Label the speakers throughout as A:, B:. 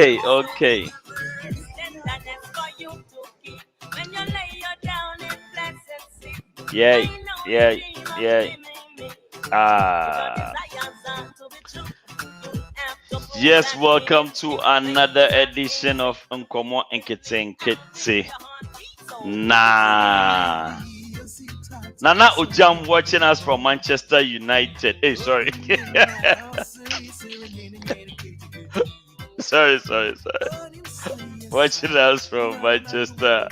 A: Okay. Yeah. Yes, welcome to another edition of Nkomoh Nkitinkiti. Nana Ujam watching us from Manchester United. Hey, sorry. sorry. Watching us from Manchester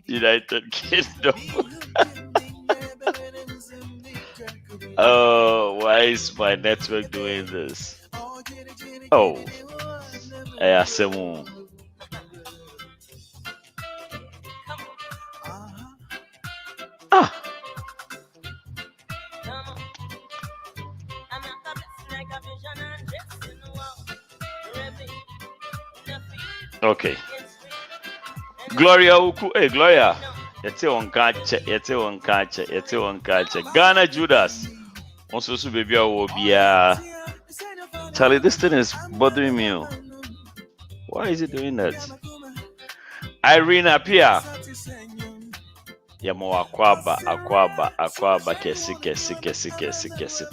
A: United Kingdom. Oh, why is my network doing this? Oh, Ayasemu. Okay. Gloria Uku. Hey, Gloria. Yete wankache. Ghana Judas. Also, baby, Charlie, this thing is bothering me. Why is it doing that? Irene appear. Yamo akwaba kesi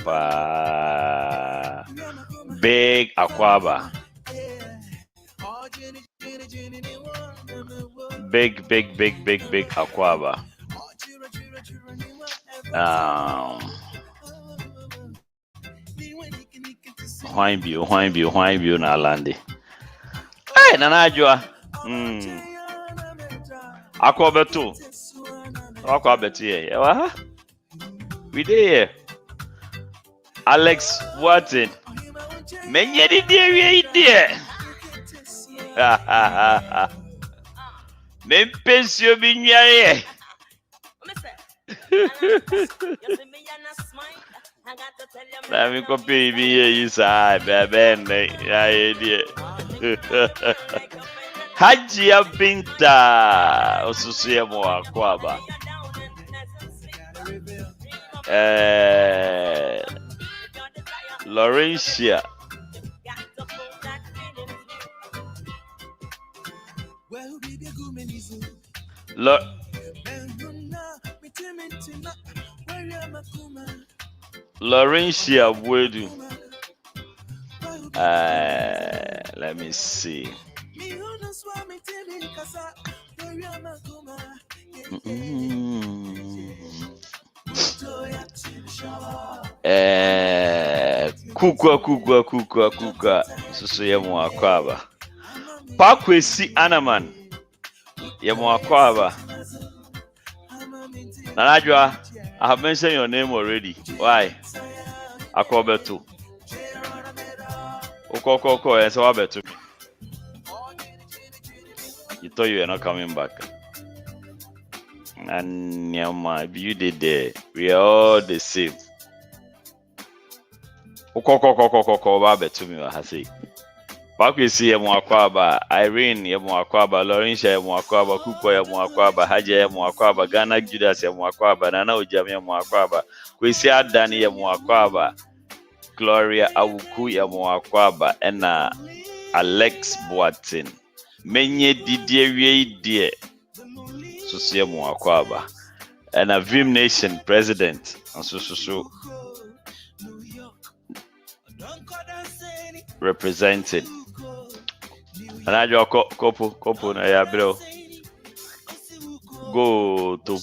A: pa. Big akwaba. Big akwaba. Wine view na landi. Hey, Nanajua. Akwabetu here. We there. Alex Watson. Menye di there. Mempensio binyaye. Let me copy me inside, baby. Hajia Binta Osusuye Mwakwaba. Laurentia. Laurentia Wedu. Let me see. Kukwa susu ye Mwakwaba. Pakwesi Anaman ye Mwakwaba. Nanajwa, I have mentioned your name already. Why? Akwabetu. Okoko, and so Abeeku. You thought you were not coming back. And Nyama, you did there. We are all the same. Okoko, Abeeku me wahasi. Pakwesi ye Mwakwaba, Irene ye Mwakwaba, Laurentia ye Mwakwaba, Kukwa ye Mwakwaba, Haja ye Mwakwaba, Ghana Judas ye Mwakwaba, Nana Ujam ye Mwakwaba, Kwesi Adani ye Mwakwaba, Gloria Awuku ye Mwakwaba, and Alex Boatin Menye didie wie die. So mo akwaba. And a Vim Nation president. And so. Represented. And I draw couple na ya bro. Go to.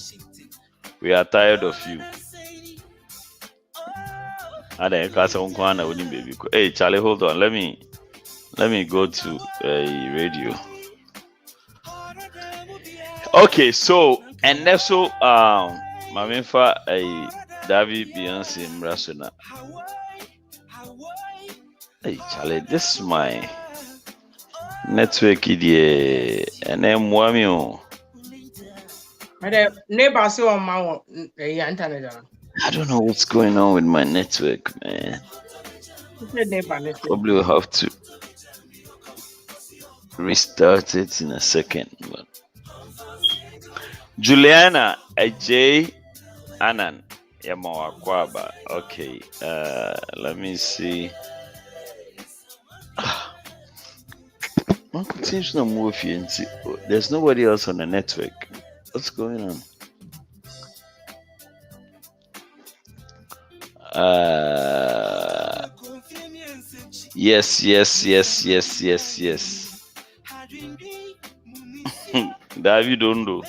A: We are tired of you. And then baby. Hey Charlie, hold on. Let me go to a radio. Okay, so and also Mamifa a David Beyonce Mrasuna. Hey Charlie, this is my network idea and then Wamio.
B: Neighbor say on my internet.
A: I don't know what's going on with my network, man. Probably will have to restart it in a second. But Juliana AJ Anan Yamawakwaba. Okay, let me see. There's nobody else on the network. What's going on? Yes. David Ondo.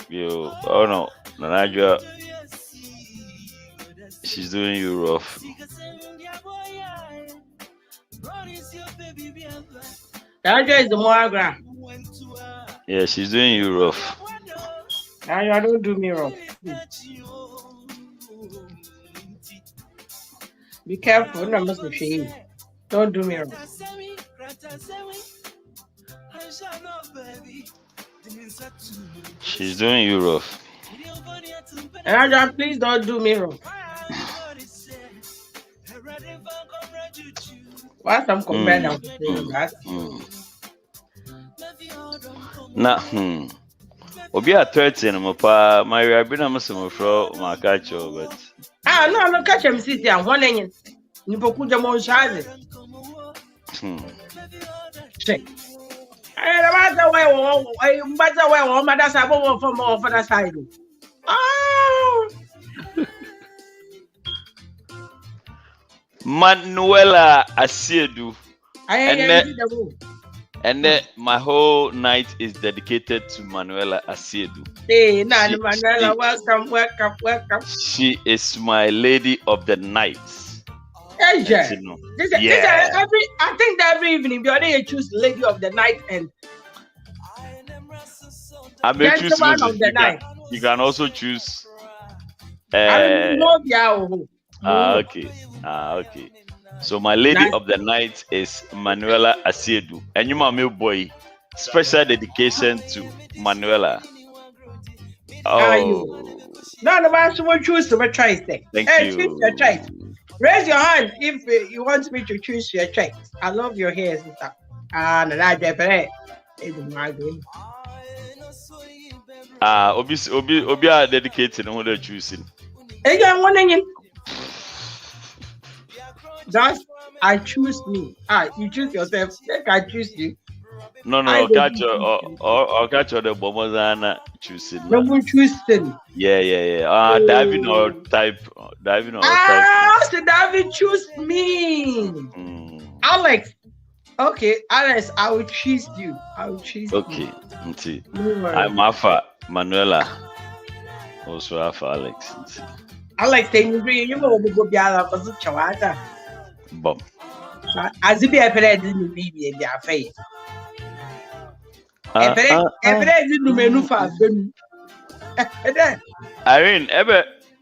A: Yo, oh no, Nanaja. She's doing you rough.
B: Nanaja is the Moagra.
A: Yeah, she's doing you rough.
B: Nanaja, don't do me rough. Be careful, no must be shame. Don't do me wrong.
A: She's doing you rough.
B: Nanaja, please don't do me wrong. What's some comment on that?
A: Nah, Obi at 13, my Rabina Muslim my catcher, but
B: no, catch him city and one in Nipokuja Monshazi. Check. I don't matter where one mother's above from more for the side. Oh,
A: Manuela Asiedu. And then my whole night is dedicated to Manuela Asiedu.
B: Hey, Manuela, welcome.
A: She is my lady of the night.
B: Hey, I think that every evening you choose lady of the night and
A: gentleman of the night. You can also choose. Okay. So my lady of the night is Manuela Asiedu. And you my boy. Special dedication to Manuela.
B: Oh. No one will choose to choice then.
A: Thank you.
B: Choose your choice. Raise your hand if you want me to choose your choice. I love your hair, sister.
A: Obi are dedicated on who they're choosing.
B: Just I choose me. You choose yourself. I choose you.
A: No, I'll catch the Bomozana choosing.
B: No one choosing.
A: Yeah. David or type.
B: So David choose me. Alex. Okay, Alex, I will choose you.
A: Okay, I'm Alpha Manuela. Also Alpha Alex.
B: Alex, you know we go beyond for such a water.
A: Bomb.
B: As if I played in the baby in their face.
A: Irene,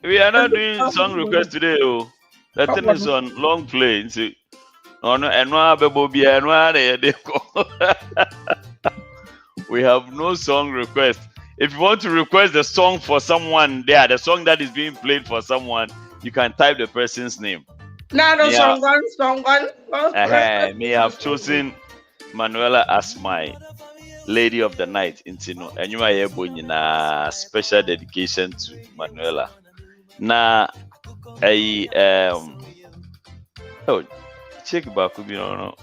A: we are not doing song request today. That thing is on long play. We have no song request. If you want to request the song for someone there, the song that is being played for someone, you can type the person's name.
B: Song one.
A: May have chosen Manuela as my lady of the night and you are able special dedication to Manuela. Check back could be no.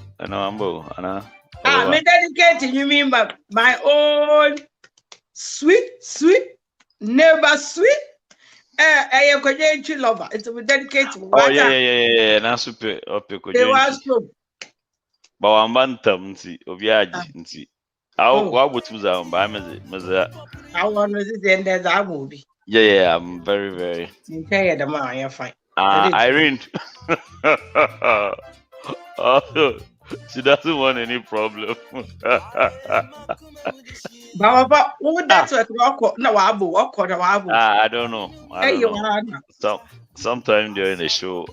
B: me dedicating you mean my own sweet neighbor sweet lover. It's a dedicated.
A: Oh yeah. Na super ope
B: They were
A: kojonchi.
B: so.
A: Ba wambantam nti obi aji nti. Wa botum za mba meze.
B: I want to see the end that movie.
A: Yeah, I'm very.
B: Okay, the man, you're fine.
A: Irene. Oh, she doesn't want any problem.
B: Baba, who that's what no abu,
A: I don't know. Sometime during the show,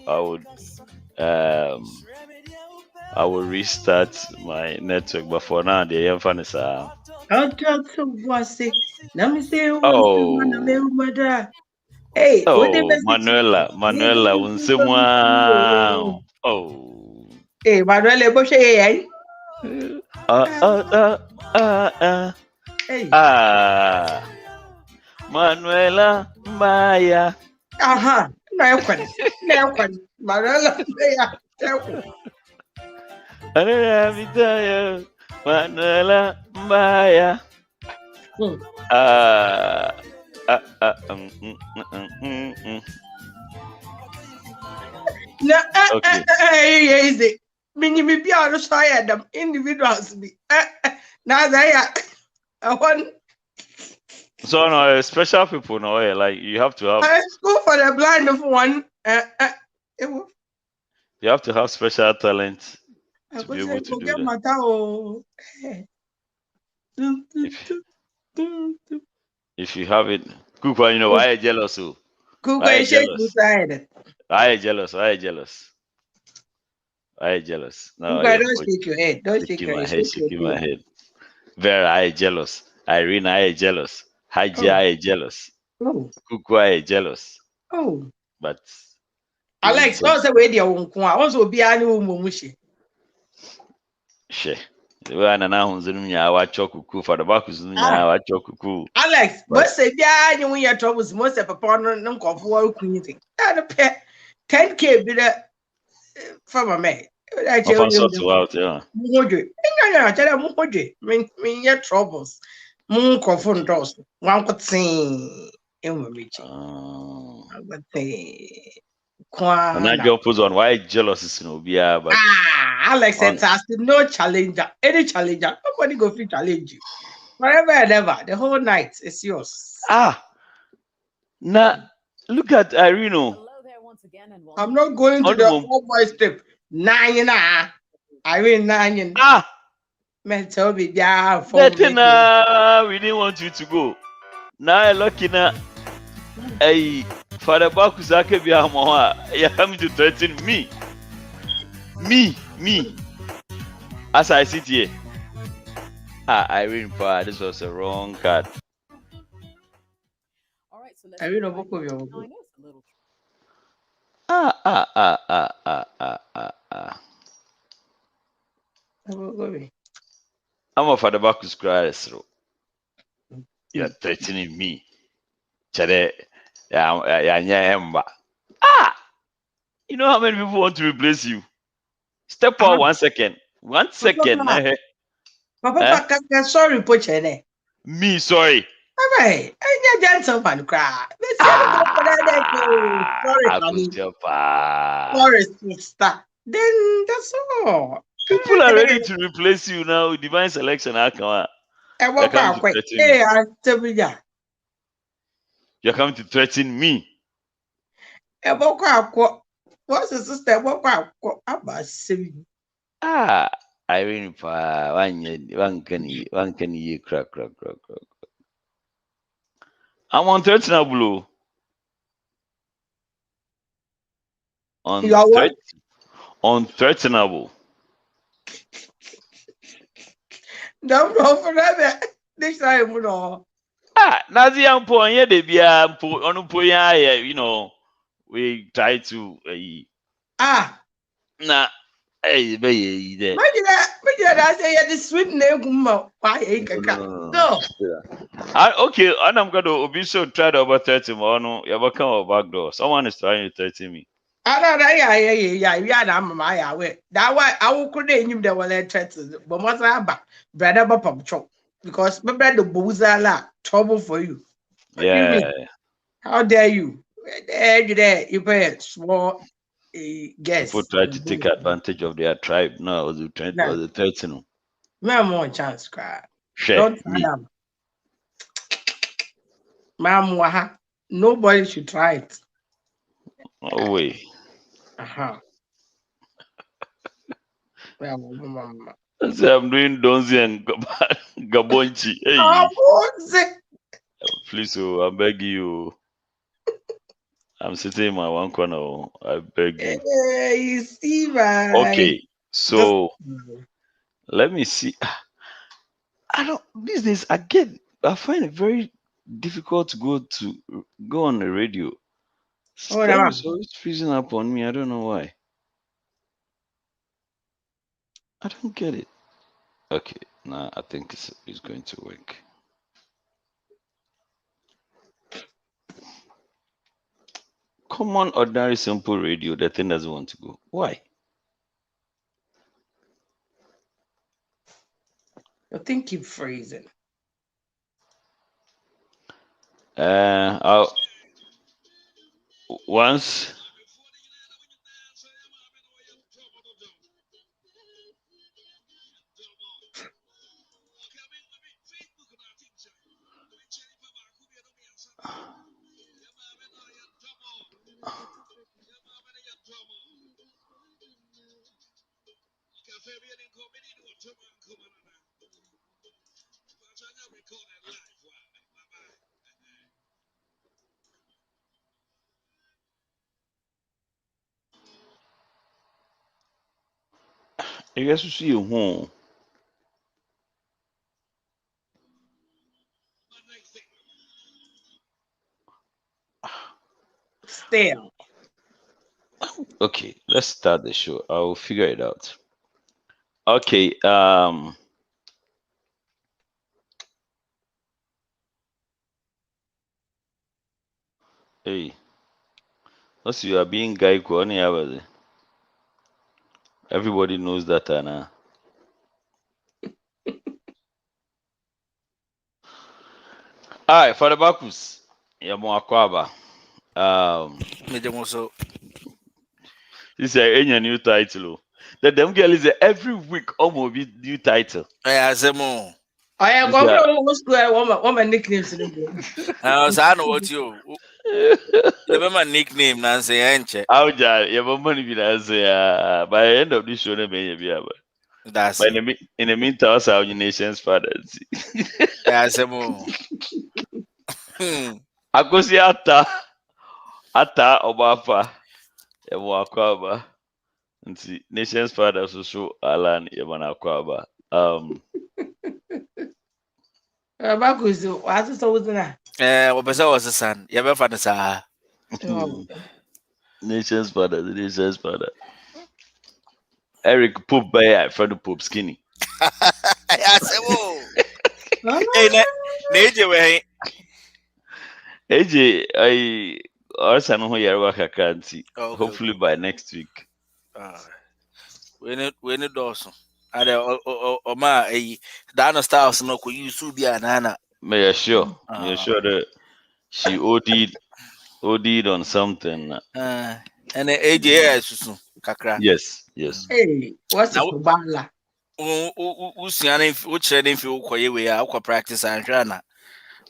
A: I would restart my network, but for now, the infant is
B: I'll talk to Bossy. Let me say,
A: hey, Manuela, unsemwa. Oh,
B: hey, Manuela, Boshe, hey.
A: Manuela Maya.
B: No one. Manuela,
A: Manuela Maya.
B: No, easy. Meaning me be on the them individuals be. Now they are one.
A: So no special people no like you have to have.
B: School for the blind of one.
A: You have to have special talent to be able to do that. If you have it, Kuka, you know why are jealous?
B: Kuka is jealous.
A: I jealous. No,
B: Kuka, don't shake your head. Don't shake your head.
A: Shaking my head. Vera, I jealous. Irene, I jealous. Haji, I jealous. Kuku, I jealous.
B: Oh,
A: but
B: Alex, don't say where they are. Also, be any woman.
A: She. The way I know Zunya, watch your cuckoo for the back of Zunya, watch your cuckoo.
B: Alex, but say, yeah, you win your troubles most of upon no for anything. And a pet 10K be there from a man. I tell you,
A: out, yeah.
B: Mean your troubles. Moon confront us. One could sing in reaching. I would say.
A: And I just put on why jealous is no be but
B: Alex said no challenger, any challenger, nobody go free challenge you. Forever and ever, the whole night is yours.
A: Now look at Irene.
B: I'm not going to the old boy strip. Nine, Irene 9. Man, tell me, yeah,
A: we didn't want you to go. Now I lucky now. Hey, Father Bakusake Biamoa, you're coming to threaten me. Me. As I sit here. Irene, this was a wrong card.
B: Irene, Boko.
A: I'm a Father Bakus cries. You're threatening me. Chade. Yeah. You know how many people want to replace you? Step out 1 second. 1 second.
B: Papa, sorry, Pochene.
A: Me, sorry.
B: All right. I'm a gentleman, cry. Sorry, sister. Then that's all.
A: People are ready to replace you now. Divine selection. You're coming to threaten me.
B: What's the sister?
A: Irene, one can you crack. I'm on threatenable. Unthreatenable.
B: Don't go for that. This time, no.
A: Nazi and Poya, they be on Poya, you know. We try to nah. Hey, baby, there.
B: I say the sweet name. No.
A: Okay, and I'm going to be so tried over 30 more. No, you're welcome back door. Someone is trying to 30 me.
B: Yeah. We are my way. That why I could name the one threats, but once I back, brother Bapam Chop. Because my brother Bozala, trouble for you. What do you
A: Yeah.
B: mean? How dare you? There, you pay small
A: People
B: guess.
A: try to take advantage of their tribe. No,
B: No,
A: was the threatening.
B: no more chance, cry.
A: Share
B: Don't try
A: me.
B: them. Ma'am, nobody should try it.
A: Oh wait.
B: Uh-huh. Well, mama.
A: I say I'm doing Donzi and Gabonchi.
B: Oh,
A: Hey,
B: what's it?
A: please, oh, I beg you. I'm sitting in my one corner. Oh, I beg you.
B: You see, right?
A: Okay,
B: Just
A: so let me see. I don't these days again. I find it very difficult to go on the radio.
B: hold
A: Stuff is
B: on.
A: always freezing up on me. I don't know why. I don't get it. Okay, now I think it's going to work. Common, ordinary, simple radio. The thing doesn't want to go. Why?
B: The thing keep freezing.
A: I'll once. I guess you see you home.
B: Still.
A: Okay, let's start the show. I'll figure it out. Okay. Hey, once you are being guy, everybody knows that, Anna. All right, for the Bakus, Yamuakwaba.
C: Mejemuso.
A: This is a new title. The them girl is every week almost be new title.
C: Azemo.
B: I am
A: This
B: going to school. One nicknames in
C: I know what you. You remember nickname Nancy Enche.
A: Auja, your money be answer. By the end of this show, they may be able.
C: That's
A: But
C: it.
A: in the meantime, also our nation's fathers.
C: Azemo.
A: Akosi ata obafa Yamuakwaba. Nti nation's fathers so Alan Yamanakwaba.
B: Bagus, what's so was that?
C: Wabesa was a son. You ever found a
A: Nation's father, the nation's father. Eric Pope by friend Pope Skinny.
C: Azemo. Hey, Nature way.
A: AJ, I also know who you are kakranti.
C: Okay.
A: Hopefully by next week.
C: We need Dawson. Ada Oma a Dana Styles no could use Subia Nana.
A: May I sure that she OD'd on something.
C: And the AJS Kakra.
A: Yes, yes.
B: Hey, what's a
C: Now,
B: kubala?
C: which training for Koye, aqua practice and Jana.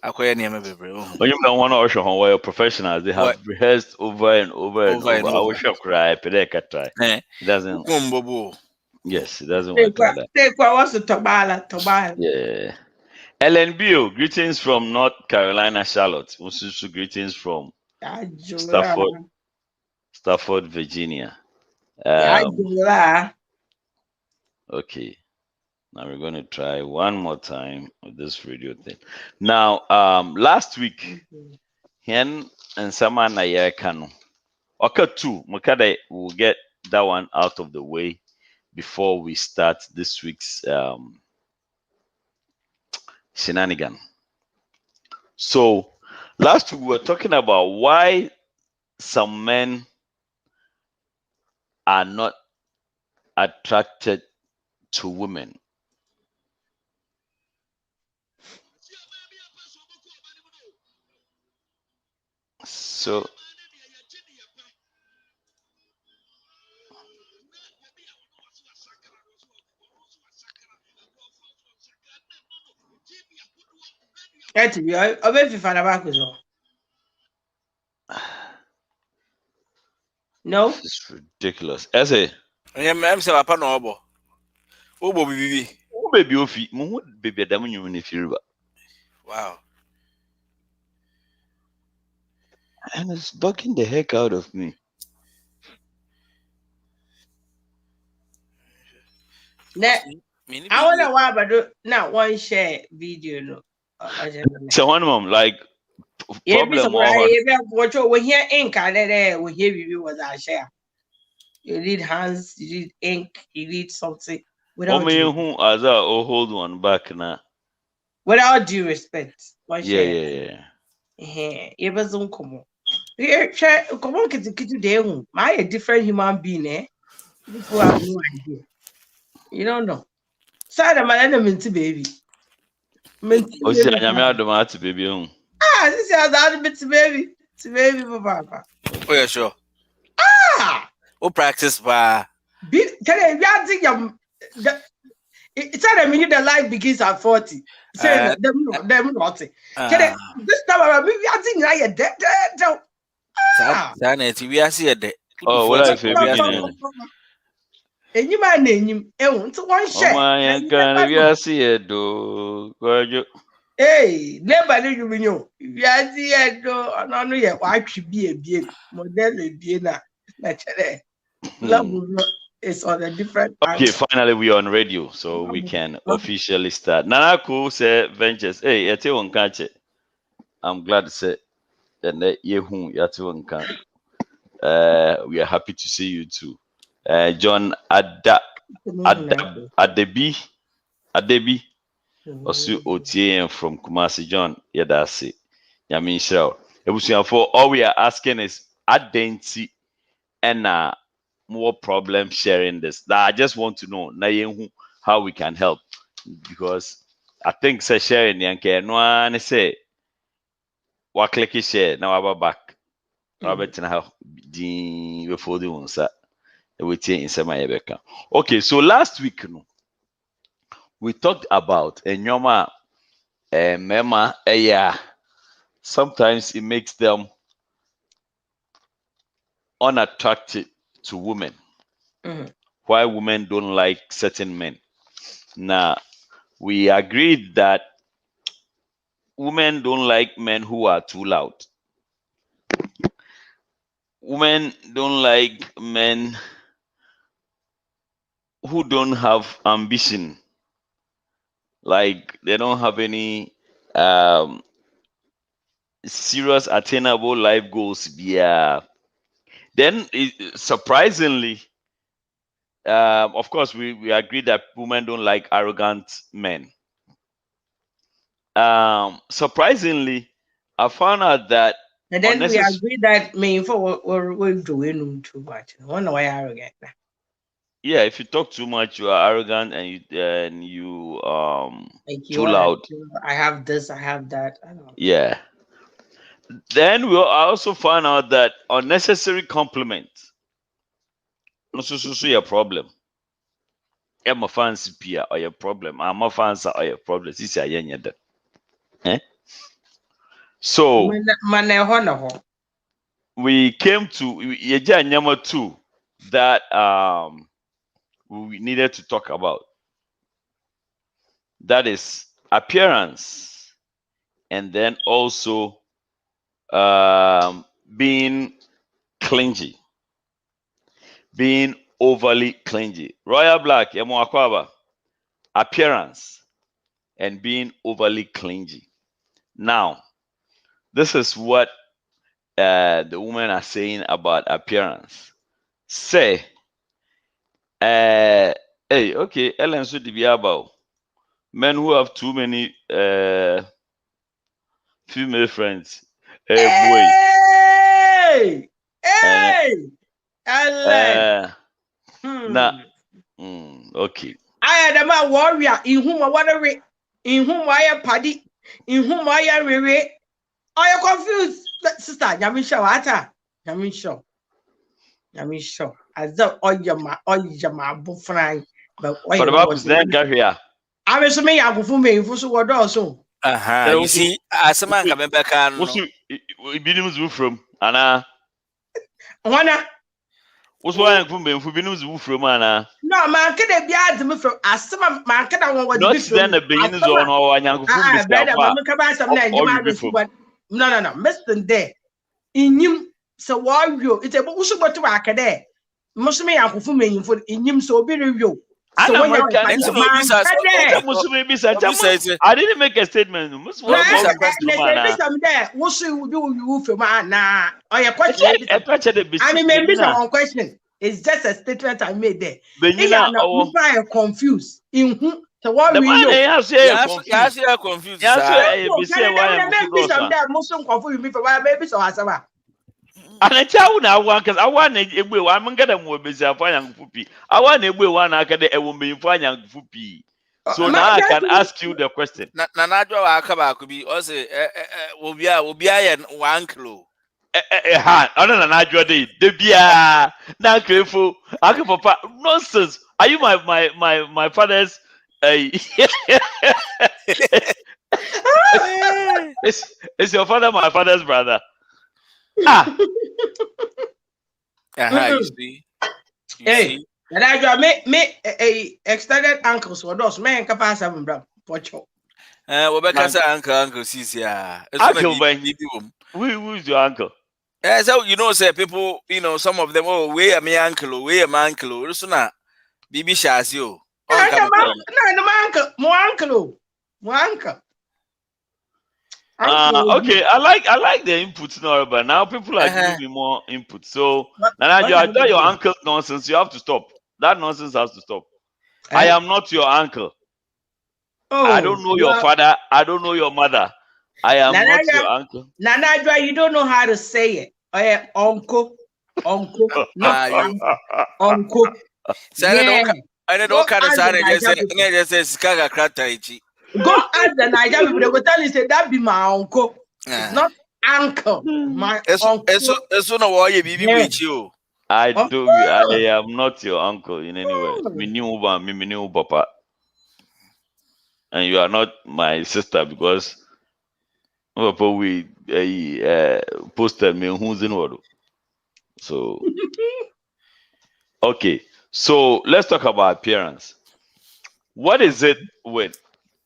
C: Aqua near me.
A: When you don't want to usher on where professionals, they have
C: What
A: rehearsed over and over and
C: over and
A: over. I will
C: over?
A: shop cry, pedeka try. It doesn't.
C: Kumbobo.
A: Yes, it doesn't work like that.
B: Take what was the tobala?
A: Yeah. Ellen Bill, greetings from North Carolina, Charlotte. Also, greetings from
B: Ajula.
A: Stafford, Virginia.
B: Ajula.
A: Okay. Now we're going to try one more time with this radio thing. Now, last week, Hen and Sama Nayakano. Okay, two. Mukade will get that one out of the way before we start this week's shenanigan. So last week we were talking about why some men are not attracted to women. So
B: That's you. I bet if I back with you. No.
A: it's ridiculous. Essay.
C: I'm saying, Papa no obo. Obo bibi.
A: Who baby ofi? Who baby adamu nyum ni firiba?
C: Wow.
A: And it's bugging the heck out of me.
B: I wonder why, but not one share video. No.
A: So one mom like
B: Yeah, be
A: problem or
B: surprised. Watch we hear ink and then we hear video was our share. You need hands, you need ink, you need something. Without
A: who as a hold one back now.
B: without due respect. One
A: Yeah,
B: share.
A: yeah,
B: Yeah. It was Nkomoh. Yeah, share Nkomoh Nkitinkiti dey hu. My a different human being, eh? People have no idea. You don't know. Sad man, I'm into baby. Minty
A: O si
B: baby.
A: anyame adom ate baby hu.
B: Ah, this is how bit baby. To baby, papa.
C: Oh yeah, sure.
B: Ah!
C: Oh, practice ba.
B: Tell you, it's not a minute the life begins at 40. Say them not. This time around, maybe I think I am dead.
C: Sana we are see de.
A: Oh, well, I feel beginning.
B: And you man name him, to one
A: Oh
B: share.
A: my God, we are see it do.
B: Hey, never knew you know. We are see it do. I don't know yet. Why should be a beer? Model beer na. Love is on a different.
A: Okay, finally we are on radio, so we can officially start. Nanako say ventures. Hey, yate wonkache. I'm glad to say that yehu yate wonka. We are happy to see you too. John Adebi Osu Otien from Kumasi. John Yadasi. Yamin Shell. For all we are asking is Adenti and more problem sharing this. Now, I just want to know how we can help, because I think say sharing yanke no one say wa click share now our back. Robert and how before the one sir. Okay, so last week we talked about a nyoma mema sometimes it makes them unattractive to women. Why women don't like certain men. Now, we agreed that women don't like men who are too loud. Women don't like men who don't have ambition. Like they don't have any serious attainable life goals. Yeah. Then surprisingly, of course, we agreed that women don't like arrogant men. Surprisingly, I found out that
B: and then we agreed that me for we're doing too much. I wonder why arrogant.
A: Yeah, if you talk too much, you are arrogant and you
B: like
A: too loud.
B: I have this, I have that. I don't know.
A: Yeah. Then I also found out that unnecessary compliment no so your problem. I'm a fancy peer or your problem. I'm a fancy or your problem. This is a eh? So we came to Yejanyama 2 that we needed to talk about. That is appearance, and then also being clingy, being overly clingy. Royal Black, Yamuakwaba, appearance and being overly clingy. Now, this is what the women are saying about appearance. Say, hey, okay, Ellen so about men who have too many female friends. Hey, boy.
B: Hey, Ellen.
A: Na okay.
B: I had a man warrior in whom I want to read, in whom I am paddy, in whom I am read. Are you confused, sister? Yamisha, what? Yamisha. As though all your buffering, but why
A: For the
B: you
A: Bible
B: was
A: then carry here.
B: I was me, I go for me, for so what also.
C: You see, as a man coming back on.
A: What's you from? Anna.
B: Wanna?
A: What's why I'm from Benfubinus from Anna?
B: No, man, can they be added me from as some man can I want to be
A: Not then the beginnings on or young from
B: ah, brother, but me come back some name, you might be from. No, Mr. There. In him, so warrior, it's a book to work there. Must me, Uncle Fume, for in him, so be review. So when you're
C: I
A: didn't make a statement.
B: Some there, what should we do for man? Nah, or your question. I mean, maybe some question. It's just a statement I made there. They are not confused. In whom the what we know.
C: You're confused.
B: Maybe some there, Muslim confused me for why baby so as a
A: and I tell now one because I want a way I'm gonna move busy for young puppy. I want a way one I can a woman for young puppy. So now I can ask you the question.
C: Nanadro Akaba could be also will be an uncle.
A: Other than I draw the beer now careful. I can papa nonsense. Are you my father's it's your father my father's brother?
C: You see.
B: Hey, and I got me a extended uncles for those men capacity bro. Pocho.
C: Because uncle sees ya.
A: Who's your uncle?
C: So say people, some of them, oh, where my uncle, where my uncle, Rusuna, Bibi Shazio.
B: No, my uncle.
A: Okay, I like the input now, but now people are giving me more input. So I tell your uncle nonsense. You have to stop. That nonsense has to stop. I am not your uncle. I don't know your father. I don't know your mother. I am not your uncle.
B: Nana, you don't know how to say it. Uncle, not uncle.
C: I don't know what kind of sign I just say Skaga Krataichi.
B: Go ask the Niger people. They will tell you, say that be my uncle. It's not uncle. My uncle.
C: It's not why you be with you.
A: I am not your uncle in any way. Me knew Papa. And you are not my sister because Papa we posted me who's in order. So okay. So let's talk about appearance. What is it with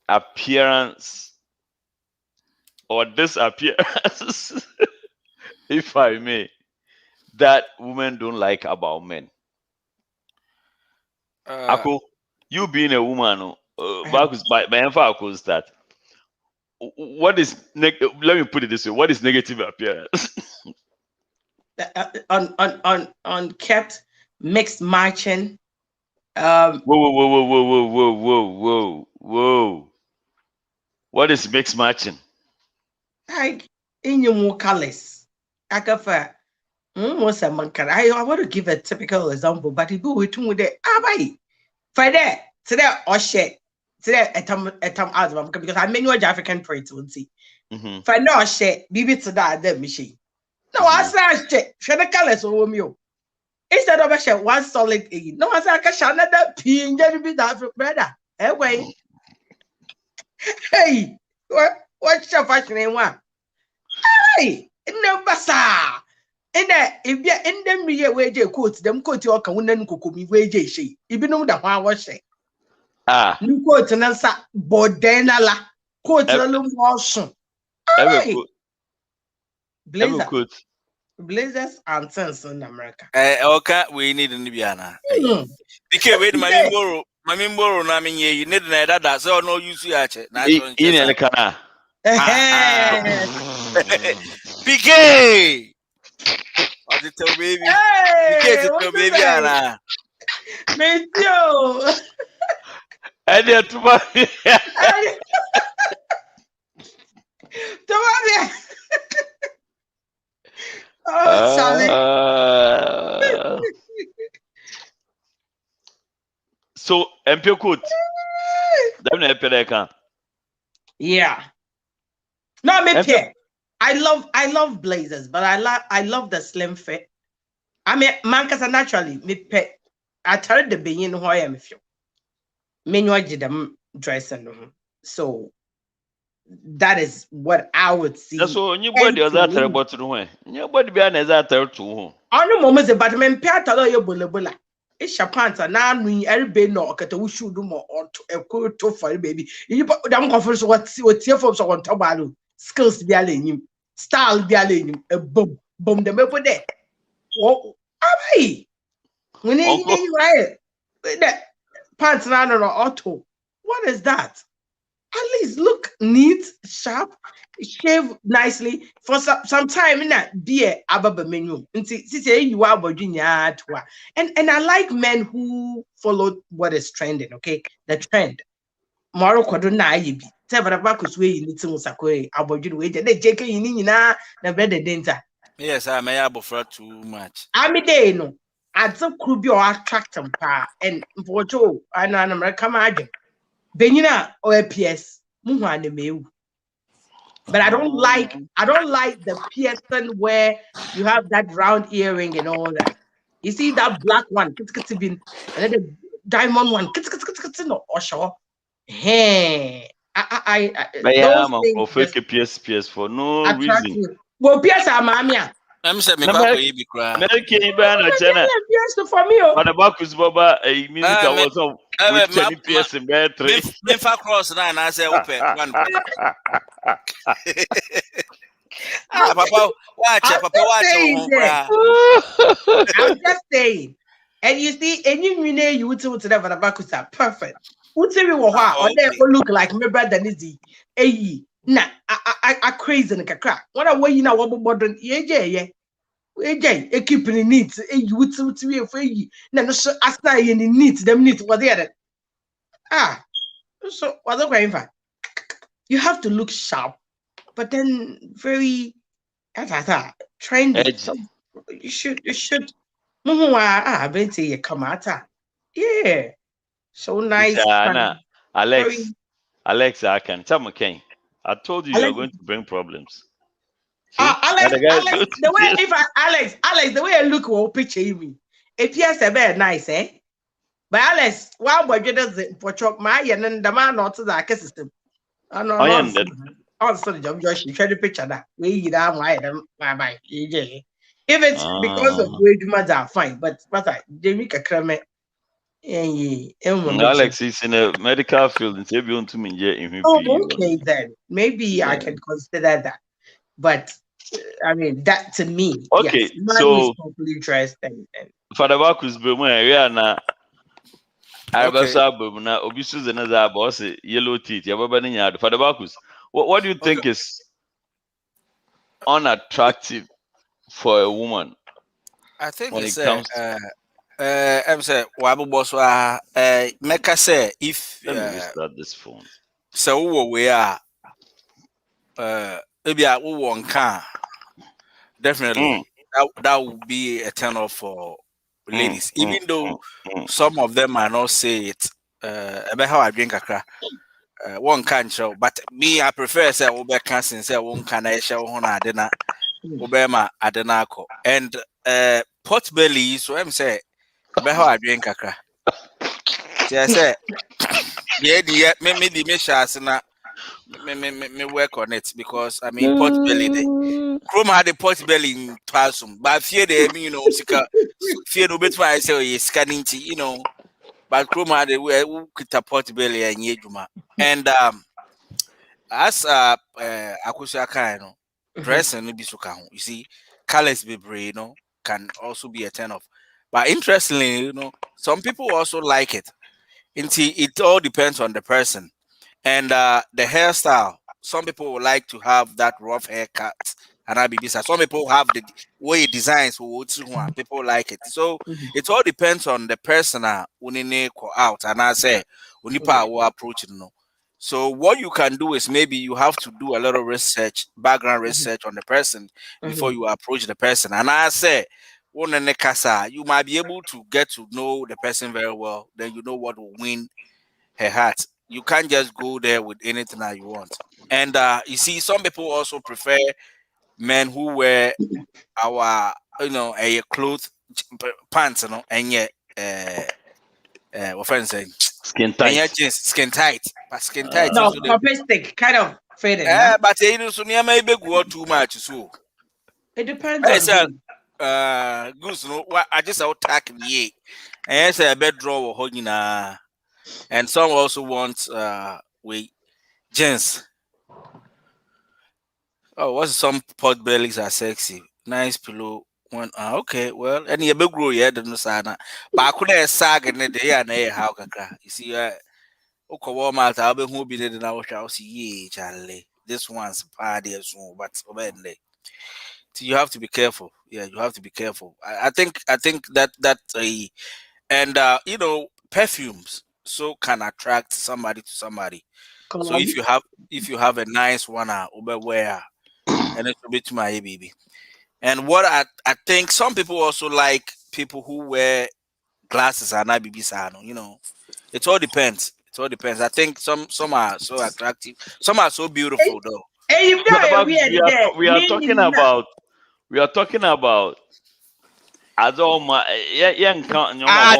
A: appearance or disappearance, if I may, that women don't like about men? Ako, you being a woman, back with my info start. What is let me put it this way: what is negative appearance?
B: Unkept, mixed matching.
A: Whoa. What is mixed matching?
B: Like in your more colors. I want to give a typical example, but if we do with it, for that, today or shit, today a time out because I mean what African traits would see. For no shit, be to that the machine. No, I said shit, share the colors over me. Instead of a share one solid egg. No, I said I can another pin, be that brother. Anyway. Hey, what's your fashion in one? Hey, no basa. In that, if you're in them, we wage quotes, them quote your can cook me wage she. If you know that one was say. You quote and answer Bodenala, quote a little more soon. Blazers and sense in America.
C: Okay, we need in Libya. Because wait, my Mimoro, I mean, you need that, so no use you at it.
A: In the canal.
C: PK! What did tell baby? PK to tell baby, Anna.
B: Monsieur!
A: And you're too much.
B: Oh, sorry.
A: MP coat. Them na pedeka.
B: Yeah. No, me
A: MP
B: pay. I love blazers, but I love the slim fit. I mean, man, cause naturally me pay. I tell the being who I am if you. Me no them dressing. So that is what I would
A: that's
B: see.
A: so only
B: And
A: body was
B: to
A: that
B: me,
A: about to win. Your body be an as that to who.
B: I know moments but me pay tell you bula. It's your pants and now we every no kata we should do more or to a cool to for baby. You put them conference what tear from so on top skills be allaying style be allaying a boom the maple there. Oh, aye. When
A: Uncle
B: you right, that pants now no auto. What is that? At least look neat, sharp, shave nicely for some time in that beer ababa menu. And see you are Virginia to and I like men who follow what is trending, okay? The trend. Moro kwado na ayi bi. Say but back way you need to musakwe abodu we je dey jeke yini nyina na brother denta.
C: Yes, I may have for too much.
B: Ami dey no. Adze kru bi o attract him pa and mpocho ana na America ma adwem. Benyina o PS muhu anemewu. But I don't like the piercing where you have that round earring and all that. You see that black one, and then the diamond one, no, or sure. Hey,
A: But yeah,
B: those
A: I'm
B: things
A: Uncle
B: just
A: fake PS for no
B: attract
A: reason.
B: me. Well, pierce our mamia.
C: I'm saying, me
A: Na
C: quack be cry.
A: American ban a channel.
B: Pierce for me.
A: For the back is Baba a music was of which
C: My,
A: any PS in battery.
C: me fa cross na and I say, open one. Ah, Papa, watch it,
B: I'm
C: Papa,
B: just
C: watch your
B: saying
C: home
B: that.
C: cry.
B: I'm just saying. And you see, and you know you would to never back with that perfect. Would say we were or they
C: Okay.
B: will look like my brother Nizzy. Hey, nah, I crazy in a crack. What a way you know what modern yeah. AJ, a keeping it neat. You would to be afraid. No, so as I in neat, them neat was there. Ah, so what's the going for? You have to look sharp, but then very trendy. So
A: Edgy.
B: you should. I bet you come out. Yeah. So
A: It's
B: nice.
A: Anna.
B: Very
A: Alex, I can tell McCain. I told you you're
B: Alex.
A: going to bring problems. See? Now
B: Alex,
A: the guy
B: Alex,
A: go
B: the
A: to
B: way
A: PS.
B: if I Alex, the way I look will picture me. It yes a very nice, eh? But Alex, wow, boy, you does it for chop my and the man not to the system. I know
A: I am
B: nonsense. Also, the job Josh, you try to picture that. We down why them bye. If it's because of wage matter, fine. But I Jamie Kakrame
A: Alex is in a medical field and say you want to me in
B: oh,
A: you.
B: okay, then maybe I
A: Yeah.
B: can consider that. But I mean, that to me,
A: Okay,
B: yes, man who is
A: so
B: properly dressed and
A: for the back is Burma area na
C: Okay.
A: Arabasa Burma Obi Susan as a boss yellow teeth. Yababa for the back what do you
C: Okay.
A: think is unattractive for a woman
C: I think
A: when
C: it's
A: it comes to
C: I'm say wabu boss make us say if
A: let me restart this phone.
C: so we are maybe I will can
A: Mm,
C: definitely that would be a turn off for
A: mm,
C: ladies,
A: mm,
C: even though
A: mm, mm.
C: some of them might not say it. About how I drink a crack. One can show, but me, I prefer say Uber cancer say one can I show on Adena Obama Adenako and pot belly. So I'm say about how I drink a crack. See, I say yeah, me the measures na me work on it because I mean pot belly. Chrome had a pot belly in Twasum, but fear them, sika fear no better. I say oh, yes, scanning but Chrome had a way who could pot belly and yejuma and as Akusa kind of
B: Mhm,
C: dress and be so you see, colors be brave, can also be a turn off. But interestingly, some people also like it. It all depends on the person and the hairstyle. Some people would like to have that rough haircut, and I be beside. Some people have the way it designs who people like it. So
B: mhm,
C: it all depends on the person unine ko out, and I say
B: yeah,
C: unipa will approach it. So what you can do is maybe you have to do a little research, background
B: mhm,
C: research on the person before
B: mhm,
C: you approach the person. And I say one and kasa, you might be able to get to know the person very well. Then you know what will win her heart. You can't just go there with anything that you want. And you see, some people also prefer men who wear our, a cloth pants, and yet, what friends saying,
A: Skin
C: and
A: tight.
C: yet jeans, skin tight, but skin tight
B: No,
C: is so
B: stick kind of fitted. Nah?
C: but so near maybe go too much. So
B: It depends
C: I
B: on
C: said,
B: who.
C: goose, what I just out tack ye, and I say a bed draw or holding, and some also want with jeans. Oh, what's some pot bellies are sexy, nice pillow. One, okay, well, any a big grow yet, no sana, but I couldn't sag in the day and how you see, okay, Walmart, I'll be who be there, and I shall see ye, Charlie. This one's party as soon, but so you have to be careful. Yeah, you have to be careful. I think that and perfumes so can attract somebody to somebody. So
B: Column.
C: if you have a nice one, wear and it's a bit to my baby. And what I think some people also like people who wear glasses and IBB sano. It all depends. It all depends. I think some are so attractive, some are so beautiful though.
B: Hey, you
A: Yeah,
B: know,
A: but
B: weird there.
A: we are talking about Adoma. Yeah,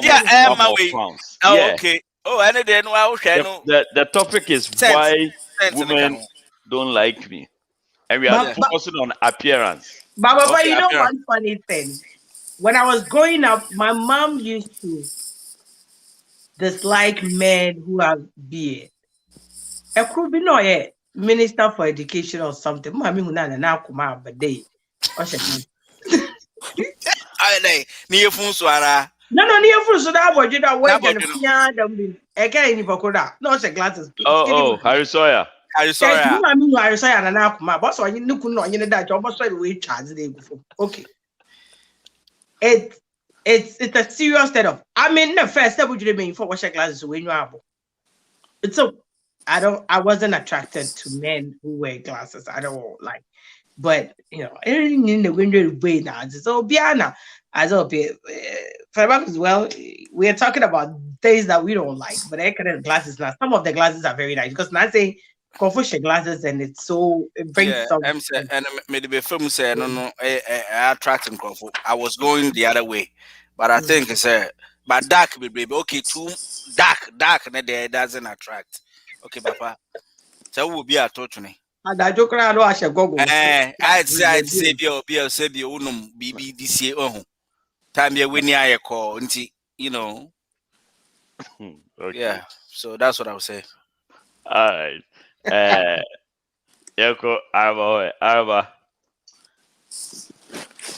C: Dear Emma, we.
A: clowns.
C: Oh,
A: Yeah.
C: okay. Oh, and then wow,
A: The topic is
C: sense,
A: why
C: sense in the
A: women
C: camo.
A: don't like me, and we are
B: But,
C: Yeah.
B: but,
A: focusing on appearance.
B: but
C: Okay,
B: you know
C: appearance.
B: one funny thing? When I was growing up, my mom used to dislike men who have beard. It could be no minister for education or something. Mami huna na kuma abade.
C: I say, near Funswara.
B: No, near for so that was you know
C: Now,
B: wait
C: but
B: and fear them. Eka ni bakoda. No se glasses. Skinny
A: Oh,
B: man.
A: Harry Sawyer.
C: I'm
B: Yes,
C: sorry.
B: you mami who are saying na kuma. Boss on you nuku no you that job so we charge they go for. Okay. It's a serious setup. I mean, the first step would you mean for wash glasses when you are. So I wasn't attracted to men who wear glasses. I don't like, but everything in the window way now. So Biana, as well, as well, we are talking about things that we don't like, but I kind of glasses now. Some of the glasses are very nice because now say confusion glasses and it brings
C: Yeah,
B: some.
C: I'm saying, and maybe the film said, no, I attracting comfort. I was going the other way, but I think it's but dark, baby. Okay, too dark, and there doesn't attract. Okay, Papa. So will be a touch me.
B: And I joke around, I shall goggles.
C: I'd say, be a say, be unum, BB this year. Oh, time you win your call, you know.
A: Okay.
C: Yeah, so that's what I would say.
A: All right. Uh, Yoko Arba.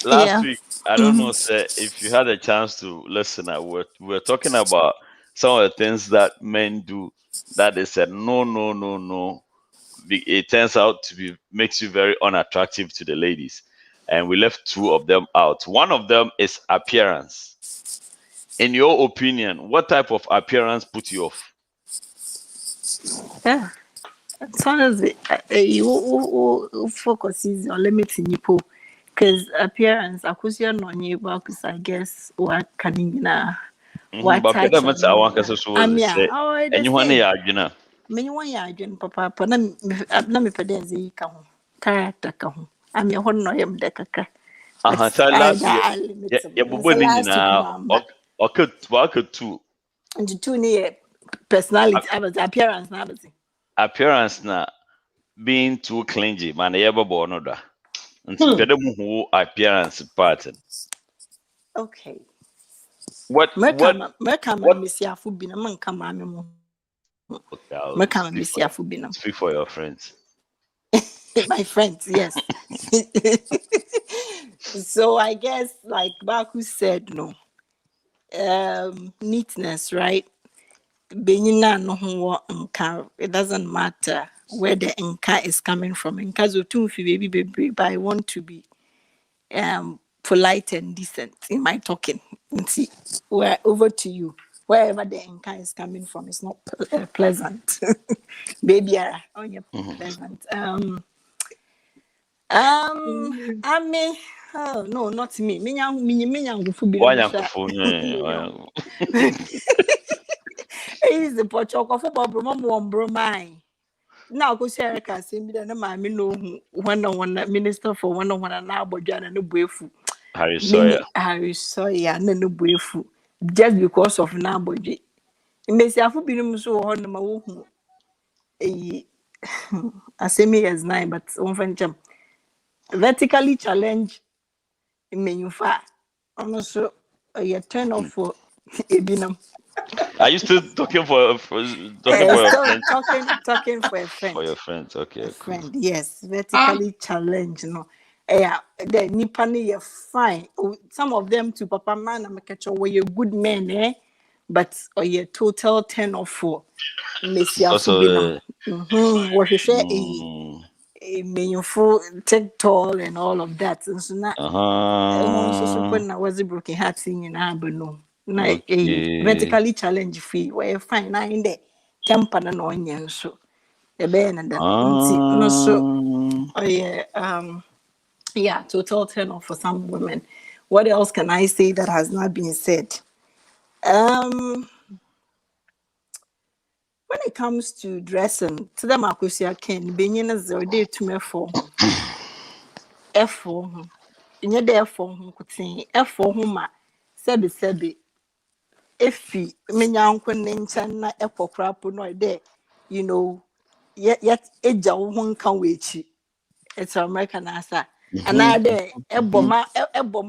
A: Last
D: Yeah.
A: week, I don't know, sir, if you had a chance to listen. We were talking about some of the things that men do that they said no, no, no, no. It turns out to be makes you very unattractive to the ladies, and we left two of them out. One of them is appearance. In your opinion, what type of appearance put you off?
D: Yeah. As long as you focus is on limiting people, because appearance, akusia no nyiba, because I guess what can you what
A: But
D: touch
A: that's I want to
D: I mean,
A: say,
D: oh,
A: and you want to,
D: many one ya adwene papa na me pede nzi ka ho character ka ho am ye ho no yam de kakra
A: So last year, yeah, but when you now, okay, two
D: and two near personality about appearance na about
A: appearance na being too clingy, man, you ever born order. And so, who appearance pattern.
D: okay
A: What?
D: Merka misiafu bi na man kama me mo
A: Okay, I'll
D: merka misiafu bi na
A: speak for your friends.
D: my friends, yes. So I guess like Baku said, no. Neatness, right? Benina no nka. It doesn't matter where the nka is coming from. Nka zo tumfi baby, but I want to be polite and decent in my talking. See, we're over to you. Wherever the nka is coming from, it's not pleasant. Baby, oh yeah, pleasant. I mean, Oh, no, not me. Me go for be
A: Why
D: no
A: Uncle
D: He's the pochoko for Bob Mom Bromine. Now go see Erica say me na ma me no one minister for one now but Jana no buefu.
A: Harry
D: Me
A: Sawyer.
D: Harry Sawyer no buefu just because of now boji. Mbesi afu binum so ho na ma wo hu. Asemi is 9 but on fencham. Vertically challenge menyufa. Ono so a turn off for ebinam.
A: Are you still talking for your
D: Still
A: friends?
D: talking for a friend.
A: For your friends, okay,
D: A
A: cool.
D: friend, yes, vertically challenged. No, yeah, the Nipani you fine. Some of them to Papa man, I'm catch were you good men, but you total 10 or 4. Messia Fubinum.
A: Also,
D: What you say
A: mm,
D: a meaningful take tall and all of that. And so now so
A: uh-huh.
D: when I was a broken heart singing, but no. Na
A: Okay.
D: vertically challenge free where you find now in the temper and onion so the ben and that no so yeah total turn off for some women. What else can I say that has not been said? When it comes to dressing, to them akusia ken benyin is already to me for F4 in there for kutin F4 ma sebi efi menyanko ne nkyɛn na ɛkɔkora po no ide you know yet eja wo ho nka wo echi it's American asa anade eboma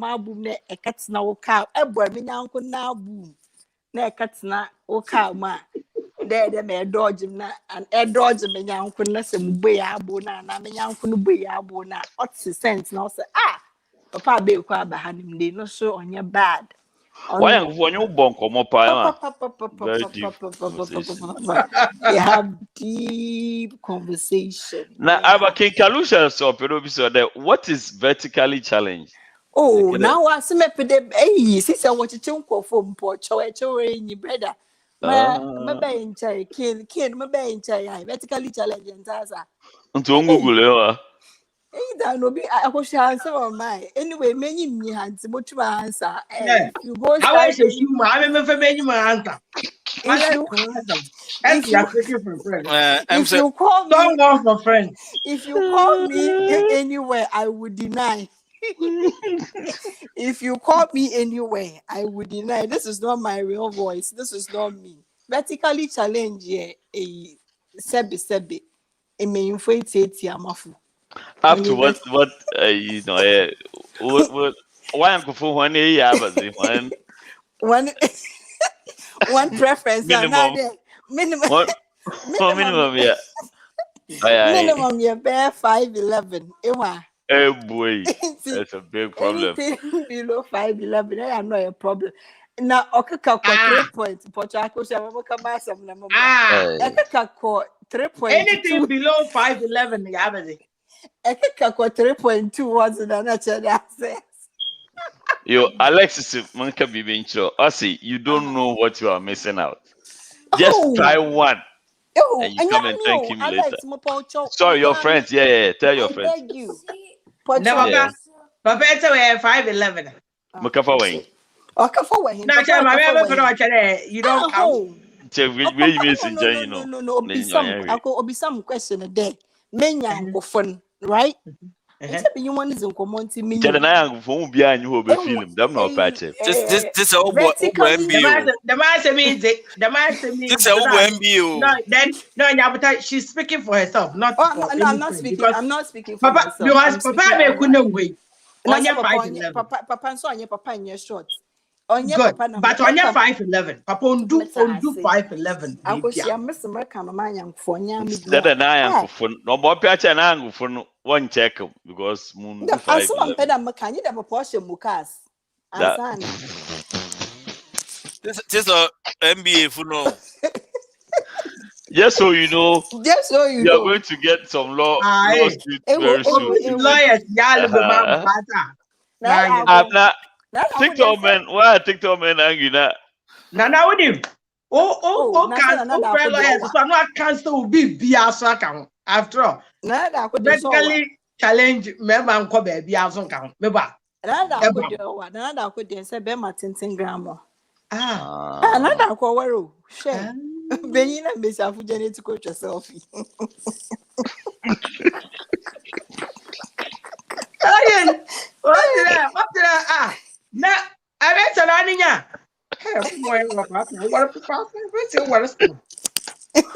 D: abu ne ekatena wo ka ebo menyanko na abu na ekatena wo ka ma de me dodge na and dodge menyanko na se mbe ya abu na menyanko no be ya abu na otse sense na say papa Abeeku abahanim de no so onye bad.
A: Why when you Nkomoh pa? Very deep conversation.
D: You have deep conversation.
A: Now,
D: Yeah.
A: King Kalusha so what is vertically challenged?
D: Oh, now I see me pede. Hey, sister, what you chunko from Porcho? Any brother. My bain chai, kin, my bain chai. Vertically challenging Taza.
A: Unto Google,
D: Hey, that no be. I was answer on my. Anyway, many me hands. What you answer? If you go
B: How I
D: start.
B: say you, I'm a family answer.
D: If
B: You are speaking for friends.
D: If you call me,
B: Someone for friends.
D: if you call me anywhere, I would deny. If you call me anywhere, I would deny. This is not my real voice. This is not me. Vertically challenge a sebi. A main amafu.
A: up to what you know what why Uncle Fu when he have when
D: One preference
A: minimum
D: minimum
A: minimum yeah.
D: minimum you bear 5'11".
A: Oh boy, that's a big problem.
D: Anything below 5'11", I am not a problem. Now, okaka 3 points. Pochako shama kama some number. Ekaka 3.2.
B: Anything below 5'11", yeah,
D: Ekaka 3.2 was an natural access.
A: Yo, Alexis Manka Bibincho, Ossie, you don't know what you are missing out. Just try one. And you come and thank him later. Sorry, your friends. Yeah. Tell your friends.
D: I beg you.
B: Never. Papa, it's a 5'11".
A: Makafa Wayne.
D: Okafor Wayne.
B: You don't count.
D: No. Obi some question a day. Menya go fun, right? You want is Nkomoh nti me.
A: Tell na phone be an you will be film. Them no patch.
C: This all MBO.
B: The master means it. The master means
C: This all MBO.
B: But she's speaking for herself, not for
D: I'm not speaking. I'm not speaking for
B: Papa,
D: myself.
B: Because Papa couldn't wait.
D: Papa so anya papa in your short.
B: Good, but on your 5'11", Papa undo 5'11".
D: Uncle, she am Mr. American, my young for
A: That an eye for no more patch an angle for one check because moon.
D: I'm so better. Can you have a portion mukas?
C: This all MBA for no.
A: Just so you know,
D: you
A: are going to get some lawsuits very soon.
B: Lawyers,
A: TikTok man, why TikTok man angry now?
B: Nana with him. Lawyers, so I'm not cancel will be biasa count. After all, vertically challenge member and Kobe biasa count. Remember,
D: Another could do one, another could then say Bema Tintin Grandma. Another call, shame. Benina Miss Afugeni to coach yourself.
B: Ayan, what did I? Now, I bet an aninya. Hey, what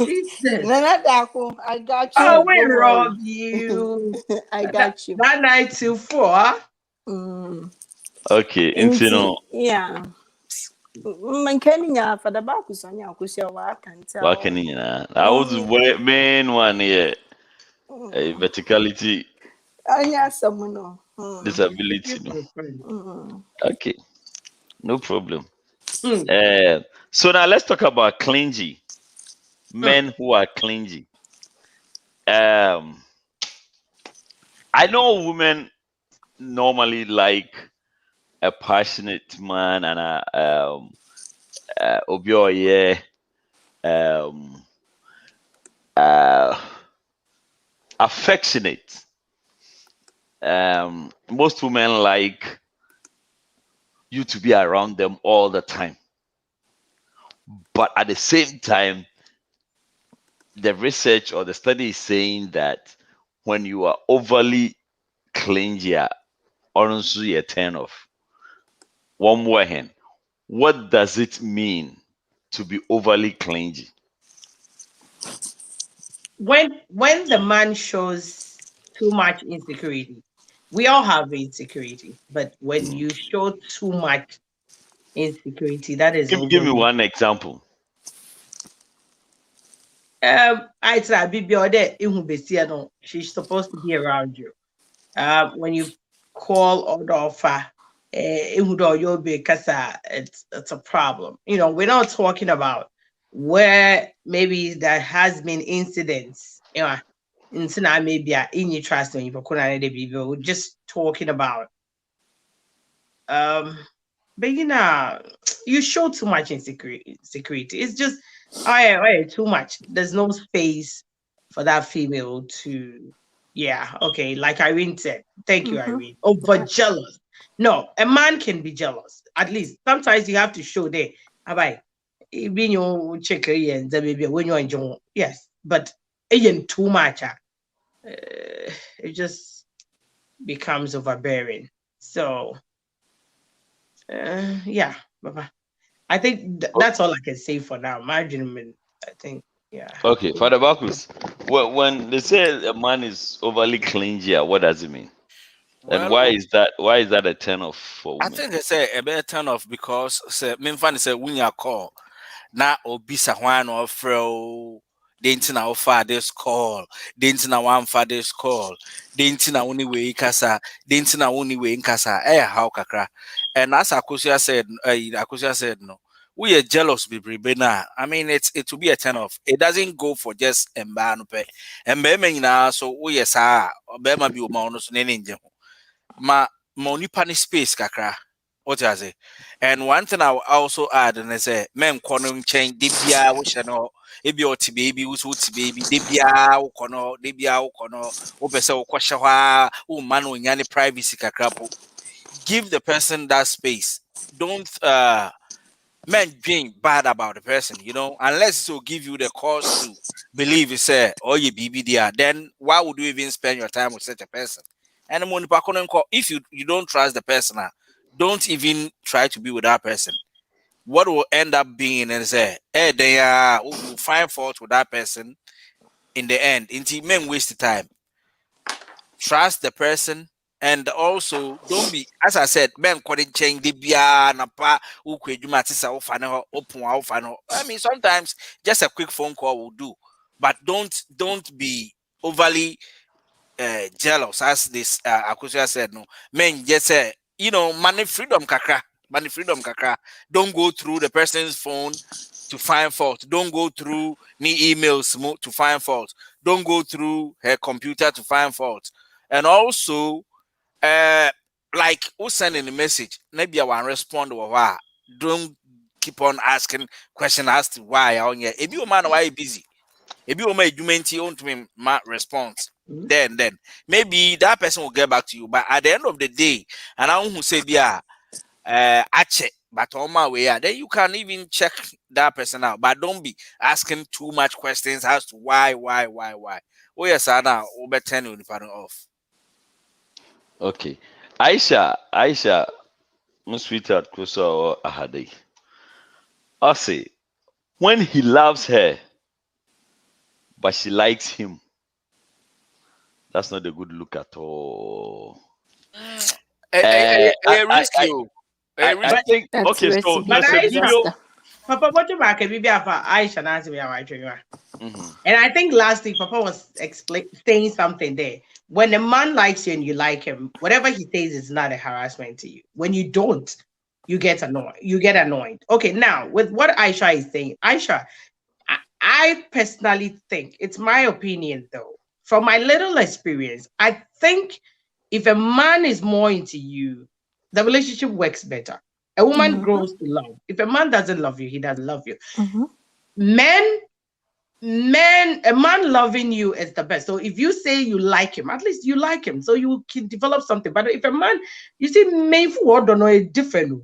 B: Jesus.
D: Another, I got you.
B: Oh, we rob you.
D: I got you.
B: That night till 4.
A: Okay, intino.
D: Yeah. Mankania for the back is on your cushion. I can tell.
A: Working I was the main one here. Verticality
D: I someone.
A: disability. No. Okay, no problem.
B: Mm.
A: So now let's talk about clingy. Men who are clingy. I know women normally like a passionate man and a obioye affectionate. Most women like you to be around them all the time. But at the same time, the research or the study is saying that when you are overly clingy, honestly a turn off. One more hand. What does it mean to be overly clingy?
B: When the man shows too much insecurity, we all have insecurity, but when you show too much insecurity, that is
A: Give me
B: overly.
A: one example.
B: I said, Bibi Ode, no, she's supposed to be around you. When you call or offer, you'll be because it's a problem. You know, we're not talking about where maybe there has been incidents. You know, maybe in your trust when we're just talking about but you show too much insecurity. It's just too much. There's no space for that female to, yeah, okay, like Irene said. Thank you, Irene. Oh, but jealous. No, a man can be jealous. At least sometimes you have to show there. Abai, when you check and maybe when you're enjoying, yes, but again, too much. It just becomes overbearing. So yeah, Baba. I think that's all I can say for now. Margin, I think, yeah.
A: Okay, Father Bacchus, when they say a man is overly clingy, what does it mean? And
C: Well,
A: why is that a turn off for
C: I
A: women?
C: think they say a better turn off because say me fan say when you call na obisa hwan or fro denti na offer this call denti na one for this call denti na only way kasa denti na only way nkasa how kakra. And as Akosia said no, we are jealous be na. I mean it will be a turn off. It doesn't go for just emba no pe emba nyina so we are sa obema bi o ma ono so ne nje ho ma nipa ne space kakra. What does it? And one thing I will also add and I say, men corner chain debia which no ebi oti baby who's baby debia kono debia kono o pese o kwasha hwa o man o nyane privacy kakrapo. Give the person that space. Don't men being bad about the person, you know, unless it will give you the cause to believe you say, oh you BB there, then why would you even spend your time with such a person? And if you don't trust the person, don't even try to be with that person. What will end up being is they will find fault with that person in the end. Until men waste the time. Trust the person and also don't be, as I said, men couldn't change the bia na pa open. I mean sometimes just a quick phone call will do. But don't be overly jealous, as this Akosia said. No, men just say, you know, money freedom kakra. Don't go through the person's phone to find fault. Don't go through me emails to find fault. Don't go through her computer to find fault. And also, like who's sending a message, maybe I want to respond or why. Don't keep on asking questions as to why on here. If you man why you busy, if you make you on to me my response. then maybe that person will get back to you. But at the end of the day, and I who say yeah, ache, but on my way, then you can even check that person out. But don't be asking too much questions as to why. Oh yes, I know. Over 10 you off.
A: Okay. Aisha, my sweetheart, Kusa or Ahadi. I say, when he loves her, but she likes him, that's not a good look at all.
C: A risky. A
A: I
C: risky.
A: think
D: That's
A: okay.
D: risky
A: So
B: But
A: there's a
D: disaster.
A: video.
B: Papa, what you make a for Aisha and answer me right.
A: Mhm.
B: And I think last week Papa was saying something there. When a man likes you and you like him, whatever he says is not a harassment to you. When you don't, you get annoyed. You get annoyed. Okay, now with what Aisha is saying, Aisha, I personally think it's my opinion though. From my little experience, I think if a man is more into you, the relationship works better. A woman
D: Mm-hmm.
B: grows to love. If a man doesn't love you, he doesn't love you.
D: Mm-hmm.
B: Men a man loving you is the best. So if you say you like him, at least you like him, so you can develop something. But if a man, you see, maybe for don't know it different.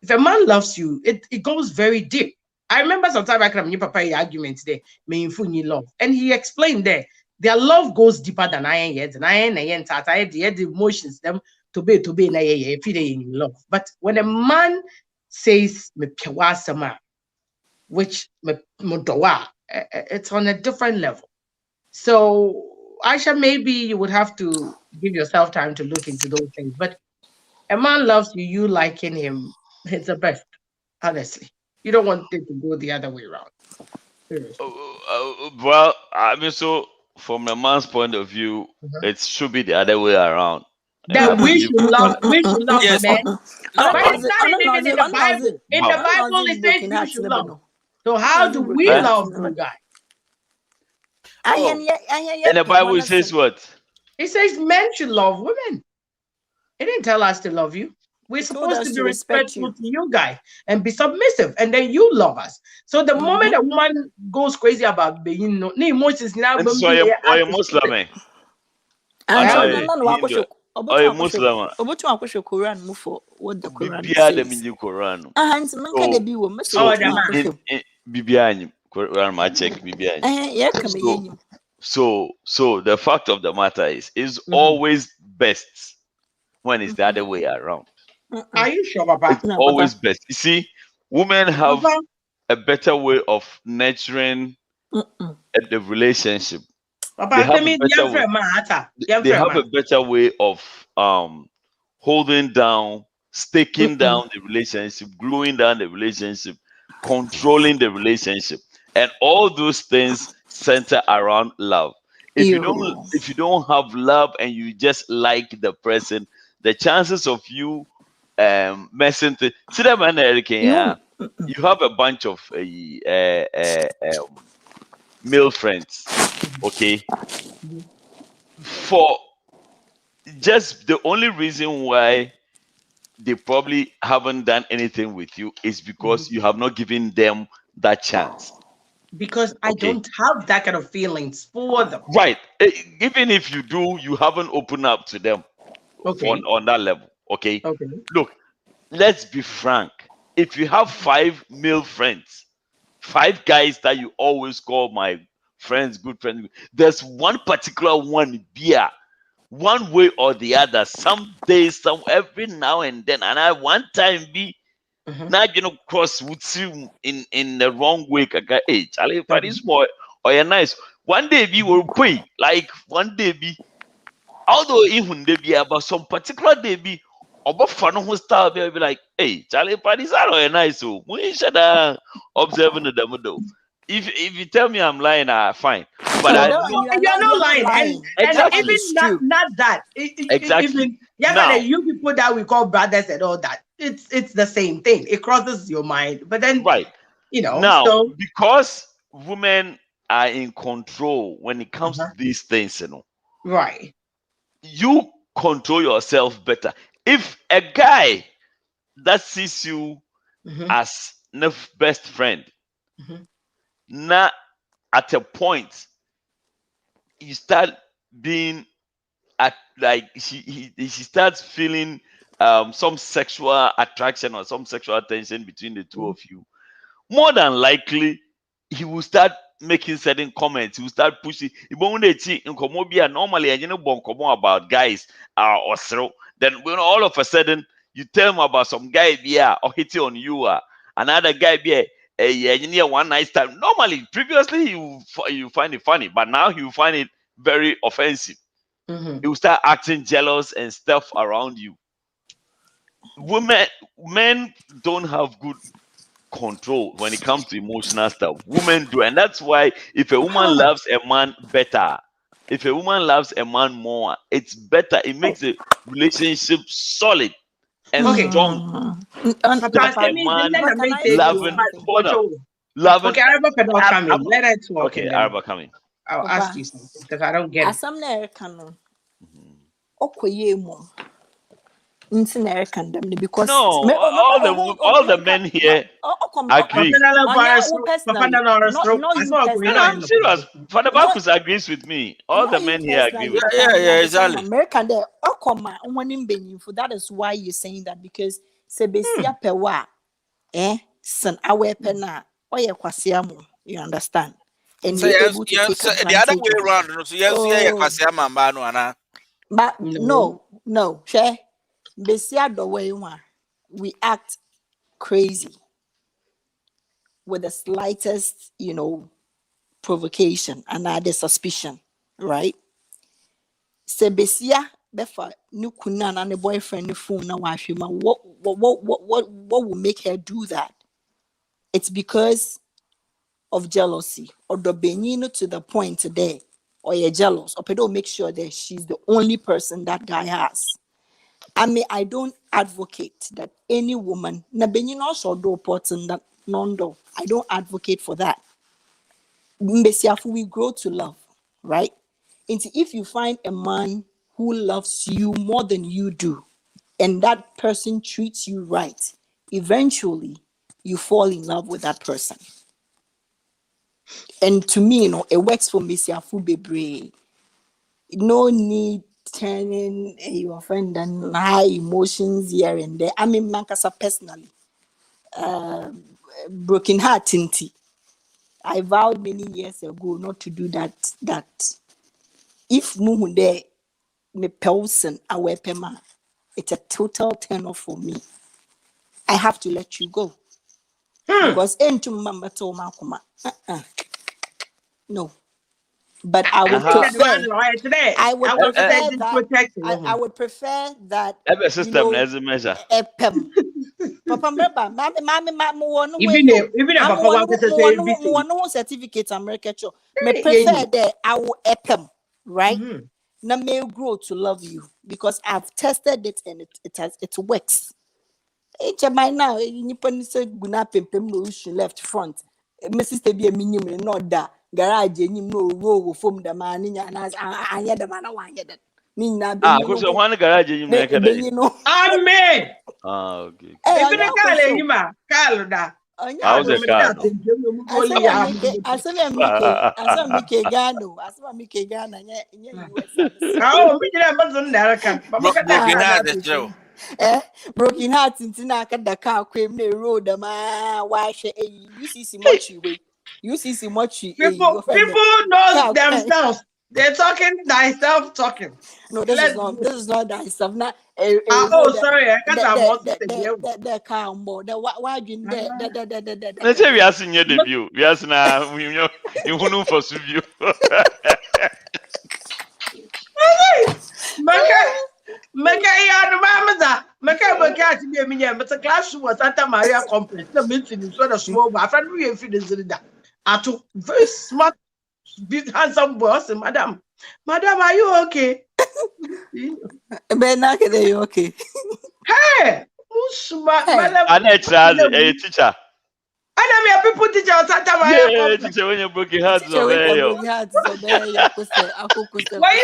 B: If a man loves you, it goes very deep. I remember sometime back when papa argument there, meaningful love, and he explained there their love goes deeper than iron yet, and iron tata the emotions them to be na in love. But when a man says me which it's on a different level. So, Aisha, maybe you would have to give yourself time to look into those things. But a man loves you, you liking him, it's the best, honestly. You don't want it to go the other way around. Seriously.
A: Well, I mean, so from a man's point of view,
B: Mhm.
A: it should be the other way around, and I
B: That we
A: believe.
B: should love, we should love the
C: Yes.
B: men.
C: No,
B: But
C: no.
B: it's not even in the Bible. In the
A: Wow.
B: Bible, it says you should love. So how do we
A: Huh?
B: love you guys?
C: Oh,
A: And the Bible says what?
B: It says men should love women. It didn't tell us to love you. We're
D: It told
B: supposed
D: us
B: to be
D: to respect
B: respectful
D: you.
B: to you guys and be submissive, and then you love us. So the moment a woman goes crazy about being no emotions now,
A: And so, are you Muslim?
D: And
A: And
D: so
B: eh?
A: I
D: no
A: Hindu. Are you Muslim?
D: obotu Quran mu for what the Quran
A: Bibia de
D: says.
A: minji Quran.
D: And menka de
A: So,
D: bi wo message
A: so
B: Oh,
D: to
B: the
A: in
B: man.
A: in, in Bibia Quran, my check Bibia.
D: yeah come
A: So,
D: yenyim.
A: so the fact of the matter is
B: Mhm.
A: always best when it's the other way around.
B: Are you sure, Papa?
A: It's
D: No papa.
A: always best. You see, women have
B: Papa,
A: a better way of nurturing
D: Mm-mm.
A: the relationship. They
B: Papa,
A: have
B: tell
A: a
B: me,
A: better
B: young
A: way.
B: friend, man, young
A: They
B: friend,
A: have a
B: man.
A: better way of holding down, staking down the relationship, gluing down the relationship, controlling the relationship, and all those things center around love.
D: Ew.
A: If you don't have love and you just like the person, the chances of you messing to see that man Eric,
D: You
A: yeah,
D: won't. Mm-mm.
A: you have a bunch of male friends, okay,
B: Mhm.
A: for just the only reason why they probably haven't done anything with you is
B: Mhm.
A: because you have not given them that chance.
B: Because I
A: Okay.
B: don't have that kind of feelings for them.
A: Right. Even if you do, you haven't opened up to them for,
B: Okay.
A: on that level. Okay.
B: Okay.
A: Look, let's be frank. If you have five male friends, five guys that you always call my friends, good friends, there's one particular one beer, one way or the other, some days, some every now and then, and I one time be
B: Mhm.
A: now cross would see in the wrong way. Kaka, hey, Charlie, for
B: Okay.
A: this boy, or you're nice. One day be will pay, like one day be, although even they be about some particular day be, or fun who style be like, hey, Charlie, for this are you nice, so we should observing the demo. If you tell me I'm lying, fine, but
D: Oh,
A: I
D: that
B: No,
D: one
A: know
B: you're not
D: you're not
B: lying,
D: lying.
B: and
D: That one
A: exactly,
B: even
D: is
B: not
D: true.
B: that.
A: exactly.
B: Even yeah, but
A: Now,
B: you people that we call brothers and all that, it's the same thing. It crosses your mind, but then
A: right now,
B: so
A: because women are in control when it comes to
B: uh-huh,
A: these things, you know,
B: right.
A: you control yourself better. If a guy that sees you
B: Hmm.
A: as best friend,
B: Hmm.
A: now at a point you start being at like she starts feeling some sexual attraction or some sexual tension between the two of you, more than likely he will start making certain comments. He will start pushing. Nkomoh bi a normally you know Nkomoh about guys or so. Then when all of a sudden you tell him about some guy be or hitting on you another guy be a one night stand. Normally, previously you find it funny, but now you find it very offensive. He will start acting jealous and stuff around you. Men don't have good control when it comes to emotional stuff. Women do, and that's why if a woman loves a man better, if a woman loves a man more, it's better. It makes the relationship solid and strong.
B: Papa,
A: Just a
B: can
A: man
B: I say
A: loving.
B: something?
A: Hold up, loving.
B: Okay, Araba cannot come in. Let her talk.
A: Okay,
B: and then
A: Araba coming.
B: I'll ask you something because I don't get it.
D: Asam na Erica no. Okoye mo. Nti na Erica ndam ni because
A: No, all the men here agree. No, I'm serious. Father Bacchus agrees with me. All the men here agree with me.
C: Yeah, exactly.
D: American there, okoma onwanim benyimfo. That is why you're saying that because sebesia pewa, san awe pena, oye kwasiamu. You understand? And
C: So
D: you're able to take
C: the
D: advantage
C: other way
D: of it.
C: around. So yes, kwasiama mbano ana.
D: But no, share. Besia the way we act crazy with the slightest, provocation and other suspicion, right? Se besia befa nukuna na ne boyfriend ne phone na wahwema. What will make her do that? It's because of jealousy or the benino to the point today, or you're jealous, or don't make sure that she's the only person that guy has. I mean, I don't advocate that any woman, na benino also do important that nondo. I don't advocate for that. We grow to love, right? And if you find a man who loves you more than you do, and that person treats you right, eventually you fall in love with that person. And to me, it works for me. No need turning your friend and high emotions here and there. I mean, Mankasa personally, broken heart, tinty. I vowed many years ago not to do that. If muhunde me person awe pema, it's a total turn off for me. I have to let you go. Because no. But I would prefer. I would prefer that.
A: Every system has a measure.
D: Papa
B: Even if Papa wants to say
D: one certificate America show. Me prefer that I will epem, right? Now may grow to love you because I've tested it and it works. By now, you say guna pempem no issue left front. Mrs. Tebi a minimum not that garage no row from the man in and I had the man I wanted. Nina,
A: because one garage you make it.
B: Amen.
A: Okay.
B: Even a Carlo da.
A: How's the car?
D: I saw Mike Gano.
B: Oh, we didn't have American.
C: Broken heart, Joe.
D: Broken heart into the car came the road. Why you see much way. You see much.
B: People know themselves. They're talking thyself talking.
D: No, this is not thyself. Not
B: sorry, I got
D: the car on board. Why you there?
A: Let's say we are seeing your debut. We are now you wouldn't pursue you.
B: But the class was Santa Maria complex. The meeting is sort of small, but I found we finish that. I took very smart, big, handsome boss, and Madam, are you okay?
D: Ben, you okay?
B: Hey, who's smart?
A: I'm a teacher.
B: I know people teacher Santa Maria.
A: Teacher, when you're broken hearts,
B: why you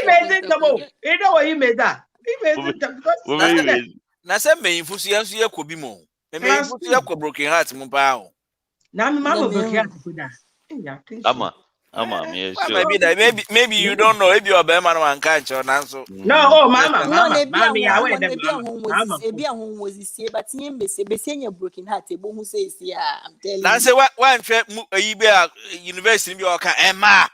B: made it? You know why you made that? He made it because
C: na say me infusu so ye kobi mo. Me infusu ye ko broken heart mo pa o.
B: Na me mama broken heart ko da.
A: Ama. Yeah,
C: Why
A: sure.
C: maybe that? Maybe you don't know. Maybe your man one can't so.
B: No, oh, mama,
D: No,
B: mama,
D: maybe I
B: mommy, I wear
D: won't.
B: them,
D: Maybe I
B: mama,
D: won't
B: mama.
D: was a home was this year, but seeing broken heart. Who says, yeah, I'm telling
C: Now
D: you.
C: say what one you be a university be okay. Emma.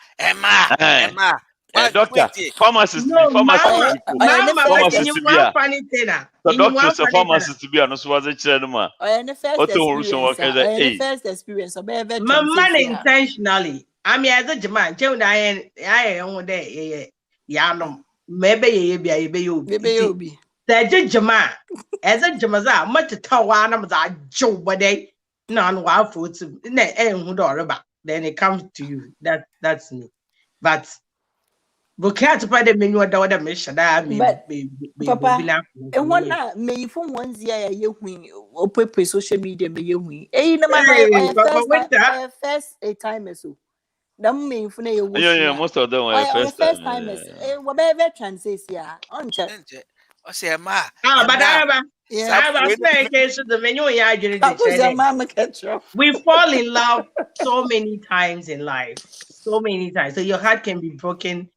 A: Doctor,
C: Wait.
A: pharmacist to be
B: No,
A: pharmacist
B: mama,
A: people.
B: mama, but
A: Pharmacist
B: you
A: to be
B: want
A: a
B: funny thing,
A: the
B: you
A: doctor
B: want
A: is a
B: funny thing.
A: pharmacist to be a no so was a chairman.
D: Or the first
A: Auto Russian
D: experience,
A: worker
D: or
A: that
D: the
A: hey.
D: first experience, or be a veteran
B: Mama
D: says, yeah.
B: intentionally. I mean, as a man, tell I am there, yeah, no, maybe you be a
D: Maybe you'll be.
B: the Jama, as a Jamaza, much to tell one of that Joe, but they none wild foods, then it comes to you. That's me. But can't buy the menu at the mission that
D: But
B: be
D: Papa, and one night, may from one year, you win, or put social media, may you win. Eh, no man,
B: Hey,
D: or
B: but with that,
D: first a time or so. That mean for your
A: Yeah,
D: washing.
A: most of them were
D: Or
A: first
D: first
A: time.
D: timers, whatever veteran says, yeah, on chat.
C: I say Emma.
B: but
D: Yeah,
B: I was saying, the menu, yeah,
D: that was your
B: I
D: mama catch up.
B: we fall in love so many times in life. So many times. So your heart can be broken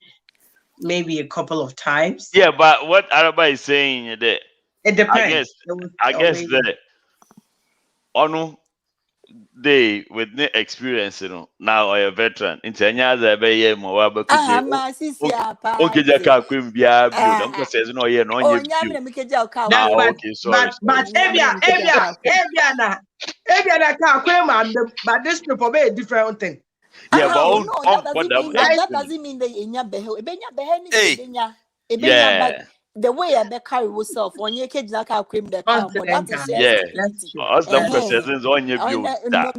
B: maybe a couple of times.
A: Yeah, but what Araba is saying that
B: It
A: I
B: depends.
A: guess
B: It was
A: I guess
B: always
A: that on they with the experience, now I a veteran. In 10 years, I be here more about
D: Ah,
A: kuje.
D: my sister,
A: Okay, Jaka
D: party.
A: Quim Bia build. I'm says no, yeah, no,
D: Oh,
A: you
D: nyamina
A: build.
D: make a joke.
B: that
A: Ah,
B: but
A: okay, sorry,
B: but
A: sorry,
B: but
A: sorry.
D: Nyamina make a joke.
B: Evia can't claim but this people be a different thing.
A: Yeah, but
D: Oh
A: on
D: no, that
A: on
D: doesn't
A: them
D: mean that.
B: Right?
D: That
A: experience.
D: doesn't mean that inya behe. Ebenya behe ni
C: Hey.
D: ebenya. But
A: Yeah,
D: the way I be carry yourself on your cage like I cream the car, but that is shared
A: yeah.
D: stupidity.
A: Us them
D: Eh,
A: questions on your build that.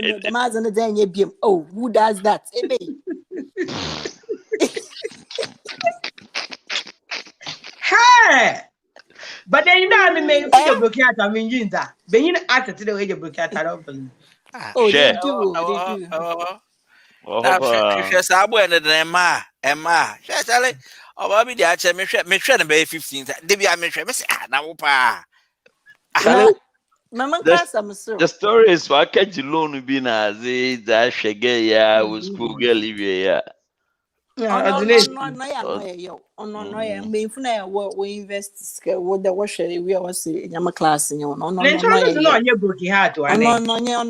D: no. The man's on the day BM. Oh, who does that? Ebe.
B: Hey! But then you know I mean you
D: Eh?
B: broke out I mean you that. But you know after today when you broke out I don't believe.
D: Oh, they
A: Share.
D: do. They do.
A: Oh,
C: Now,
A: Papa.
C: I went to Emma. Just tell it. Oh, Bobby, the actual me share the bay 15. Debbie, I mentioned, now, pa.
A: Charlie,
D: Mama
A: the
D: class, I'm
A: the
D: so.
A: story is for catch loan be na say that shege ya with school girl live ya.
D: Oh
B: Yeah, as
D: no
B: in
D: no
B: it.
D: no no yeah no
A: Oh,
D: yeah yo oh no yeah
A: mm.
D: me funa yeah we invest what the what share we was say nyama class you
B: Then
D: no
B: Charles
D: yeah
B: is not
D: yo
B: on your broken heart
D: oh
B: one
D: no
B: eh.
D: no yeah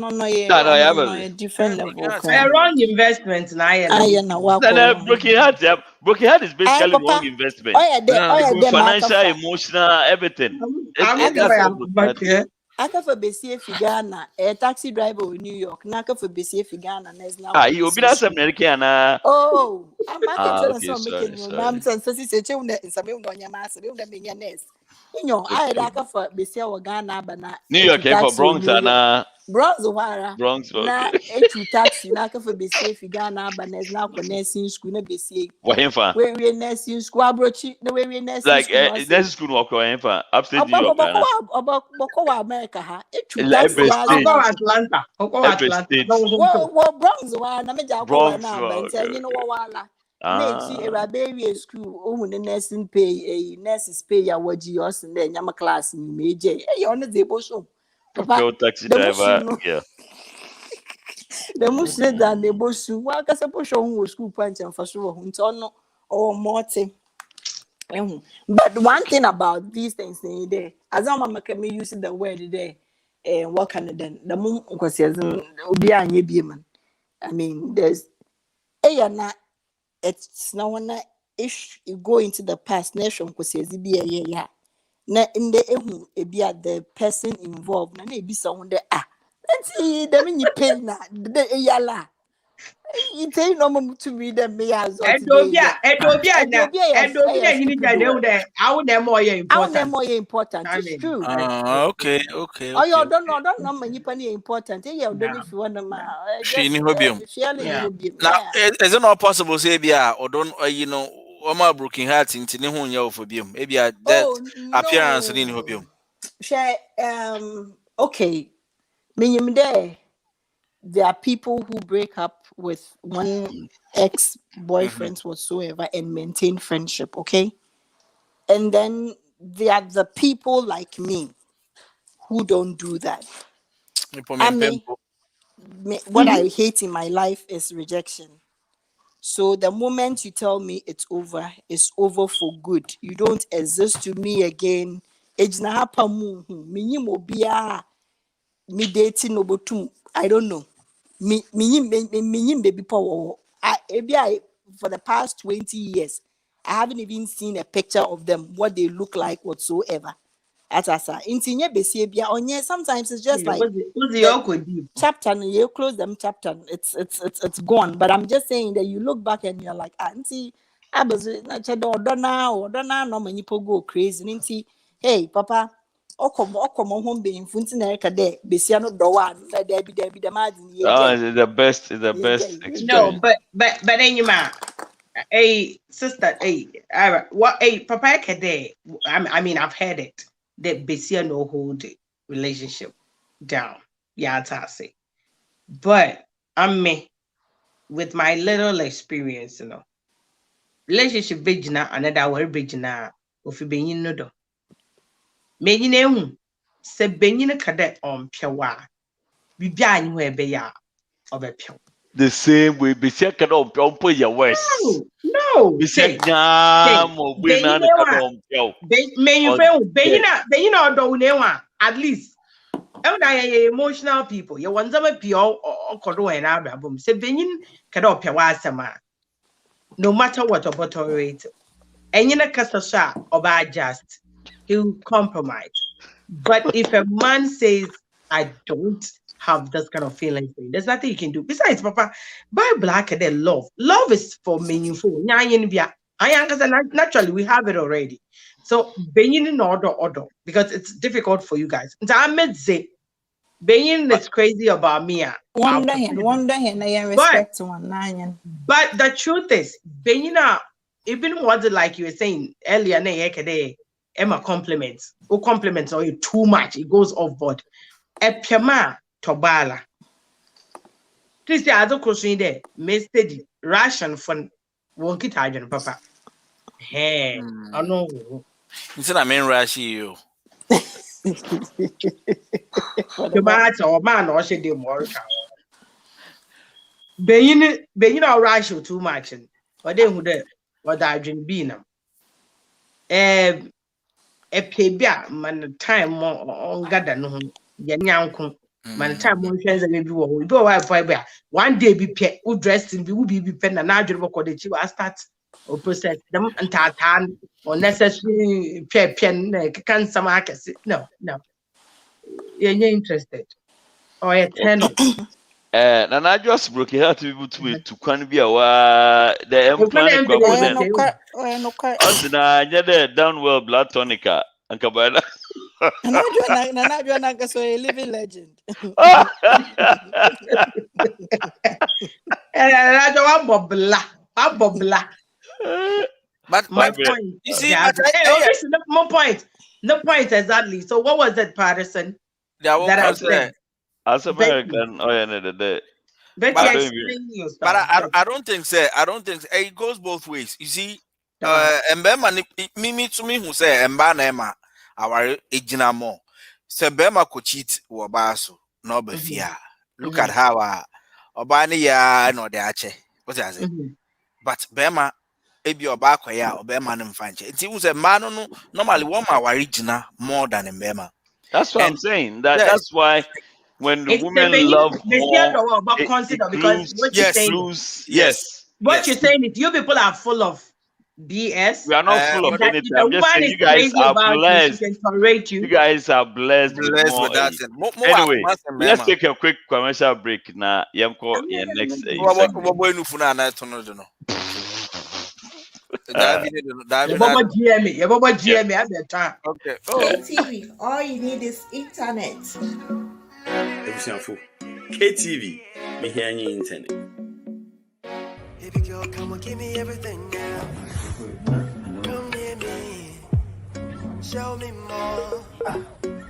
A: No, no, yeah,
D: no
A: baby.
D: yeah different level
B: A
D: cry
B: wrong investment na I
D: ah
B: na
D: yeah na wa
A: No,
D: ko
A: no, broken heart. Yeah. Broken heart is
D: eh
A: basically wrong
D: papa
A: investment.
D: oh
A: It
D: yeah
A: could be
D: there marker
A: financial,
D: for
A: emotional, everything.
B: I'm
A: That's
B: there
A: what
D: akafa
A: broken
B: but
A: heart is.
D: akafa besie fi Ghana taxi driver in New York na akafa besie fi Ghana na is now
A: Ah,
D: for
A: you be
D: nursing
A: not some
D: school.
A: American. Ah,
D: Oh, I'm back and tell us
A: okay,
D: I'm making
A: sorry,
D: you.
A: sorry.
D: I'm saying, so she said, "You in some on your master, you the millionaires." You know, I
A: Okay.
D: like for Bessia or Ghana, but not
A: New
D: a
A: York,
D: true
A: eh, for
D: taxi in
A: Bronx
D: New
A: and
D: York. Bronze Wara,
A: Bronx,
D: na
A: okay.
D: a true taxi, na for Bessia if Ghana, but there's now for nursing school, no Bessia.
A: Wahemfa.
D: Where we nursing school, abrochi, the way we nursing
A: Like,
D: school, no say.
A: next school walk Wahemfa. Upstate New York, Ghana.
D: About America, ha, a true taxi
A: Every
D: was
A: state,
B: Oko
D: now.
B: Atlanta.
A: every
B: Atlanta.
A: state.
B: No so.
D: Well, Bronze Wara, na me jako wa
A: Bronx,
D: na,
A: oh,
D: but
A: okay,
D: you know
A: okay.
D: what, na chi
A: Ah,
D: Arabian school oh the nursing pay a nurses pay ya waji us in the nyama class ni meje eh on the boso papa
A: okay, taxi
D: the mushi
A: driver,
D: no
A: yeah.
D: the mushi da the bosu wa ka se posho hu school punch and for sure hu nto no or morte but one thing about these things there as I'm me use the word there what can then the mum kwasi obi anye bi man I mean there's na it's now when if you go into the past nation because yeah na in the the person involved na be someone there let's the mean you pay na the yala you tell no more to me the me as or today yeah and you'll be a
B: You need to
D: stupid
B: know that I would have more
D: I want them
B: important.
D: more important
B: I
D: it's
B: mean,
D: true
C: Okay.
D: oh you don't know many penny important yeah
B: yeah,
D: don't if you want them
C: She
D: just
C: ni hobium.
D: sharing
B: yeah.
C: Now,
D: yeah
C: is it not possible, say, or don't, my broken heart into the whole year for bium? Maybe that
D: oh
C: appearance in
D: no
C: hobium.
D: share okay minimum there are people who break up with one ex-boyfriends whatsoever and maintain friendship, okay? And then there are the people like me who don't do that. I mean, what I hate in my life is rejection. So the moment you tell me it's over for good. You don't exist to me again. Ejina hapa mu minyi mobia me dating obotum. I don't know. Me baby power. For the past 20 years, I haven't even seen a picture of them, what they look like whatsoever. Atasa. Intinye besebia onye. Sometimes it's just like chapter and you close them chapter. It's gone. But I'm just saying that you look back and you're like, auntie, I was not or donna no many people go crazy. Auntie, hey, papa. Okomo home being funti na reka de besiano dowa na there be the margin
A: It's the best experience.
B: No, but anyway, a sister, what a papa kade. I mean, I've heard it that Besia no hold relationship down. Yeah, I say. But I'm me with my little experience, relationship vigina another word vigina of you being no do. Maybe name se benin cadet on Piawa. Be behind where be ya of a pill.
A: The same way, be second on put your worst.
B: No.
A: Be said, Yam or win on
B: at least. Emotional people. You want some pure or Kodo and album. Say benin cannot Piawa no matter what about tolerate. And you know, Casasha or by just. He'll compromise. But if a man says, I don't have this kind of feeling for you, there's nothing you can do. Besides, Papa, by black and then love. Love is for meaningful. Naturally, we have it already. So, being in order, because it's difficult for you guys. Being is crazy about me.
D: Wonder and I respect one.
B: But the truth is, being even what like you were saying earlier, Emma compliments or you too much, it goes off board. Epiama Tobala. Please, the other question there, Mr. Ration for won't it, Papa. Hey, I know.
C: Instead of main rush you.
B: The matter or man or she did more. Being our ration too much, but then would what I drink bean. Ebia man time on gather no yanyanko man time on friends and maybe we go wife one day be pet who dressed in be pen and now I start or process them and tartan or necessary pen can some markets. No you're interested or a 10
A: and I just broke it out to can be the employment downwell blood tonica and Cabana.
D: And I just a living legend.
B: But my point, you see, no point exactly. So what was that, Patterson?
C: That I said.
A: As American,
C: but I don't think so. It goes both ways. You see, Mbema me to me who say Mba our ejinamo. Se Bema could cheat or basso, no be fear. Look at how Obani ya no de ache. What is it? But Bema ebi Obako ya or Bema and Fanche. It was a man no normally one our original more than Mbema.
A: That's what I'm saying. That's why. When the women love more,
B: because what you're saying, what you're saying is you people are full of BS.
A: We are not full of anything. I'm just saying you guys are blessed. You guys are blessed with that. Anyway, let's take a quick commercial break now. Yamko in next
B: Okay.
E: KTV, all you need is internet.
F: KTV, me hear you internet.
G: Baby girl, come on, give me everything now. Come near me, show me more.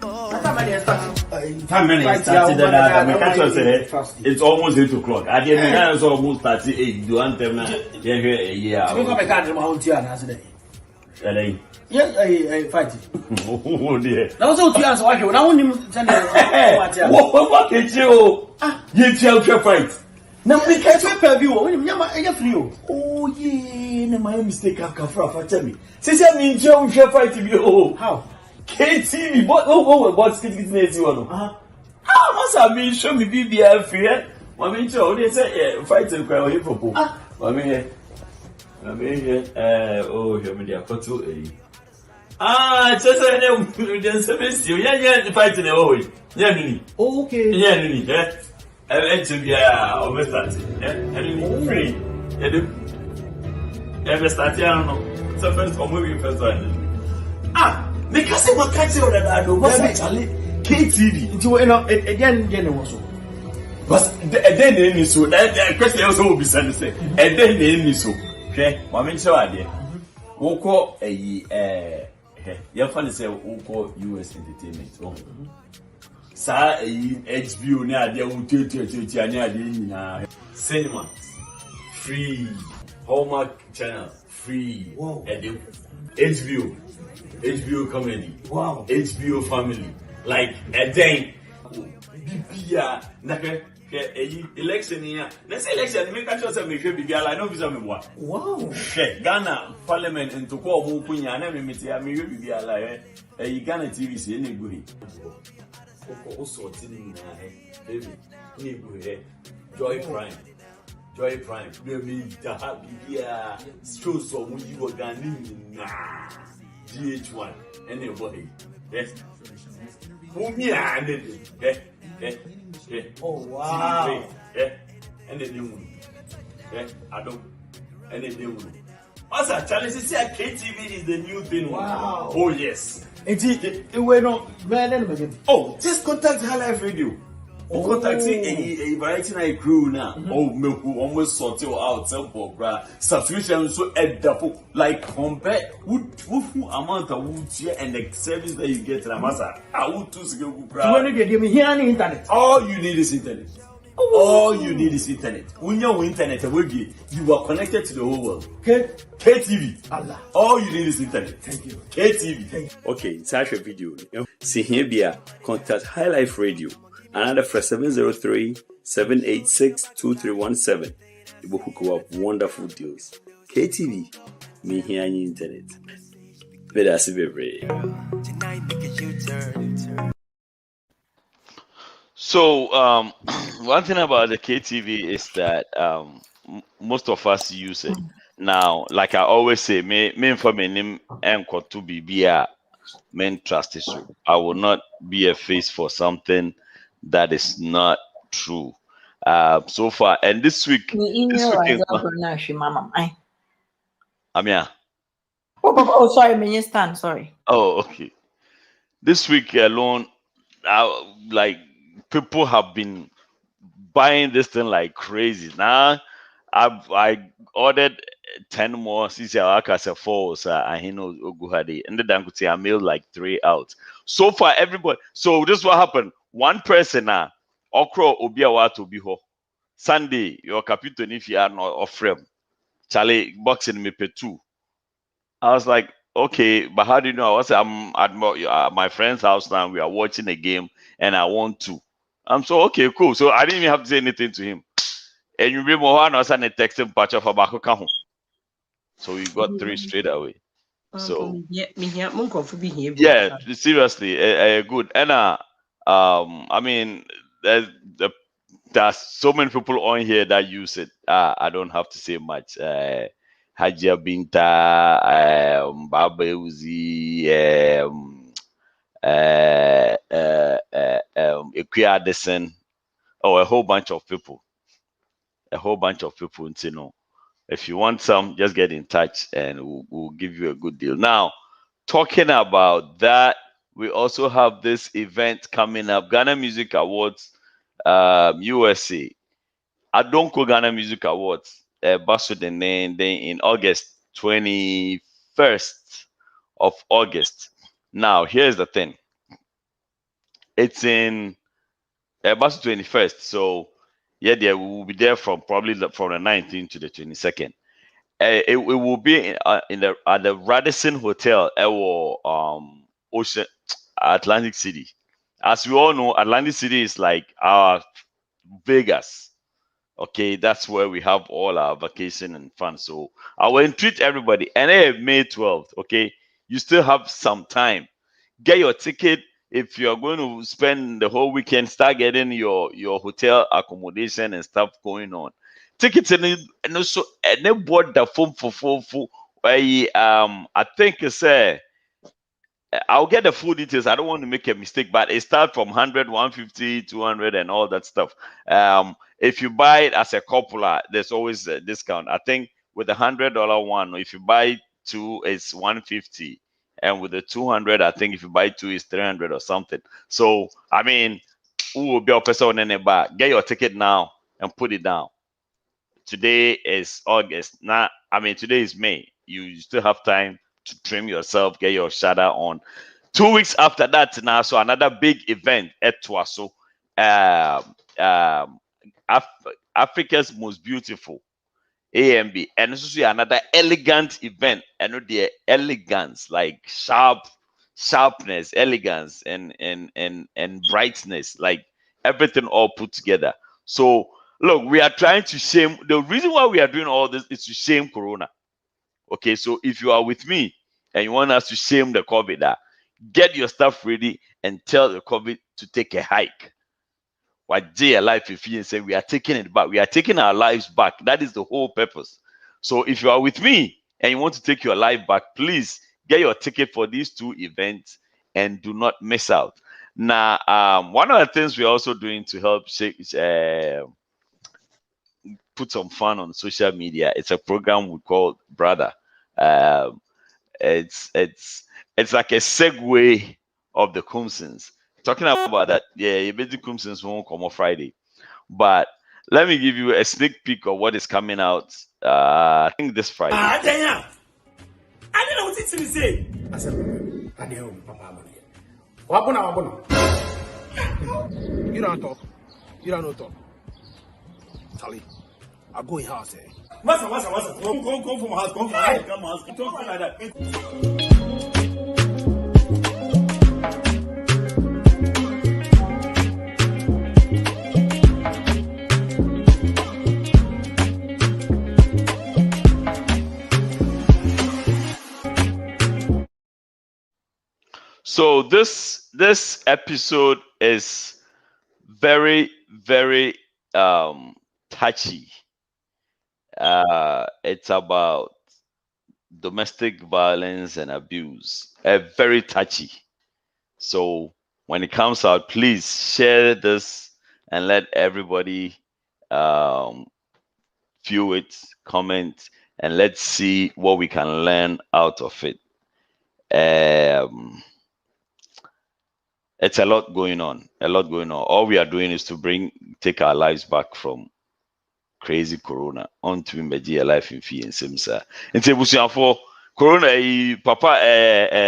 F: 5 minutes started that it's almost 8 o'clock. At the end, it's almost 38. Do you tell me? Yeah.
H: Yes, I fight.
F: Oh dear.
H: Now so 2 hours watch you. Now when you send
F: what can you? You tell fight.
H: Now we can't pay you. When you're free. Oh yeah, no my mistake. I've tell me. Say me you share fight me. Oh how? KTV. What Nkitinkiti one? Ah, must have been show me BBL free. I mean, sure they say fighting quite here for. I mean, oh, here me there photo. Just yeah, fighting away. Yeah, okay. Yeah, free. Start so first movie first one. Because I catch you that I know what's actually KTV. Again also. But then they so that question also will be sent say. And then they so. Okay, what mean so idea. Woko your funny say Woko US entertainment. Sa HBO na dia uti anya dia cinema free, Hallmark channel free, HBO comedy, HBO family, like a day bibia naka election here. Let's election make sure say me bibia like no visa me what. Ghana parliament into ko mu kunya na me metia me bibia like Ghana TV say na go he. Also baby Joy Prime baby that bibia show so mu you Ghana GH1 anybody yes oh wow and the new one I don't and the new one also Charlie see KTV is the new thing. Wow. Oh yes. Oh, just contact High Life Radio. Contacting a variety night crew now. Oh, me who almost sort you out simple, subscription so at the like compare who amount of wood here and the service that you get in a massa. I would to go give me here on the internet. All you need is internet. All you need is internet. When you're on internet, you are connected to the whole world. KTV. Allah. All you need is internet. Thank you. KTV. Thank you. Okay, such a video. See here, contact High Life Radio. Another for 703-786-2317. You will hook up wonderful deals. KTV. Me here on the internet. Better see very.
A: So, one thing about the KTV is that most of us use it. Now, like I always say, me for me name Nkomoh to be main trust issue. I will not be a face for something that is not true. So far, and this week,
B: Oh, sorry, Minister. Sorry.
A: Oh, okay. This week alone, like people have been buying this thing like crazy. Now, I ordered 10 more. Since I said 4, so I know Oguhadi, and then I mailed like 3 out. So far, everybody. So this is what happened. One person now, Okro Obiawa to be ho. Sunday, your capital if you are not of frame. Charlie boxing me pay 2. I was like, okay, but how do you know? I was I'm at my friend's house now. We are watching a game, and I want to. I'm so okay, cool. So I didn't even have to say anything to him. And you remember one was a text him patch of Abeeku kaho. So we got 3 straight away. So yeah, seriously, good. And I mean, there's so many people on here that use it. I don't have to say much. Hajia Binta, Baba Uzi, Ekuya Addison, a whole bunch of people. You know, if you want some, just get in touch and we'll give you a good deal. Now, talking about that, we also have this event coming up, Ghana Music Awards, USA. Adonko Ghana Music Awards, then in August 21st of August. Now, here's the thing. It's in Basu 21st, so yeah, we will be there from probably from the 19th to the 22nd. It will be at the Radisson Hotel, Ocean Atlantic City. As we all know, Atlantic City is like our Vegas. Okay, that's where we have all our vacation and fun. So I will entreat everybody. And May 12th, okay, you still have some time. Get your ticket. If you're going to spend the whole weekend, start getting your hotel accommodation and stuff going on. Tickets and also and then bought the phone for I think it's I'll get the full details. I don't want to make a mistake, but it starts from 100, 150, 200, and all that stuff. If you buy it as a couple, there's always a discount. I think with the $100 one, if you buy two, it's 150, and with the 200, I think if you buy two, it's 300 or something. So I mean, who will be a person in a bar? Get your ticket now and put it down. Today is August. Now, I mean, today is May. You still have time to trim yourself, get your shadow on. 2 weeks after that, now, so another big event at Tuaso. Africa's most beautiful AMB, and this is another elegant event. I know the elegance, like sharpness, elegance, and brightness, like everything all put together. So look, we are trying to shame. The reason why we are doing all this is to shame Corona. Okay, so if you are with me and you want us to shame the COVID, get your stuff ready and tell the COVID to take a hike. What day life if you say we are taking it back, we are taking our lives back. That is the whole purpose. So if you are with me and you want to take your life back, please get your ticket for these two events and do not miss out. Now, one of the things we're also doing to help put some fun on social media, it's a program we call Brother. Um, it's like a segue of the Kumsins. Talking about that, yeah, you basically Kumsins won't come on Friday. But let me give you a sneak peek of what is coming out. I think this Friday.
I: I don't know what it's to say. I said, I don't Papa. You don't talk. You don't know talk. Charlie, I'll go in house. What's Come from house. Come from house. Come like that.
A: So this episode is very touchy. It's about domestic violence and abuse. Very touchy. So when it comes out, please share this and let everybody view it, comment, and let's see what we can learn out of it. It's a lot going on. All we are doing is to take our lives back from crazy Corona onto Media life in fee and Simsa. And say, for Corona, Papa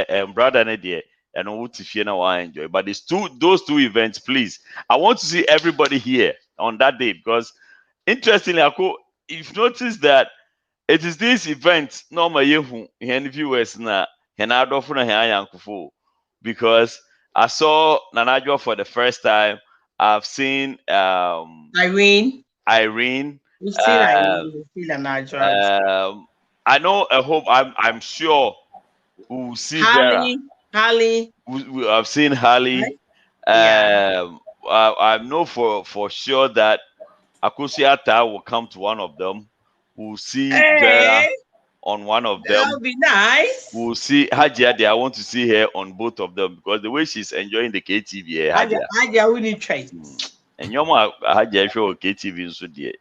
A: and brother, and what if you know I enjoy. But those two events, please. I want to see everybody here on that day because, interestingly, you've noticed that it is this event normally in viewers na because I saw Nanajwa for the first time. I've seen
B: Irene.
A: You've
B: seen Irene. You've seen Nanajwa.
A: I know. I hope. I'm sure we'll see
B: Harley.
A: I've seen Harley.
B: Right? Yeah.
A: I know for sure that Akusiata will come to one of them. We'll see Vera on one of them.
B: That would be nice.
A: We'll see Hajia there. I want to see her on both of them because the way she's enjoying the KTV.
B: Hajia we need try.
A: And your mom Hajia show KTV so dear.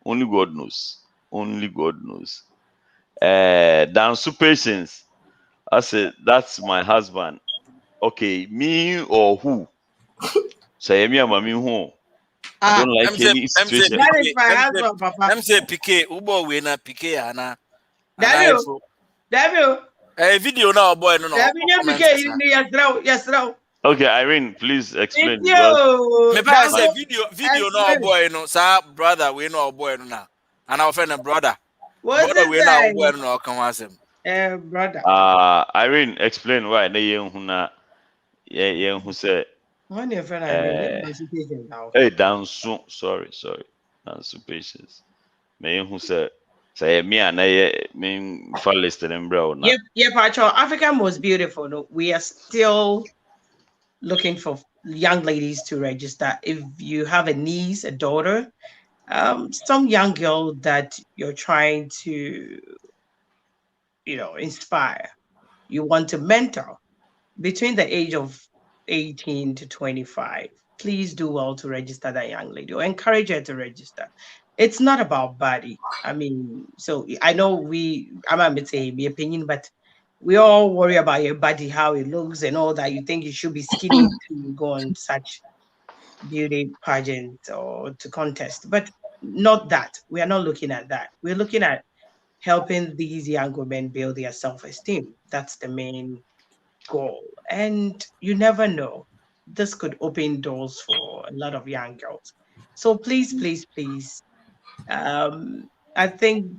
A: Only God knows. Down to patience. I said, that's my husband. Okay, me or who? Say me and mommy who? I don't like any situation.
B: That is my husband, Papa.
C: I'm saying PK, Ubo winner PK Anna.
B: Daniel.
C: A video now, boy. No.
B: Yes, no.
A: Okay, Irene, please explain.
C: Me I say video now, boy. No, sir, brother, we know boy now. And our friend and brother.
B: Brother,
C: we know boy no come ask him.
B: Brother.
A: Irene, explain why they who say.
B: When your friend Irene,
A: hey, down soon. Sorry. and so patience. May who say me and I mean for listening, bro.
B: Yep, Pacho. Africa most beautiful. No, we are still looking for young ladies to register. If you have a niece, a daughter, some young girl that you're trying to, inspire, you want to mentor between the age of 18 to 25, please do well to register that young lady or encourage her to register. It's not about body. I mean, so I know I'm not saying my opinion, but we all worry about your body, how it looks and all that. You think you should be skinny to go on such beauty pageant or to contest, but not that. We are not looking at that. We're looking at helping these young women build their self-esteem. That's the main goal. And you never know. This could open doors for a lot of young girls. So please, please, please. I think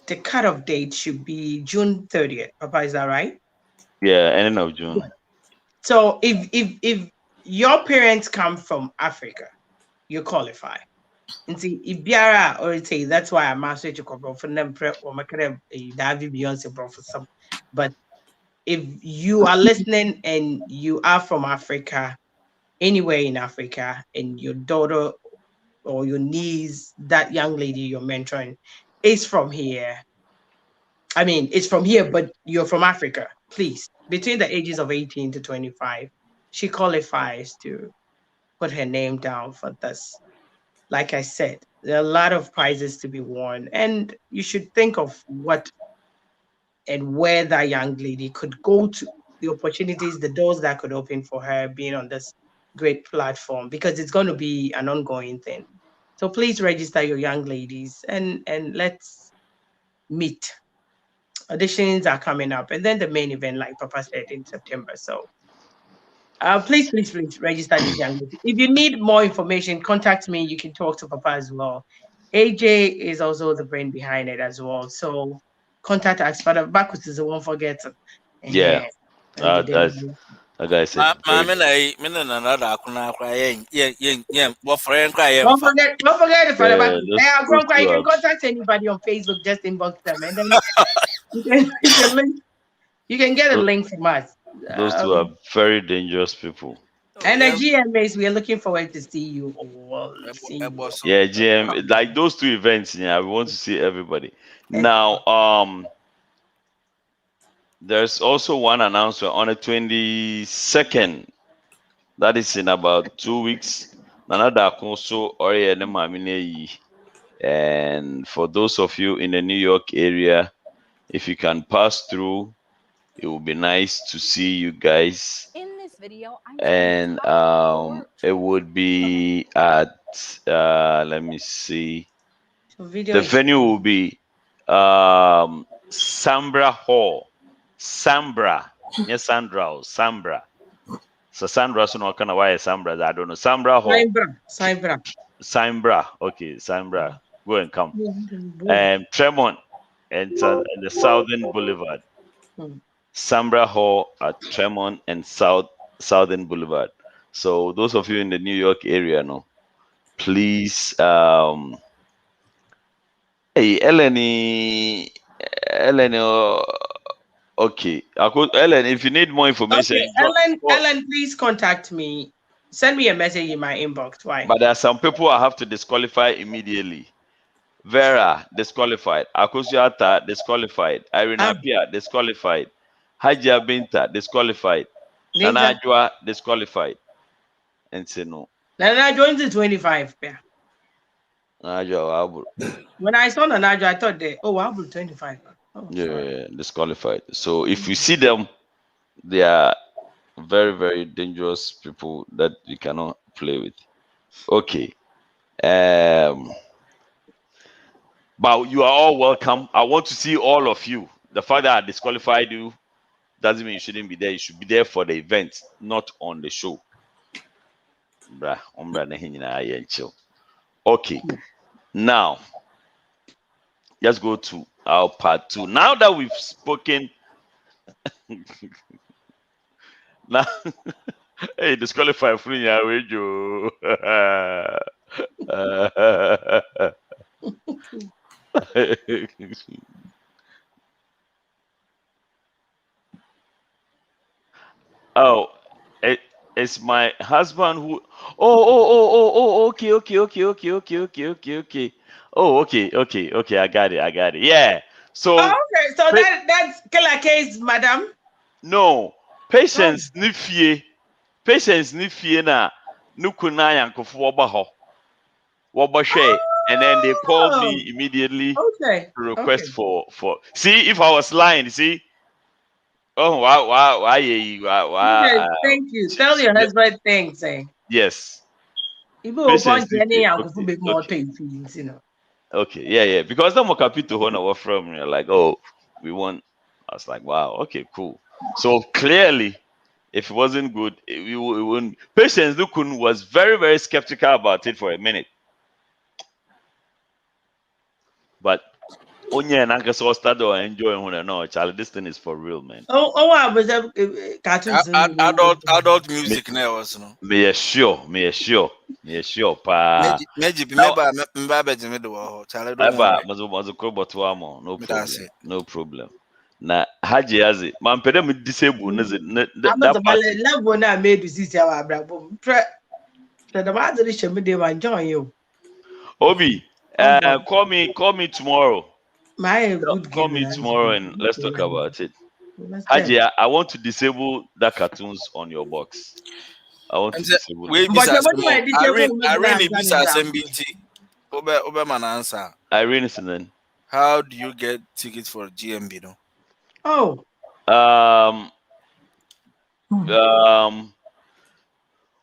B: the cutoff date should be June 30th. Papa, is that right?
A: Yeah, ending of June.
B: So if your parents come from Africa, you qualify. And see, if Biara or say that's why I'm asking to come from them or make them David Beyonce bro for some. But if you are listening and you are from Africa, anywhere in Africa, and your daughter or your niece, that young lady you're mentoring, is from here. I mean, it's from here, but you're from Africa. Please, between the ages of 18 to 25, she qualifies to put her name down for this. Like I said, there are a lot of prizes to be won, and you should think of what and where that young lady could go to, the opportunities, the doors that could open for her being on this great platform, because it's going to be an ongoing thing. So please register your young ladies and let's meet. Auditions are coming up, and then the main event, like Papa said, in September. So please, please, please register these young ladies. If you need more information, contact me. You can talk to Papa as well. AJ is also the brain behind it as well. So contact us. Father Bacchus is the one forgetting.
A: Yeah.
B: And
A: That's like I said.
C: Ma me na nada akuna akwa yen wo friend cry yen fa.
B: Don't forget the Father Bacchus.
A: Those
B: You
A: two
B: can
A: are
B: contact anybody on Facebook, just inbox them, and then you can get a link from us.
A: those two are very dangerous people.
B: And the GMAs, we are looking forward to see you all.
A: Yeah, GM, like those two events, yeah, we want to see everybody. Now, there's also one announcement on the 22nd. That is in about 2 weeks. Another also and for those of you in the New York area, if you can pass through, it would be nice to see you guys.
J: In this video,
A: And it would be at let me see. The venue will be Sambra Hall. Sambra. Yes, Sandra. Sambra. So Sandra, so no kind of why Sambra. I don't know. Sambra Hall. Sambra. Okay, Sambra. Go and come. Tremont and the Southern Boulevard. Sambra Hall at Tremont and Southern Boulevard. So those of you in the New York area, no, please. Hey, Eleni, okay. Ellen, if you need more information,
B: okay, Ellen, please contact me. Send me a message in my inbox. Why?
A: But there are some people I have to disqualify immediately. Vera disqualified. Akosiata disqualified. Irene Apia disqualified. Hajia Binta disqualified. Nana Ajwa disqualified. And say no.
B: Nana joins the 25. Yeah.
A: Nana
B: when I saw Nana Ajwa, I thought I'll be 25. Oh,
A: yeah, disqualified. So if you see them, they are very, very dangerous people that you cannot play with. Okay. But you are all welcome. I want to see all of you. The fact that I disqualified you doesn't mean you shouldn't be there. You should be there for the event, not on the show. Okay. Now, let's go to our part 2. Now that we've spoken, now, hey, disqualify free radio. Oh, it, it's my husband who. Oh. Okay. Oh, okay. I got it. Yeah. So,
B: Oh, okay, so that's killer case, madam.
A: no, patience nifie na nukuna yankofo woba share, and then they called me immediately
B: Okay.
A: to request for. See, if I was lying, see. Oh, why,
B: Okay, thank you. Tell your husband thanks, eh?
A: yes.
B: If you
A: Patience
B: want any
A: nifie.
B: uncle for big more pain feelings, you know.
A: Okay, yeah. Because the Mokapito Hona were from, you're like, oh, we want. I was like, wow, okay, cool. So clearly, if it wasn't good, we wouldn't. Patience Dukun was very, very skeptical about it for a minute. But Onya and Uncle Saw started enjoying when no, Charlie, this thing is for real, man.
B: I was cartoons.
C: Adult music now also no.
A: Me sure, pa.
C: Meji meba beji me do Charlie don't
A: Eba,
C: worry.
A: mazo krobo to amo,
C: That's it.
A: no problem. Na Haji Yazi, man, pede me disable that part.
B: Level now made to see our brabo. The matter is me they want join you.
A: Obi, call me tomorrow.
B: My good
A: Call
B: game.
A: me tomorrow and let's talk about it. Haji, I want to disable that cartoons on your box. I want to disable
C: we
A: them.
C: miss Irene bisa SMBT. Obe man answer.
A: Irene is then.
C: How do you get tickets for GMB no?
B: Oh.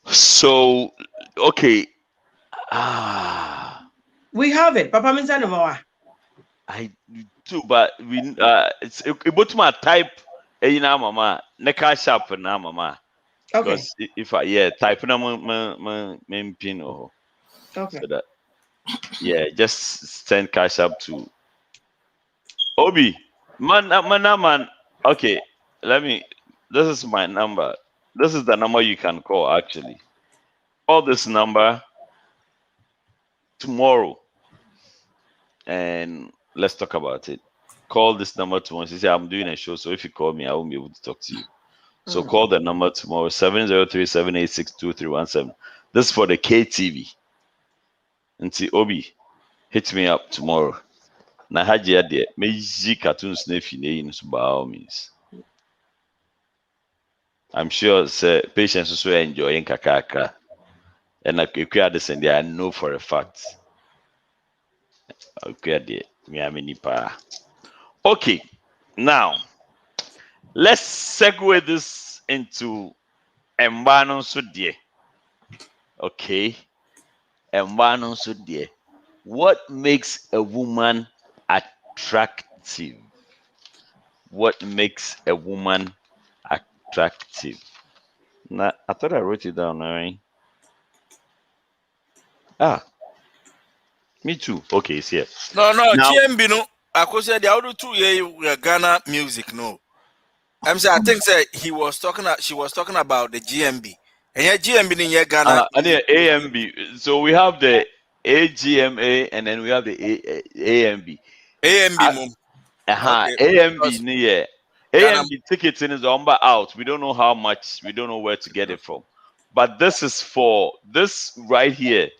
A: So okay.
B: We have it. Papa Minzanoa.
A: I do, but we it's about my type na mama neka sharp na mama.
B: Okay.
A: Because if I type na my pin or
B: okay.
A: So that just send cash up to Obi. Man. Okay, this is my number. This is the number you can call actually. Call this number tomorrow and let's talk about it. Call this number tomorrow. She said, I'm doing a show, so if you call me, I won't be able to talk to you. So call the number tomorrow, 703-786-2317. This is for the KTV. And see, Obi, hit me up tomorrow. Na Haji Ade, meji cartoons nefi by all means. I'm sure patients also enjoying kakaka. And I know for a fact. Okay, now let's segue this into Mbano Sudie. Okay, Mbano Sudie. What makes a woman attractive? What makes a woman attractive? Now, I thought I wrote it down, right? Me too. Okay, it's here.
C: No, GMB no. I could say the other 2 years Ghana music no. I think she was talking about the GMB. And yeah, GMB in Ghana.
A: And AMB. So we have the AGMA and then we have the AMB.
C: AMB
A: AMB near. AMB tickets in is out. We don't know how much. We don't know where to get it from. But this is for this right here.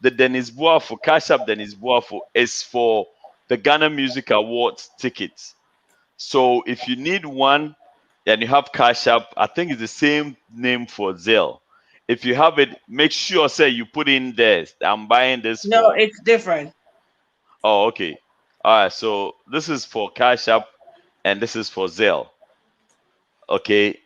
A: The Dennis Boafo, Cash App Dennis Boafo is for the Ghana Music Awards tickets. So if you need one and you have Cash App, I think it's the same name for Zelle. If you have it, make sure you put in there. I'm buying this.
B: No, it's different.
A: Oh, okay. All right. So this is for Cash App, and this is for Zelle. Okay.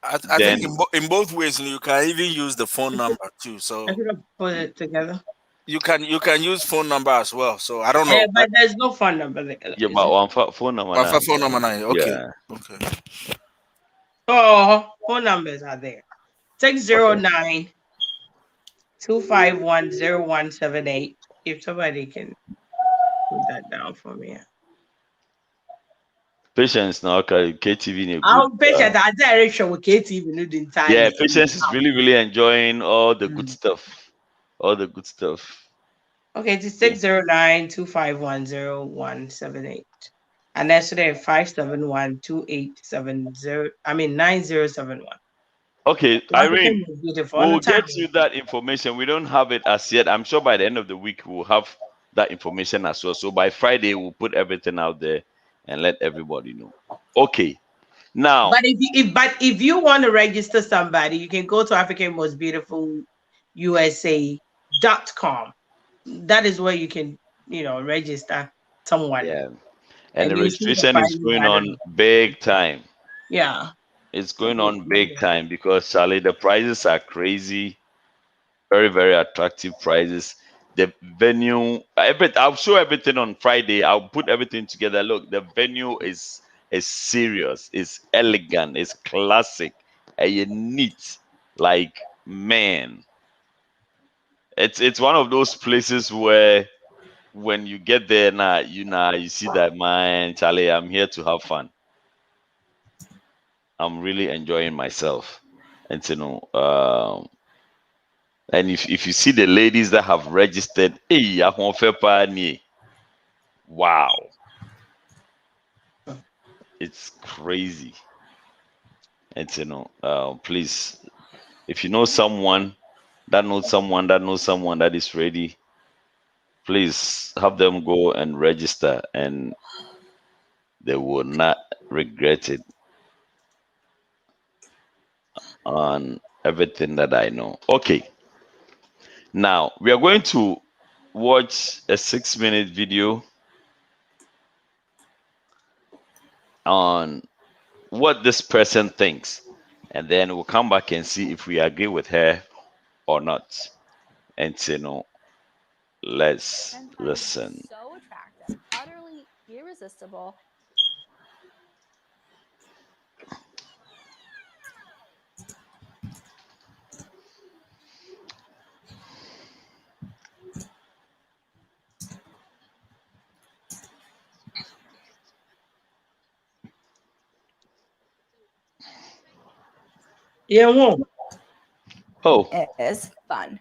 C: I think in both ways you can even use the phone number too. So
B: I should put it together.
C: You can use phone number as well. So I don't know.
B: Yeah, but there's no phone number there.
A: Yeah, but one phone number.
C: One phone number. Okay.
A: Yeah.
C: Okay.
B: Oh, phone numbers are there. 609-251-0178. If somebody can put that down for me.
A: Patience now, okay, KTV.
B: Patience, I direction with KTV.
A: Yeah, Patience is really, really enjoying all the good stuff. All the good stuff.
B: Okay, it's 609-251-0178. And that's today 571-2870. 9071.
A: Okay,
B: So African
A: Irene,
B: is beautiful. On the
A: we'll
B: time.
A: get you that information. We don't have it as yet. I'm sure by the end of the week we'll have that information as well. So by Friday we'll put everything out there and let everybody know. Okay. Now,
B: But if you want to register somebody, you can go to AfricanMostBeautifulUSA.com. That is where you can, register someone.
A: yeah, and the
B: And you see the
A: registration is
B: prices
A: going
B: are
A: on big time.
B: yeah.
A: It's going on big time because Charlie, the prices are crazy, very, very attractive prices. The venue, I'll show everything on Friday. I'll put everything together. Look, the venue is serious, it's elegant, it's classic, and neat. Like, man, it's one of those places where when you get there now, you see that, man, Charlie, I'm here to have fun. I'm really enjoying myself. And and if you see the ladies that have registered, hey, wow, it's crazy. And please, if you know someone that knows someone that knows someone that is ready, please have them go and register, and they will not regret it on everything that I know. Okay, now we are going to watch a 6-minute video on what this person thinks, and then we'll come back and see if we agree with her or not. And let's listen.
J: So attractive, utterly irresistible.
B: Yeah, won't.
A: Oh,
J: Is fun.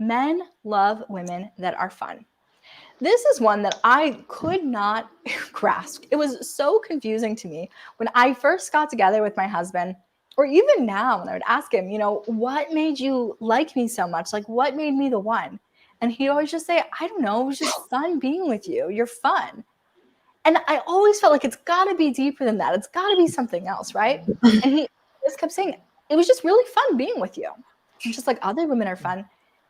J: Men love women that are fun. This is one that I could not grasp. It was so confusing to me when I first got together with my husband, or even now when I would ask him, what made you like me so much? Like, what made me the one? And he'd always just say, I don't know, it was just fun being with you. You're fun. And I always felt like it's got to be deeper than that. It's got to be something else, right? And he just kept saying, it was just really fun being with you. I'm just like, other women are fun.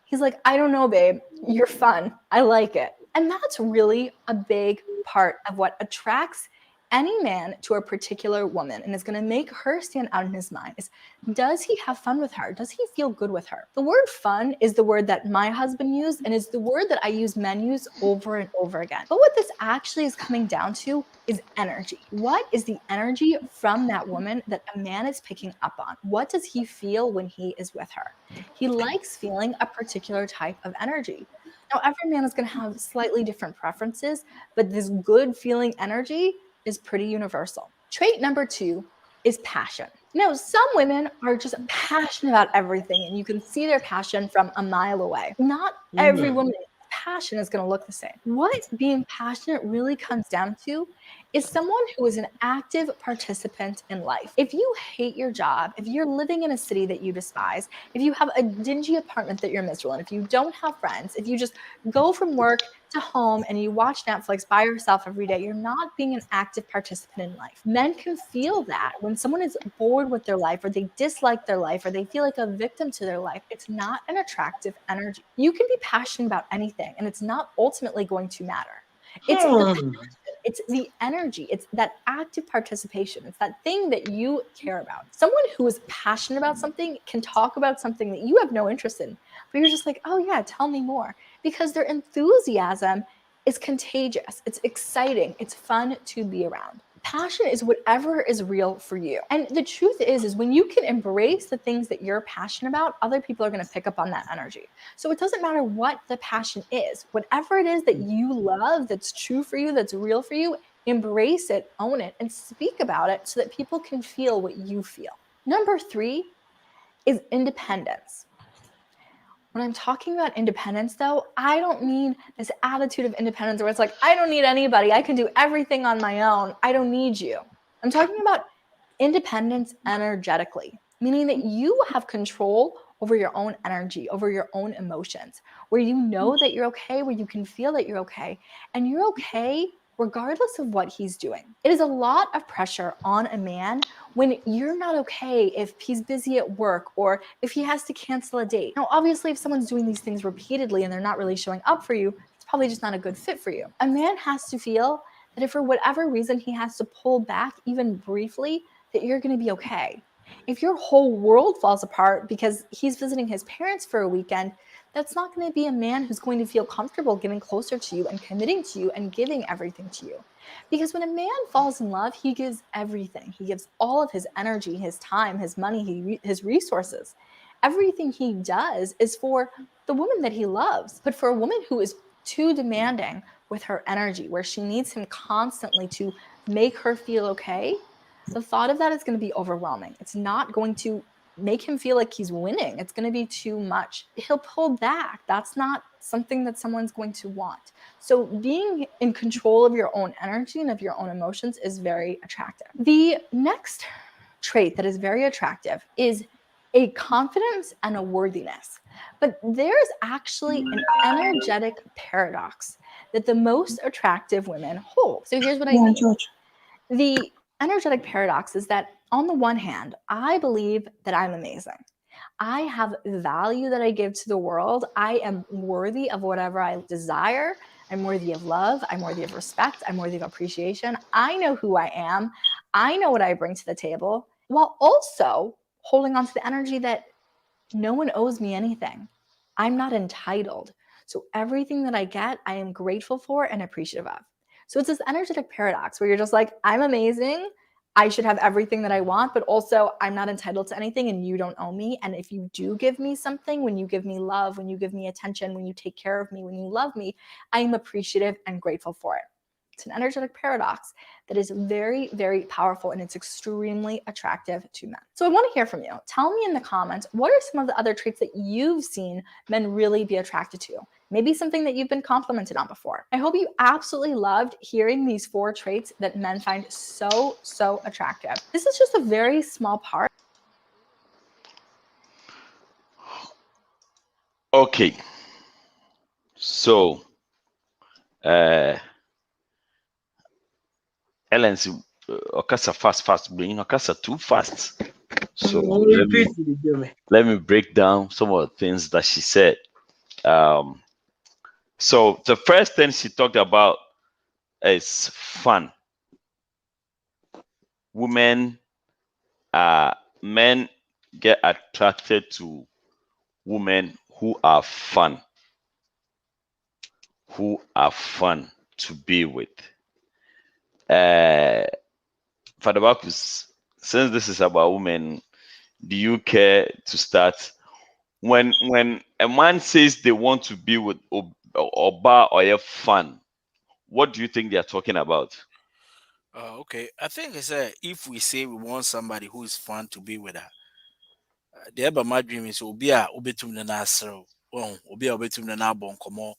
J: He's like, I don't know, babe. You're fun. I like it. And that's really a big part of what attracts any man to a particular woman and is going to make her stand out in his mind is, does he have fun with her? Does he feel good with her? The word fun is the word that my husband used and is the word that I use men use over and over again. But what this actually is coming down to is energy. What is the energy from that woman that a man is picking up on? What does he feel when he is with her? He likes feeling a particular type of energy. Now, every man is going to have slightly different preferences, but this good feeling energy is pretty universal. Trait number 2 is passion. Now, some women are just passionate about everything, and you can see their passion from a mile away. Not every woman's passion is going to look the same. What being passionate really comes down to is someone who is an active participant in life. If you hate your job, if you're living in a city that you despise, if you have a dingy apartment that you're miserable in, if you don't have friends, if you just go from work to home and you watch Netflix by yourself every day, you're not being an active participant in life. Men can feel that when someone is bored with their life or they dislike their life or they feel like a victim to their life, it's not an attractive energy. You can be passionate about anything and it's not ultimately going to matter. It's the passion, it's the energy, it's that active participation, it's that thing that you care about. Someone who is passionate about something can talk about something that you have no interest in, but you're just like, oh yeah, tell me more, because their enthusiasm is contagious, it's exciting, it's fun to be around. Passion is whatever is real for you. And the truth is when you can embrace the things that you're passionate about, other people are going to pick up on that energy. So it doesn't matter what the passion is, whatever it is that you love, that's true for you, that's real for you, embrace it, own it, and speak about it so that people can feel what you feel. Number 3 is independence. When I'm talking about independence, though, I don't mean this attitude of independence where it's like, I don't need anybody. I can do everything on my own. I don't need you. I'm talking about independence energetically, meaning that you have control over your own energy, over your own emotions, where you know that you're okay, where you can feel that you're okay, and you're okay regardless of what he's doing. It is a lot of pressure on a man when you're not okay if he's busy at work or if he has to cancel a date. Now, obviously, if someone's doing these things repeatedly and they're not really showing up for you, it's probably just not a good fit for you. A man has to feel that if for whatever reason he has to pull back even briefly, that you're going to be okay. If your whole world falls apart because he's visiting his parents for a weekend, that's not going to be a man who's going to feel comfortable getting closer to you and committing to you and giving everything to you. Because when a man falls in love, he gives everything. He gives all of his energy, his time, his money, his resources. Everything he does is for the woman that he loves. But for a woman who is too demanding with her energy, where she needs him constantly to make her feel okay, the thought of that is going to be overwhelming. It's not going to make him feel like he's winning. It's going to be too much. He'll pull back. That's not something that someone's going to want. So being in control of your own energy and of your own emotions is very attractive. The next trait that is very attractive is a confidence and a worthiness. But there's actually an energetic paradox that the most attractive women hold. So here's what I mean. The energetic paradox is that on the one hand, I believe that I'm amazing. I have value that I give to the world. I am worthy of whatever I desire. I'm worthy of love. I'm worthy of respect. I'm worthy of appreciation. I know who I am. I know what I bring to the table, while also holding on to the energy that no one owes me anything. I'm not entitled. So everything that I get, I am grateful for and appreciative of. So it's this energetic paradox where you're just like, I'm amazing. I should have everything that I want, but also I'm not entitled to anything and you don't owe me. And if you do give me something, when you give me love, when you give me attention, when you take care of me, when you love me, I am appreciative and grateful for it. It's an energetic paradox that is very, very powerful and it's extremely attractive to men. So I want to hear from you. Tell me in the comments, what are some of the other traits that you've seen men really be attracted to? Maybe something that you've been complimented on before. I hope you absolutely loved hearing these 4 traits that men find so, so attractive. This is just a very small part.
A: Okay. So, Ellen, okasa fast, bring okasa too fast. So let me break down some of the things that she said. So the first thing she talked about is fun. Men get attracted to women who are fun to be with. Father Bacchus, since this is about women, do you care to start? When a man says they want to be with Oba or fun, what do you think they are talking about?
C: Okay, I think it's if we say we want somebody who is fun to be with her, the ever my dream is obia obetum na nasro, obia obetum na bon Nkomoh,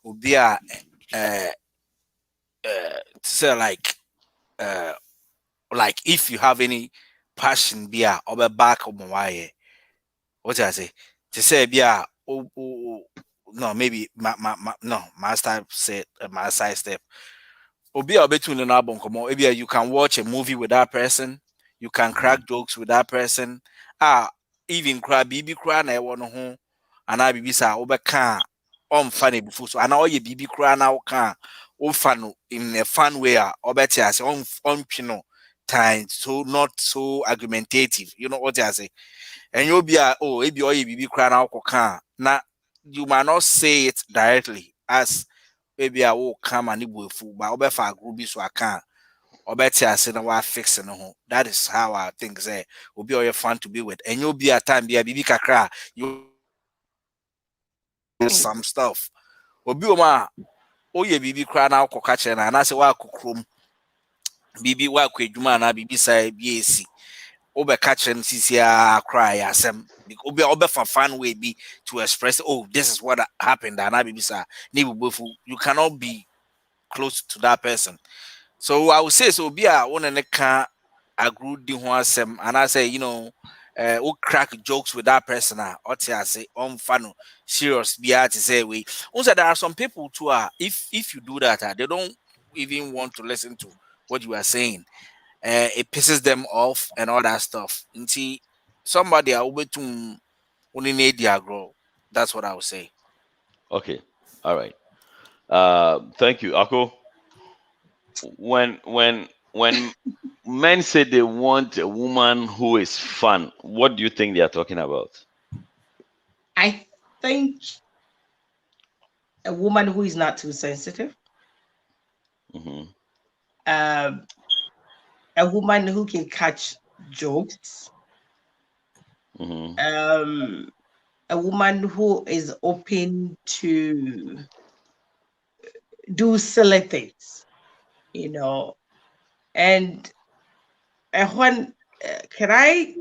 C: obia say like if you have any passion bia obe back of my what I say to say bia no maybe my style said my side step obia obetum na bon Nkomoh, maybe you can watch a movie with that person, you can crack jokes with that person, even cry bibi cry na e no ho ana bibi sa obeka funny before so ana oye bibi cry na oka o fun in a fun way obeti as on time so not so argumentative, you know what I say, and you'll be ebi oye bibi cry na oka na you might not say it directly as maybe I will come and ibu fu but obefa group so I can obeti as na wa fix no ho. That is how I think say will be all fun to be with, and you'll be a time be a bibi kakra you some stuff obi oma oye bibi kra na akọ kache na na se wa akokrom bibi wa akọ adwuma na bibi sai bi esi Obe catch and CCR cry asem. Obe for fun way be to express, oh, this is what happened, and I be sir. You cannot be close to that person. So I would say so be a one and a can agree the one sem, and I say, we crack jokes with that person, or I say on fun serious be to say we also there are some people too if you do that they don't even want to listen to what you are saying. It pisses them off and all that stuff. Until somebody are over to only need their grow. That's what I would say.
A: Okay. All right. Thank you, Ako. When men say they want a woman who is fun, what do you think they are talking about?
B: I think a woman who is not too sensitive.
A: Mm-hmm.
B: A woman who can catch jokes.
A: Mm-hmm.
B: A woman who is open to do silly things, and when can I,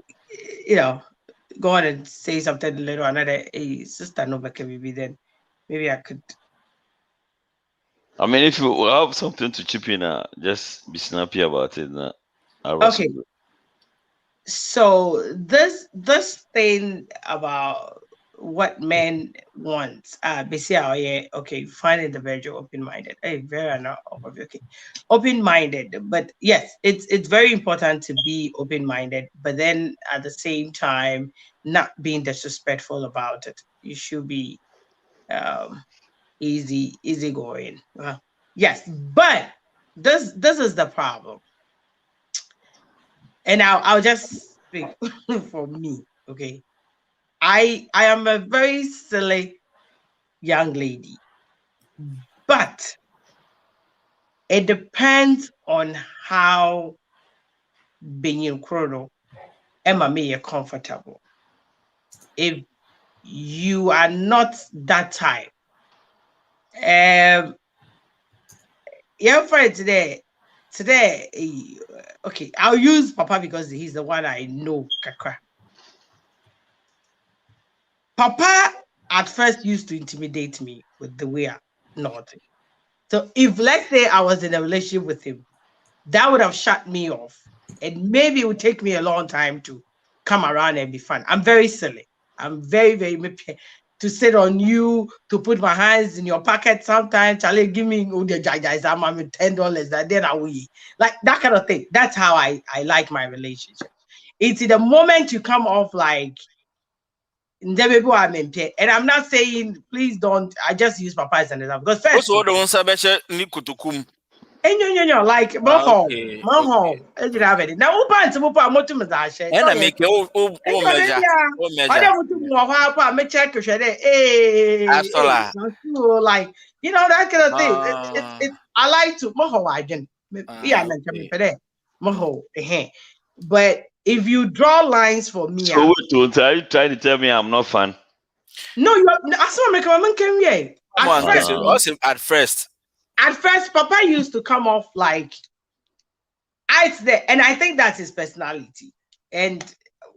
B: go on and say something a little another sister no maybe then maybe I could.
A: I mean, if you have something to chip in, just be snappy about it.
B: Okay. So this thing about what men want, basically, okay, find individual open-minded. Hey, very not okay, open-minded. But yes, it's very important to be open-minded. But then at the same time, not being disrespectful about it. You should be easy going. Yes, but this is the problem. And I'll just speak for me, okay? I am a very silly young lady, but it depends on how being chrono Emma me are comfortable. If you are not that type, yeah, for today, okay, I'll use Papa because he's the one I know, kakra. Papa at first used to intimidate me with the way I nodded. So if let's say I was in a relationship with him, that would have shut me off. And maybe it would take me a long time to come around and be fun. I'm very silly. I'm very, very to sit on you, to put my hands in your pocket sometimes. Charlie, give me $10 that then I will like that kind of thing. That's how I like my relationship. It's the moment you come off like and I'm not saying please don't. I just use Papa as an example because first,
C: Also, the ones I bet you Nikutukum.
B: like Maho, now open to Mupa Motumazash.
C: And I make your own measure.
B: I check like that kind of thing. It's I like to Maho again. Yeah, Maho, but if you draw lines for me,
A: so wait, are you trying to tell me I'm not fun?
B: No, you are. I saw my comment came here. At first, Papa used to come off like it's there, and I think that's his personality. And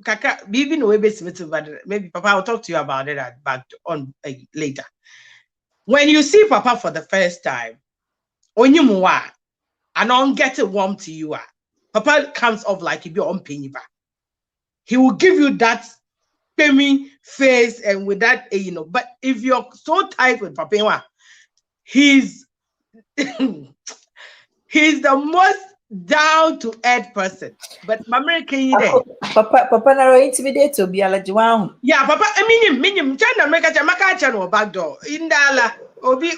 B: Kaka, even but maybe Papa will talk to you about it back on later. When you see Papa for the first time, on you and don't get it warm to you, Papa comes off like he'll be on penny. He will give you that face and with that, but if you're so tight with Papa, he's he's the most down to earth person. But Mama can you there?
K: Papa na intimidate to be alajiwa.
B: Yeah, Papa, I mean, China make a Jamaica channel back door. Indala, Obi,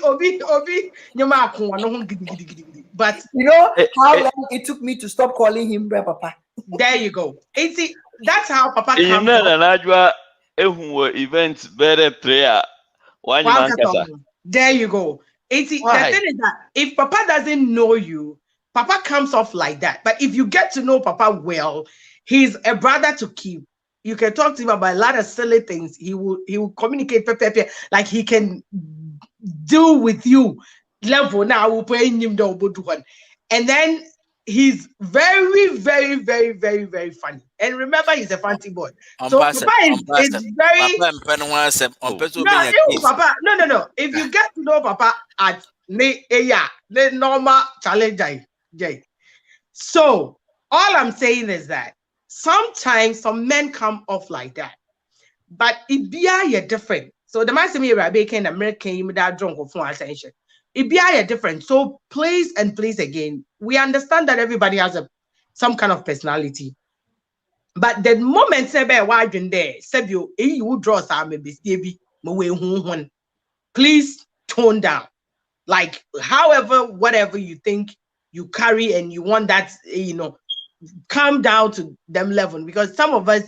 B: Nyama no gidi. But
K: you know how long it took me to stop calling him Bre Papa.
B: There you go. See, that's how Papa comes.
A: You know, events better prayer.
B: There you go. The thing is that if Papa doesn't know you, Papa comes off like that. But if you get to know Papa well, he's a brother to keep. You can talk to him about a lot of silly things. He will communicate like he can do with you level now. We'll pay him the one, and then he's very, very, very, very, very funny. And remember, he's a funny boy. So Papa is very. Papa. No. If you get to know Papa at the normal challenge, Jay. So all I'm saying is that sometimes some men come off like that, but it be different. So the man say me Abeeku and American you that drunk of attention. It be different. So please again, we understand that everybody has some kind of personality. But the moment say be widen there, say you draw some maybe please tone down. Like however, whatever you think you carry and you want that, calm down to them level, because some of us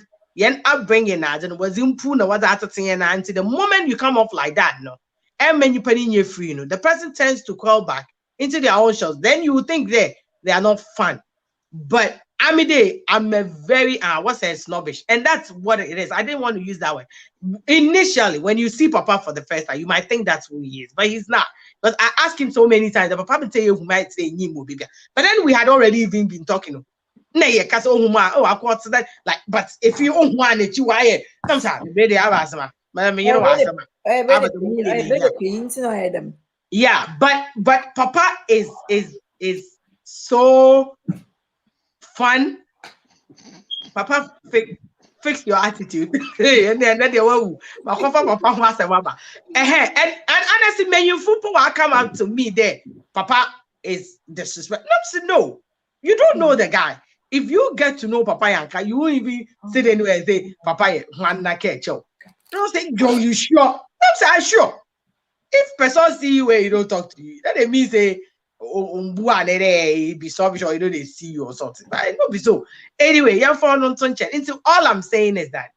B: upbringing and was impuna what that thing and until the moment you come off like that, no. And when you put in your free, the person tends to crawl back into their own shells. Then you would think they are not fun. But I'm a very snobbish, and that's what it is. I didn't want to use that word. Initially, when you see Papa for the first time, you might think that's who he is, but he's not. Because I asked him so many times that Papa would tell you who might say Nimo bigger. But then we had already even been talking. But if you own one that you are, sometimes maybe I was yeah, but Papa is so fun. Papa fix your attitude. And then they will Papa was a waba. And honestly, when you football come up to me there, Papa is disrespect. No, you don't know the guy. If you get to know Papa Yanka, you won't even sit anywhere and say, Papa, Juana Kecho. Don't say, Joe, you sure? I'm sure. If person see you where you don't talk to you, that means say, be so sure you know they see you or something. But it not be so. Anyway, you're found on Tunchen. And so all I'm saying is that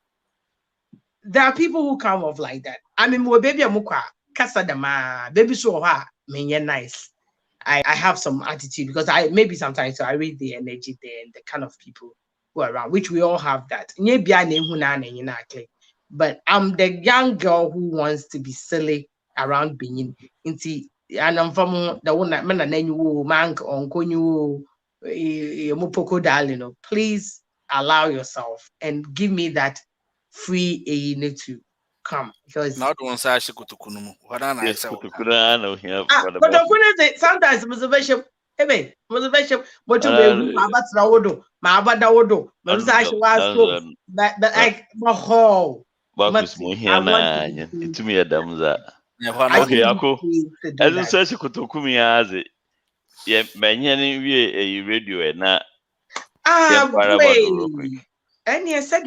B: there are people who come off like that. I mean, baby, Kasadama, baby, so me nice. I have some attitude because sometimes I read the energy there and the kind of people who are around, which we all have that. But I'm the young girl who wants to be silly around being and I'm from the one that man mank on mupoko darling. Please allow yourself and give me that free to come, because
C: not one side she could kunumu. What I
A: Yes,
C: say.
B: but sometimes motivation. Hey, motivation. What you do? My batsrawodo, my abadawodo. But like oh,
A: to me Adamza. Okay, Ako. As you say, she could talk me as it. Yeah, many a radio and not.
B: And yes, said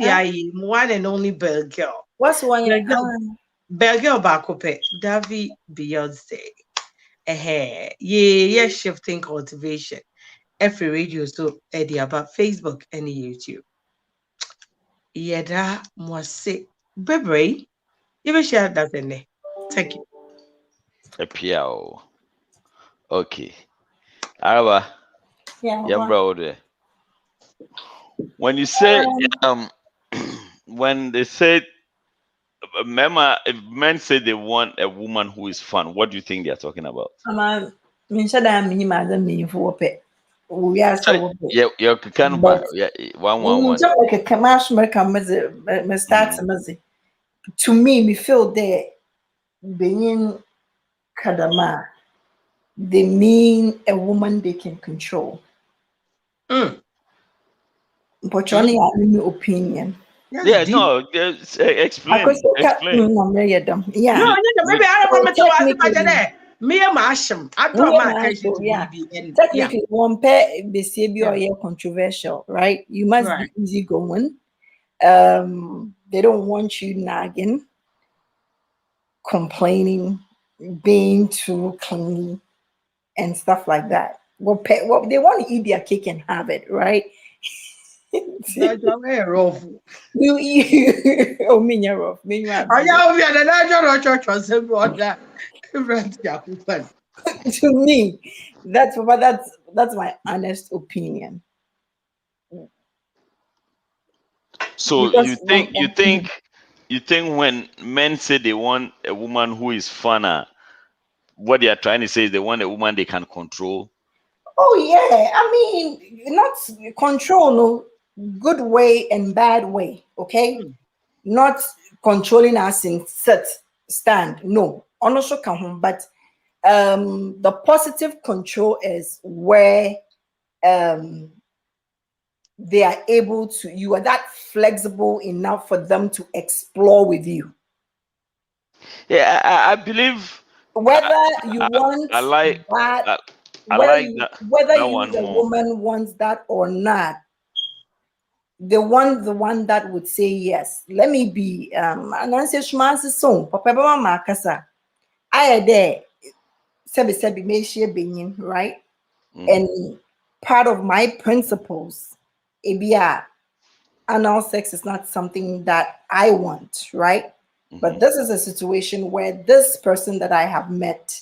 B: one and only bell girl.
D: What's one?
B: Bell girl bakope, Davy Beyonce. Yeah, shifting cultivation. Every radio so Eddie about Facebook and YouTube. Yeah, that must say, baby, you will share that in there. Thank you.
A: A piao. Okay. Araba. Yeah, bro. When you say when they say if men say they want a woman who is fun, what do you think they are talking about? Yeah, can buy 111.
D: To me feel that being kadama, they mean a woman they can control. But only have opinion.
A: Yeah, no, explain.
B: Yeah. No, maybe I don't know. Me and Masham, I draw my attention to
D: technically, one pair behavior controversial, right? You must be easygoing. They don't want you nagging, complaining, being too clingy, and stuff like that. Well, they want to eat their cake and have it, right?
B: Rough.
D: To me, that's my honest opinion.
A: So because you think when men say they want a woman who is funner, what they are trying to say is they want a woman they can control?
D: Oh yeah, I mean, not control, no, good way and bad way. Okay, not controlling us in set stand. No, also come home, but the positive control is where um they are able to. You are that flexible enough for them to explore with you.
A: Yeah, I believe
D: Whether you
A: I,
D: want
A: I like
D: that,
A: I like
D: whether
A: that
D: you
A: one
D: the
A: more.
D: woman wants that or not, the one that would say yes. Let me be and I say shman's song, Papa Mama Kasa. I there sebi me share benin, right?
A: Mm-hmm.
D: And part of my principles, ABR, anal sex is not something that I want, right? But
A: Mm-hmm.
D: this is a situation where this person that I have met,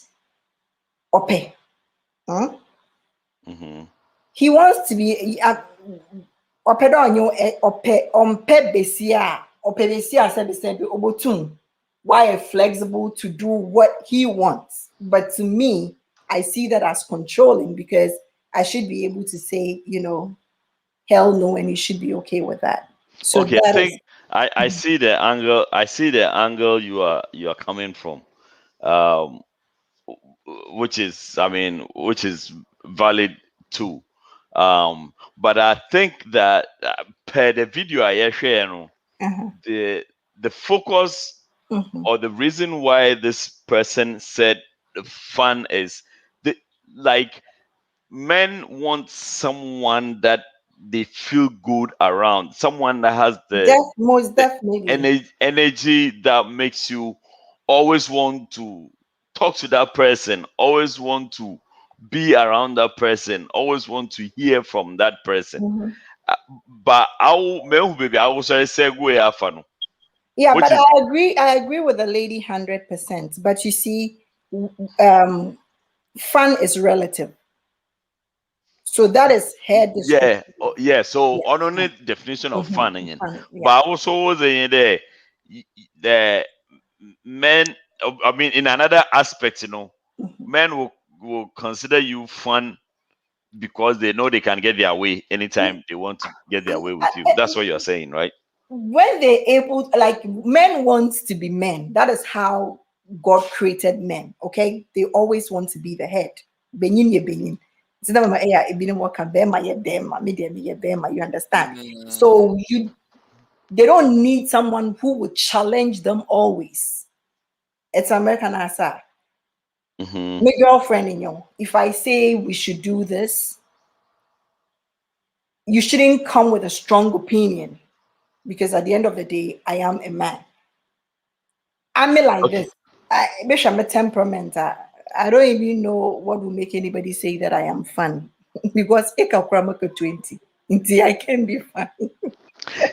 D: okay,
A: Mm-hmm.
D: he wants to be ɔpɛ dɛ ɔnyɛ ɔmpɛ besia ɔpɛ besia sɛbesɛbe obotum why flexible to do what he wants. But to me, I see that as controlling because I should be able to say, hell no, and you should be okay with that. So
A: Okay, I
D: that is
A: think I see the angle. I see the angle you are coming from. Um, which is, I mean, which is valid too. But I think that per the video I share,
D: uh-huh.
A: the focus
D: Mhm.
A: or the reason why this person said the fun is the like men want someone that they feel good around, someone that has
D: Most
A: the
D: definitely.
A: energy that makes you always want to talk to that person, always want to be around that person, always want to hear from that person.
D: Mhm.
A: Uh, but I will, baby, I will say segue afano,
D: Yeah,
A: which
D: but
A: is
D: I agree with the lady 100%. But you see, um, fun is relative. So that is her discretion.
A: yeah, yeah. So
D: Yeah,
A: on the definition of fun,
D: fun. Yeah.
A: but also was in there the men. I mean, in another aspect, men will consider you fun because they know they can get their way anytime they want to get their way with you. That's what you're saying, right?
D: When they're able, like men want to be men. That is how God created men. Okay, they always want to be the head. Benin ye benin. So that mama, yeah, it be no more can bear my bema, me dem ye bema. You understand? So they don't need someone who would challenge them always. It's American answer.
A: Mm-hmm.
D: My girlfriend, if I say we should do this, you shouldn't come with a strong opinion because at the end of the day, I am a man. I'm like
A: Okay.
D: this. Maybe I'm a temperament. I don't even know what will make anybody say that I am fun because I can 20. I can be fun.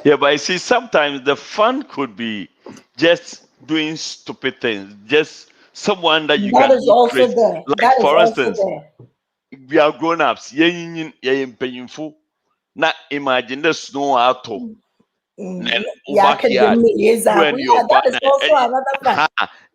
A: Yeah, but I see sometimes the fun could be just doing stupid things, just someone that you
D: That
A: can
D: is
A: do
D: also
A: crazy.
D: there.
A: Like
D: That is
A: for
D: also
A: instance,
D: there.
A: we are grown ups. Yeah, painful. Now imagine the snow out of then
D: Yeah,
A: backyard,
D: academy is
A: you and
D: yeah,
A: your
D: that is
A: partner.
D: also another fun.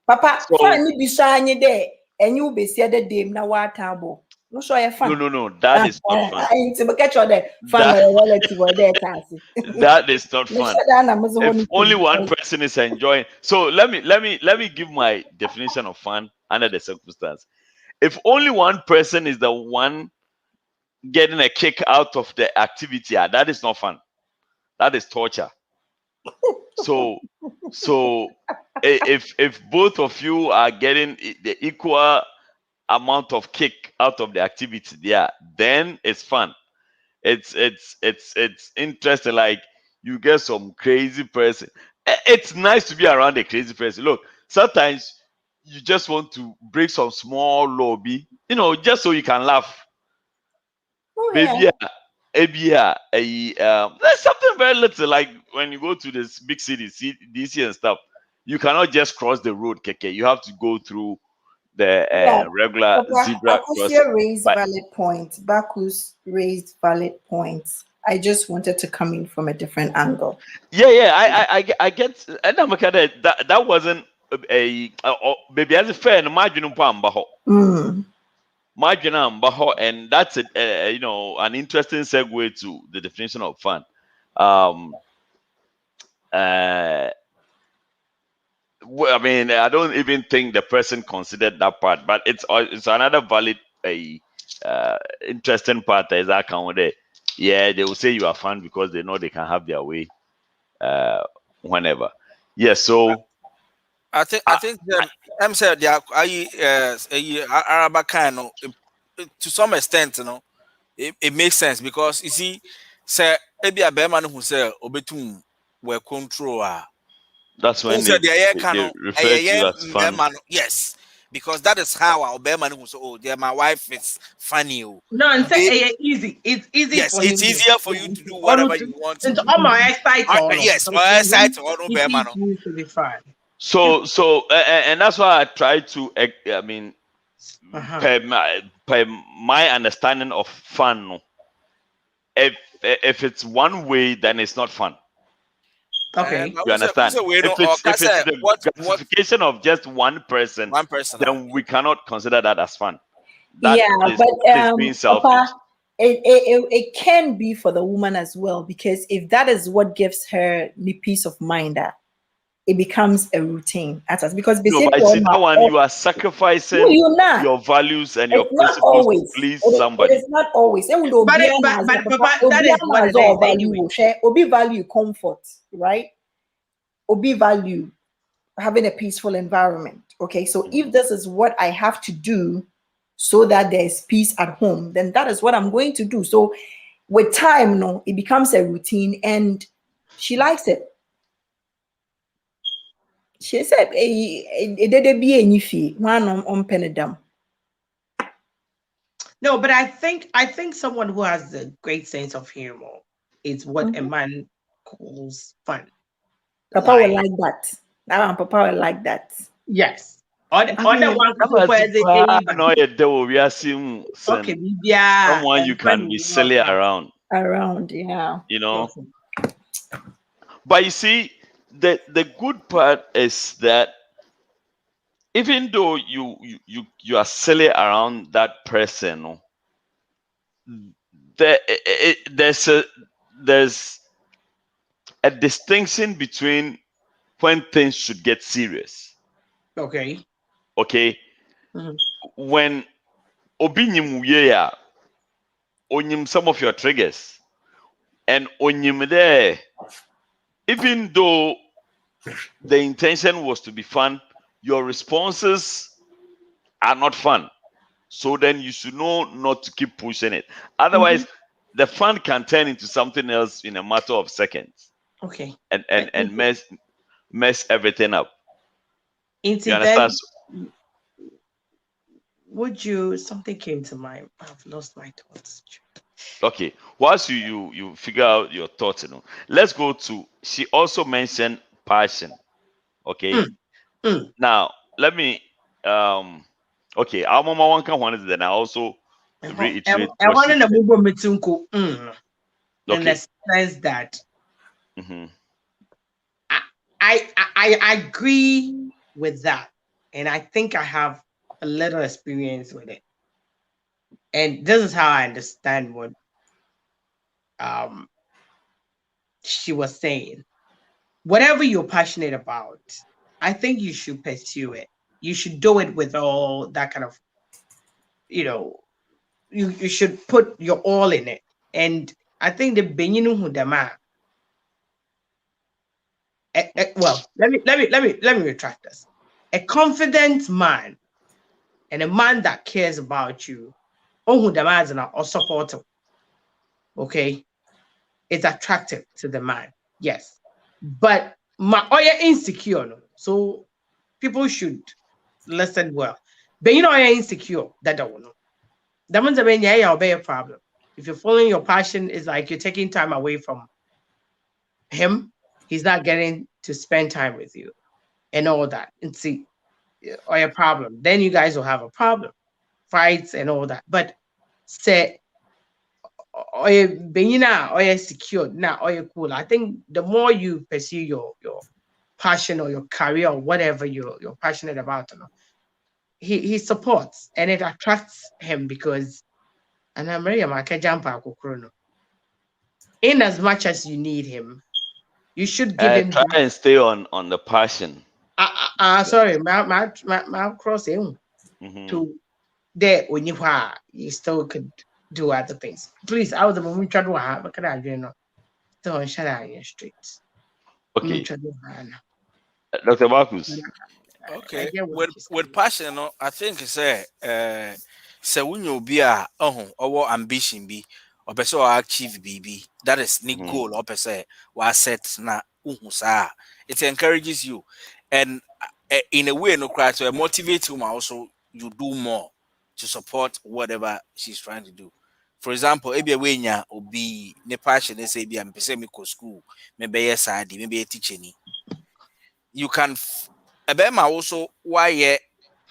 D: Papa,
A: So
D: fun me be shiny there, and you be see the dame na what table. No sure you
A: no,
D: fun.
A: no, no, that is not fun.
D: I need to catch you there. Fun
A: That
D: or relative or there, Cassie.
A: that is not
D: Me
A: fun.
D: sure that I'm
A: If only one
D: going
A: person is enjoying. So let me give my definition of fun under the circumstance. If only one person is the one getting a kick out of the activity, that is not fun. That is torture. So so if both of you are getting the equal amount of kick out of the activity, yeah, then it's fun. It's interesting. Like you get some crazy person. It's nice to be around a crazy person. Look, sometimes you just want to break some small lobby, just so you can laugh.
D: Oh yeah.
A: Maybe there's something very little like when you go to this big city, DC and stuff. You cannot just cross the road, keke. You have to go through the
D: Yeah.
A: regular
D: Papa,
A: zebra crossing.
D: Akusia raised
A: But
D: valid points. Bakus raised valid points. I just wanted to come in from a different angle.
A: yeah, I get. And I'm okay that wasn't a maybe as a fair and margin.
D: Mm.
A: Marginal Mbaho, and that's it. You know, an interesting segue to the definition of fun. Um, uh, I mean, I don't even think the person considered that part, but it's another valid, interesting part. Is that kind of there? Yeah, they will say you are fun because they know they can have their way, whenever. Yeah, so
C: I think I'm saying they are Arab kind of to some extent, you know, it makes sense because you see, say maybe a man who say obetum were control.
A: that's when
C: Also, the
A: they
C: cano,
A: refer to you as fun.
C: yes, because that is how our man who say, oh, yeah, my wife is funny. Oh.
B: No, and say easy. It's easy
C: Yes,
B: for him.
C: it's easier for you to do whatever you want to
B: Into
C: do.
B: all my side,
C: Yes, my side to all
B: it needs to be fun.
A: So and that's why I try to, I mean, per my understanding of fun, no, if it's one way, then it's not fun.
B: Okay.
A: You understand? If it's the gratification of just one person, then we cannot consider that as fun. That is being selfish.
D: Papa, it can be for the woman as well, because if that is what gives her the peace of mind, it becomes a routine at us. Because
A: No, but see that one, you are sacrificing your values and your principles to please somebody.
D: It is not always.
B: But Papa, that is what it is anyway.
D: Obi value comfort, right? Obi value having a peaceful environment. Okay, so if this is what I have to do so that there's peace at home, then that is what I'm going to do. So with time, no, it becomes a routine, and she likes it. She said,
B: No, but I think someone who has a great sense of humor is what a man calls fun.
D: Papa will like that. Now Papa will like that.
B: Yes. Other one
A: okay, someone you can be silly around.
D: Yeah.
A: You know. But you see, the good part is that even though you are silly around that person, there's a distinction between when things should get serious.
B: Okay.
A: Mm-hmm. When obinyim ya onyim some of your triggers, and onyim there, even though the intention was to be fun, your responses are not fun. So then you should know not to keep pushing it. Otherwise, the fun can turn into something else in a matter of seconds.
B: Okay.
A: And mess everything up.
B: You understand? Something came to mind. I've lost my thoughts.
A: Okay. Whilst you figure out your thoughts, let's go to, she also mentioned passion. Okay. Now let me okay, our mama one can one is then I also reiterate.
B: I want to move in the sense that I agree with that, and I think I have a little experience with it. And this is how I understand what she was saying. Whatever you're passionate about, I think you should pursue it. You should do it with all that kind of, you should put your all in it. And I think the Benyinu Hudama. Well, let me retract this. A confident man and a man that cares about you, or support him, okay, it's attractive to the man. Yes. But you're insecure, no? So people should listen well. But you're insecure, that don't know. That means you'll be a problem. If you're following your passion, it's like you're taking time away from him. He's not getting to spend time with you and all that. And see, or a problem. Then you guys will have a problem, fights and all that. But say, or you're secure now, or you're cool. I think the more you pursue your passion or your career or whatever you're passionate about, he supports and it attracts him because and I'm ready in as much as you need him, you should give him
A: Try and stay on the passion.
B: sorry, my cross him to there when you still could do other things. Please, I was the moment try to have a can you know. So shut out your streets.
A: Okay. Dr. Marcus.
C: Okay, with passion, no, I think say when you be a or ambition be or person or achieve BB, that is ni goal or person was set na it encourages you, and in a way no cry so it motivates you also you do more to support whatever she's trying to do. For example, maybe a wenya or be ne passion they say be am person me go school maybe yes maybe a teacher ni you can Ebema also why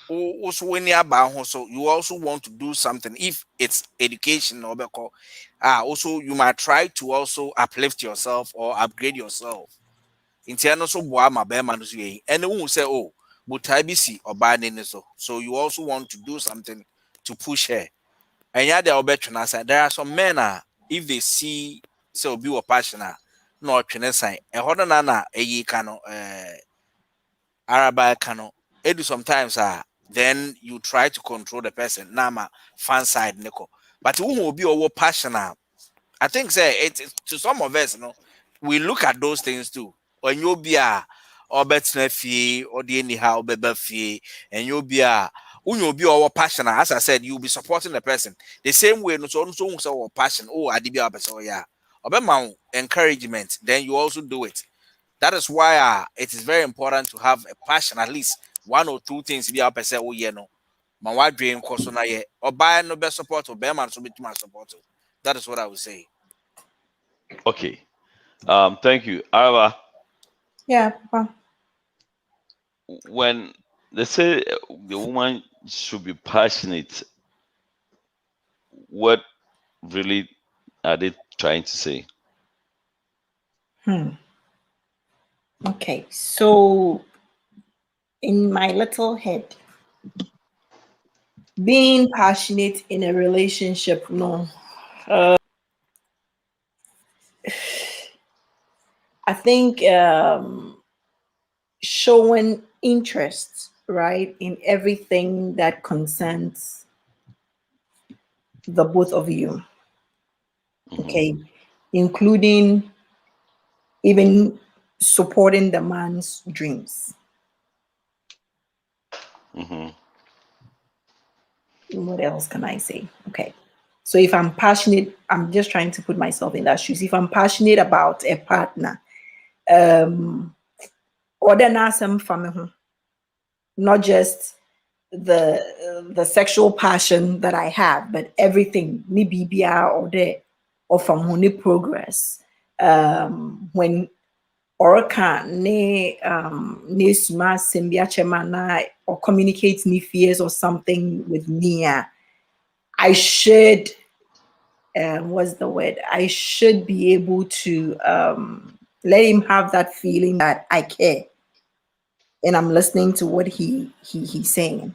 C: also when you are so you also want to do something if it's education or also you might try to also uplift yourself or upgrade yourself in so and who say oh but IBC or bad so you also want to do something to push her and yeah there are some men if they see so be a passionate no sign a Araba cano edu sometimes then you try to control the person nama fan side neko but who will be over passionate. I think say it's to some of us we look at those things too when you be or better fee or the anyhow bebe fee and you'll be when you be over passionate as I said you'll be supporting the person the same way no so passion oh I did be yeah or encouragement then you also do it. That is why it is very important to have a passion, at least one or two things be up and say, oh, yeah, no. My wife dream course on ye or buy no best support or bear man so bit my support. That is what I would say.
A: Okay. Thank you. Araba.
D: Yeah, Papa.
A: When they say the woman should be passionate, what really are they trying to say?
D: Okay, so in my little head, being passionate in a relationship, no. I think showing interest, right, in everything that concerns the both of you. Okay, including even supporting the man's dreams. What else can I say? Okay. So if I'm passionate, I'm just trying to put myself in that shoes. If I'm passionate about a partner, or then some family, not just the sexual passion that I have, but everything, ni BBR or there, or from honey progress. When Orca ne suma sembia chemana or communicate ni fears or something with Nia, I should what's the word? I should be able to let him have that feeling that I care and I'm listening to what he's saying.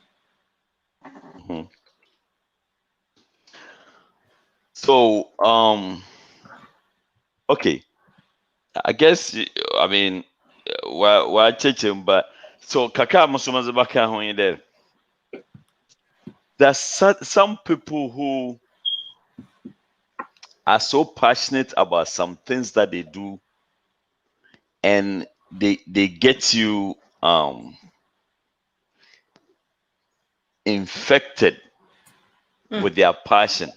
A: So okay. I guess I mean we're changing, but so kaka musumazabaka when there. There's some people who are so passionate about some things that they do and they get you infected with their passion.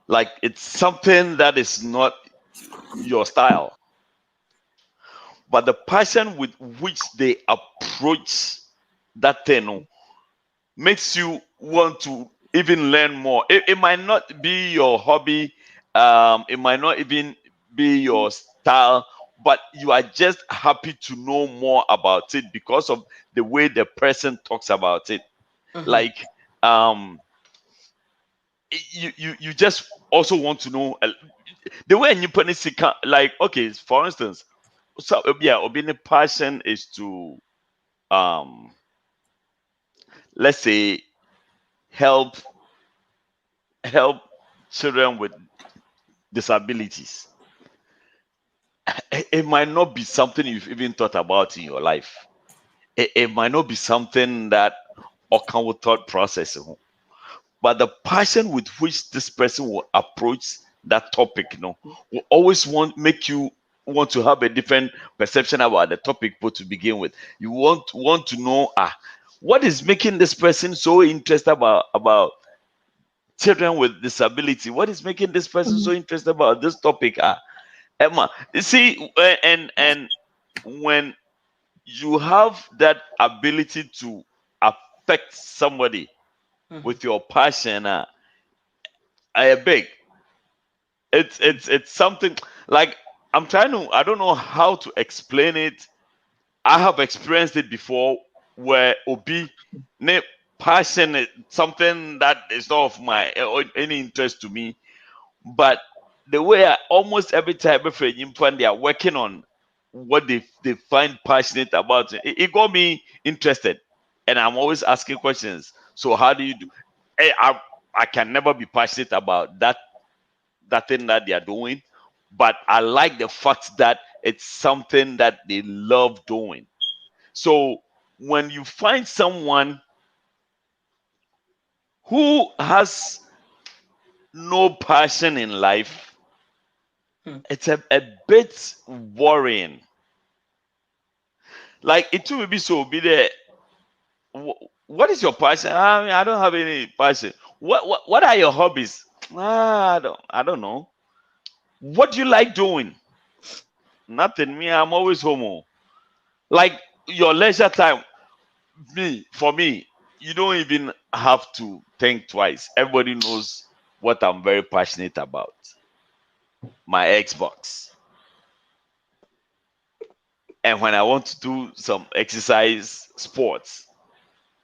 A: Like it's something that is not your style. But the passion with which they approach that thing makes you want to even learn more. It might not be your hobby, it might not even be your style, but you are just happy to know more about it because of the way the person talks about it. Like you just also want to know the way you put it, like okay, for instance, so yeah, being passion is to let's say, help children with disabilities, it might not be something you've even thought about in your life. It might not be something that occur with thought process, but the passion with which this person will approach that topic, will always make you want to have a different perception about the topic. But to begin with, you want to know what is making this person so interested about children with disability. What is making this person so interested about this topic? Emma, you see, and when you have that ability to affect somebody with your passion, I beg. It's something like I don't know how to explain it. I have experienced it before where Obi ne passion is something that is not of my or any interest to me. But the way almost every time they are working on what they find passionate about, it got me interested. And I'm always asking questions. So how do you do? I can never be passionate about that thing that they are doing, but I like the fact that it's something that they love doing. So when you find someone who has no passion in life, it's a bit worrying. Like it will be so be there. What is your passion? I don't have any passion. What are your hobbies? I don't know. What do you like doing? Nothing. Me, I'm always home. Like your leisure time. For me, you don't even have to think twice. Everybody knows what I'm very passionate about. My Xbox. And when I want to do some exercise sports,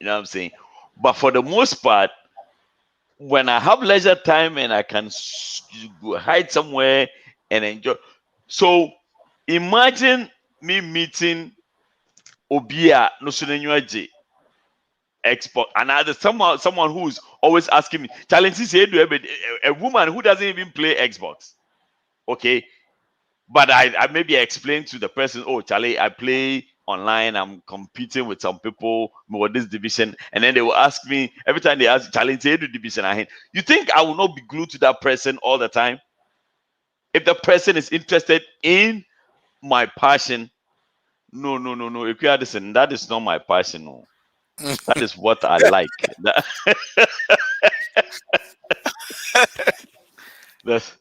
A: you know what I'm saying? But for the most part, when I have leisure time and I can go hide somewhere and enjoy. So imagine me meeting Obia no Sunenyoje export another someone who's always asking me challenges say a woman who doesn't even play Xbox. Okay. But I maybe explain to the person, oh Charlie, I play online, I'm competing with some people with this division, and then they will ask me every time they ask Charlie, say the division I hate. You think I will not be glued to that person all the time? If the person is interested in my passion, no. If you listen, that is not my passion. No. That is what I like. There's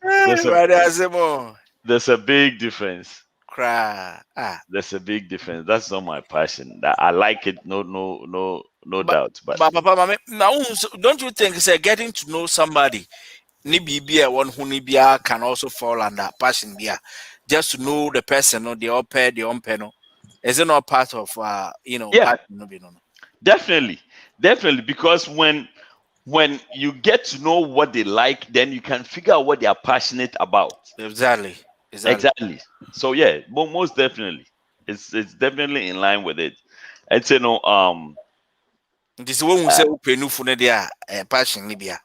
A: a big difference. There's a big difference. That's not my passion. I like it, no doubt. But
C: Papa, now don't you think say getting to know somebody, one who can also fall under passion there, just to know the person or the pair, the panel. Is it not part of
A: yeah,
C: passion?
A: definitely, because when you get to know what they like, then you can figure out what they are passionate about.
C: Exactly.
A: So yeah, most definitely, it's definitely in line with it. And
C: this one who say open for their passion libya.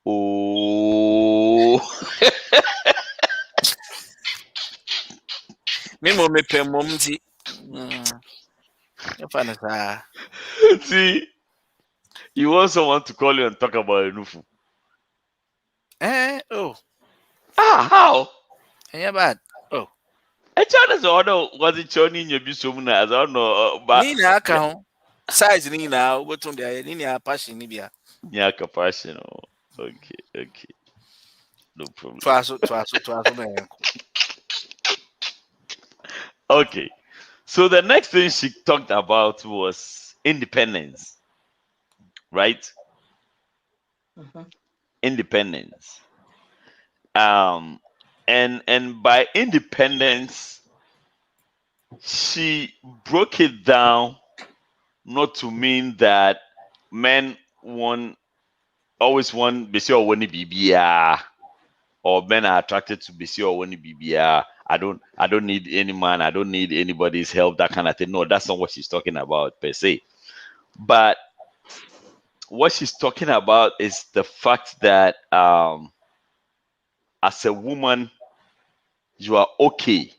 A: Oh,
C: me pay momenti.
A: See, you also want to call you and talk about Enufu. How?
C: Yeah, bad. Oh.
A: A child is order was it Johnny in your bisumna as I don't know, but
C: Nina account size Nina, what on the Nina passion Libya.
A: Yeah, passion. Okay. No problem. Okay. So the next thing she talked about was independence. Right? Independence. And by independence, she broke it down not to mean that men always want Bisi or Wani Bibia, or men are attracted to Bisi or Wani Bibia. I don't need any man, I don't need anybody's help, that kind of thing. No, that's not what she's talking about per se. But what she's talking about is the fact that as a woman, you are okay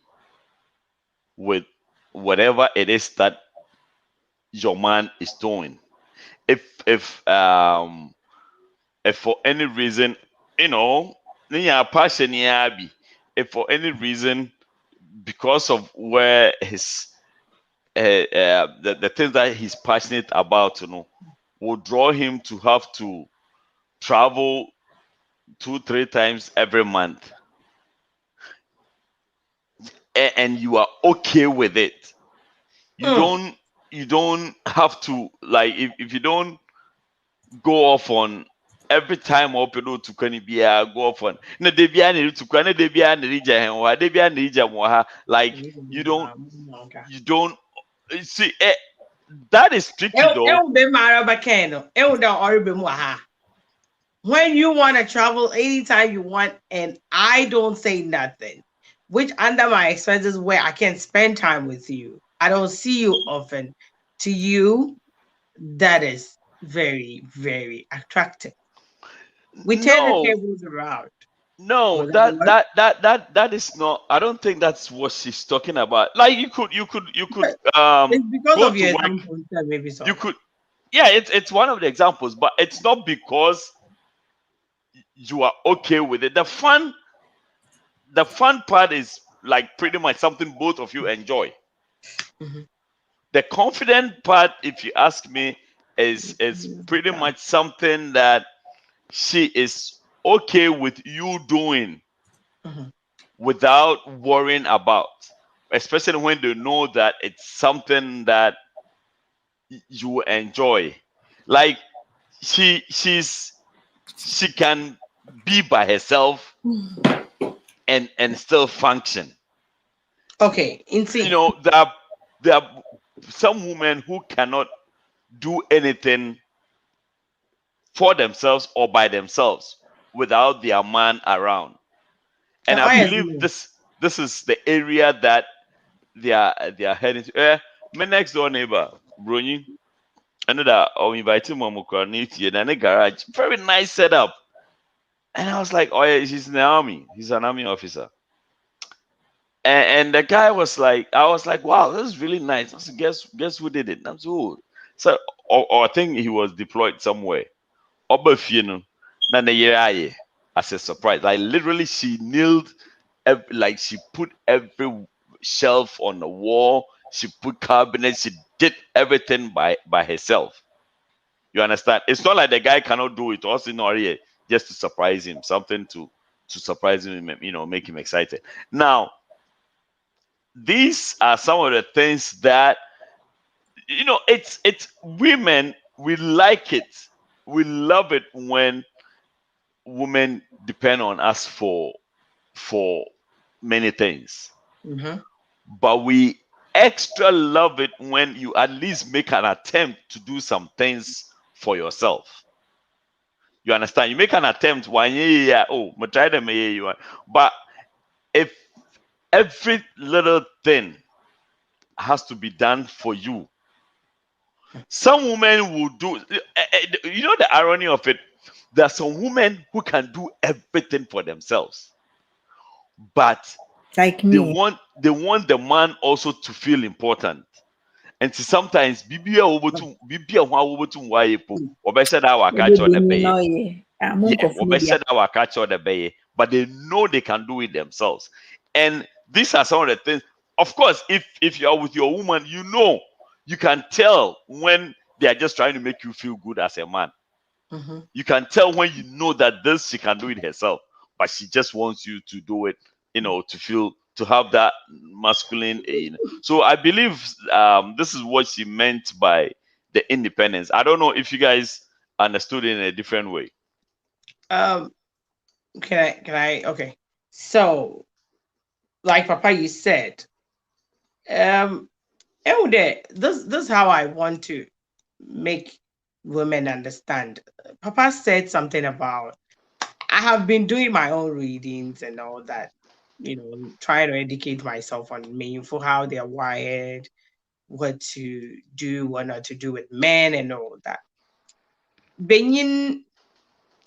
A: with whatever it is that your man is doing. If for any reason, you know, if for any reason, because of where his the things that he's passionate about, will draw him to have to travel 2-3 times every month, and you are okay with it. You don't have to, like, if you don't go off on every time open to can be go off on na de bia na to kan na de bia na rija hen wa de bia na rija mo ha, like you don't see that is tricky though.
B: When you want to travel anytime you want and I don't say nothing, which under my expenses where I can spend time with you, I don't see you often, to you, that is very, very attractive. We turn the tables around.
A: No, that is not. I don't think that's what she's talking about. Like you could
B: it's because
A: go
B: of
A: to
B: your
A: work.
B: example, maybe so.
A: You could, yeah. It's one of the examples, but it's not because you are okay with it. The fun part is like pretty much something both of you enjoy. The confident part, if you ask me, is pretty much something that she is okay with you doing without worrying about, especially when they know that it's something that you enjoy. Like she can be by herself and still function.
B: Okay,
A: there are some women who cannot do anything for themselves or by themselves without their man around. And I believe this is the area that they are heading to. My next door neighbor, Brony, I know that I'll invite him on Mukraniti and a garage. Very nice setup. And I was like, oh yeah, he's in the army. He's an army officer. And the guy was like, I was like, wow, this is really nice. I said, guess who did it? I'm so or I think he was deployed somewhere. Obafino, na ne yere as a surprise. Like literally, she kneeled, like she put every shelf on the wall. She put cabinets. She did everything by herself. You understand? It's not like the guy cannot do it. Also, not here just to surprise him, something to surprise him, make him excited. Now, these are some of the things that it's women, we like it, we love it when women depend on us for many things. But we extra love it when you at least make an attempt to do some things for yourself. You understand? You make an attempt one year, but if every little thing has to be done for you, some women will do. The irony of it. There are some women who can do everything for themselves, but
K: like
A: they
K: me.
A: want the man also to feel important. And sometimes bibia wobotum waye po obesha da waka cho the bay. Obesha da waka cho the bay, but they know they can do it themselves. And these are some of the things. Of course, if you are with your woman, you can tell when they are just trying to make you feel good as a man. You can tell when you know that she can do it herself, but she just wants you to do it, to have that masculine. So I believe this is what she meant by the independence. I don't know if you guys understood it in a different way.
B: Can I? Okay. So, like Papa, you said, this is how I want to make women understand. Papa said something about I have been doing my own readings and all that, trying to educate myself on meaningful how they're wired, what to do, what not to do with men and all that. Benyin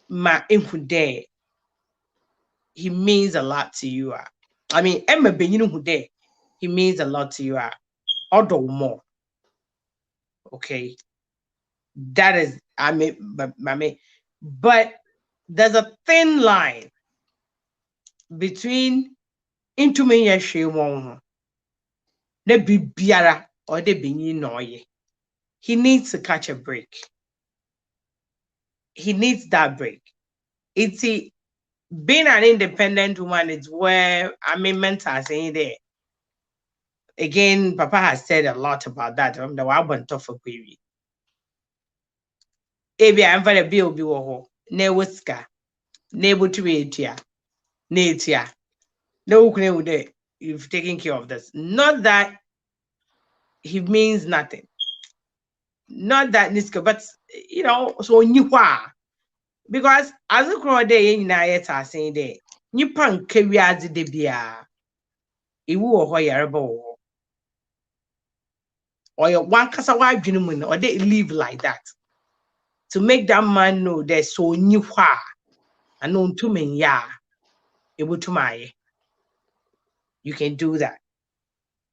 B: ma inhude, he means a lot to you. I mean, Emma Benyin hude, he means a lot to you. Odo more. Okay. That is, but there's a thin line between intume yehwe won na bibiara or de benyin noye. He needs to catch a break. He needs that break. It's being an independent woman is where mentor saying there. Again, Papa has said a lot about that. The one tough for query. Ebi I'm very bill be wo na wuska na ebutu etia na etia na ukune ude you've taken care of this. Not that he means nothing. Not that niska, but so nyikwa. Because as a crow day in na saying there, nipan kewiazi de bia. Iwu oho yarebo or your one kasa wa adwene or they live like that to make that man know there's so new and no to men ya able to my you can do that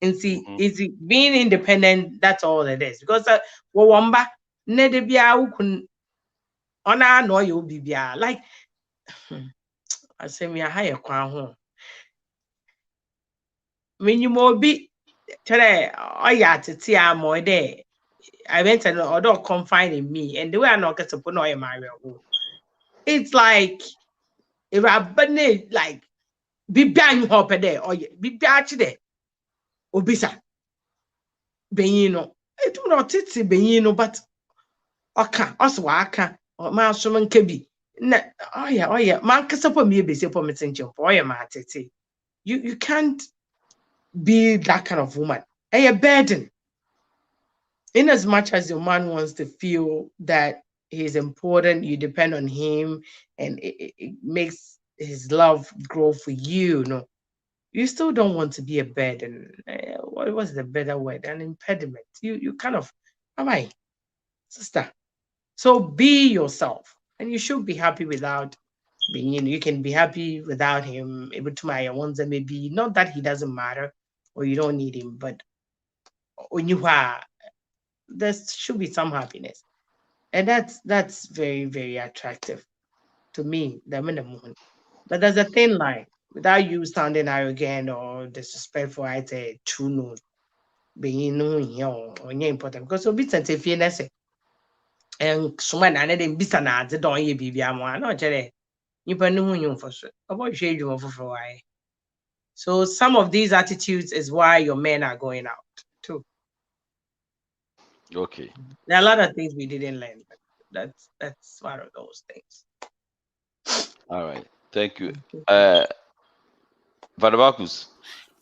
B: and see is it being independent. That's all it is because wamba ne de bia ukun ona no you be bia like I say me a higher kwan ho when you mo bi tere oya tete am there. I went and although confide in me, and the way I not get to put on my home. It's like if I bunny like be bang hop there or be batch there. Obisa. Benino. It do not titty benino, but oka, also aka, or Masterman kebi. Oh yeah. Man casapo me be for me jump. Oh yeah, my titty. You can't be that kind of woman. Hey, a burden. In as much as your man wants to feel that he's important, you depend on him, and it makes his love grow for you. No, you still don't want to be a burden. What was the better word? An impediment. You kind of, am I, sister? So be yourself, and you should be happy without being. You can be happy without him. Able to my ones that maybe not that he doesn't matter or you don't need him, but when you are there should be some happiness, and that's very very attractive to me. The minimum, but there's a thin line without you sounding arrogant or disrespectful. I say true no, being no or important because you'll be sent if you say and someone and then be sana the don't ye be a no jere you put no you for sure about shade you for why. So some of these attitudes is why your men are going out too.
A: Okay.
B: There are a lot of things we didn't learn, but that's one of those things.
A: All right. Thank you. Vadabakus.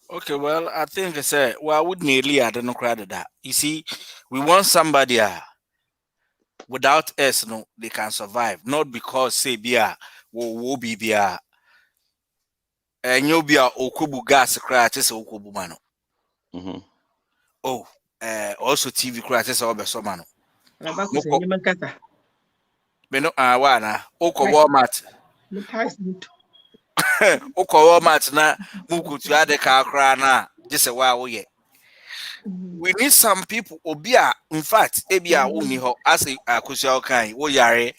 C: Okay, well, I think I said, well, I would nearly add no credit that. You see, we want somebody without us, no, they can survive. Not because say bia wo be bia and you be a okubu gas cry just okubu mano. Oh, also TV cry just over so mano. Beno wana oko Walmart. Oko Walmart na mukutu ade ka cry na just a while ye. We need some people obia in fact ebia uni ho as a kusia kan wo yare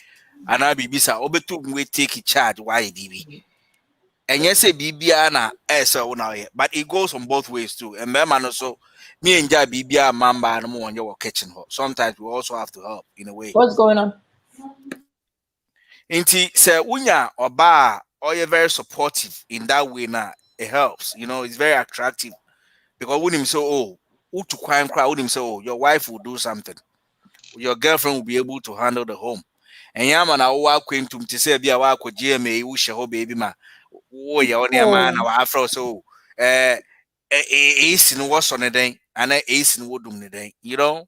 C: ana bibisa obetu we take charge why bibi. And yes, a bibia na so now but it goes on both ways too. And man also me and ja bibia mamba no more on your kitchen hot. Sometimes we also have to help in a way.
K: What's going on?
C: Inti say unya oba or you're very supportive in that way now it helps. You know, it's very attractive because when him so to crime crowd with him so your wife will do something. Your girlfriend will be able to handle the home. And yaman I walk into to say be a walk with GMA who shall baby ma. Oh yeah, on your man our afro so ace in what's on a day and ace in wood day. You know,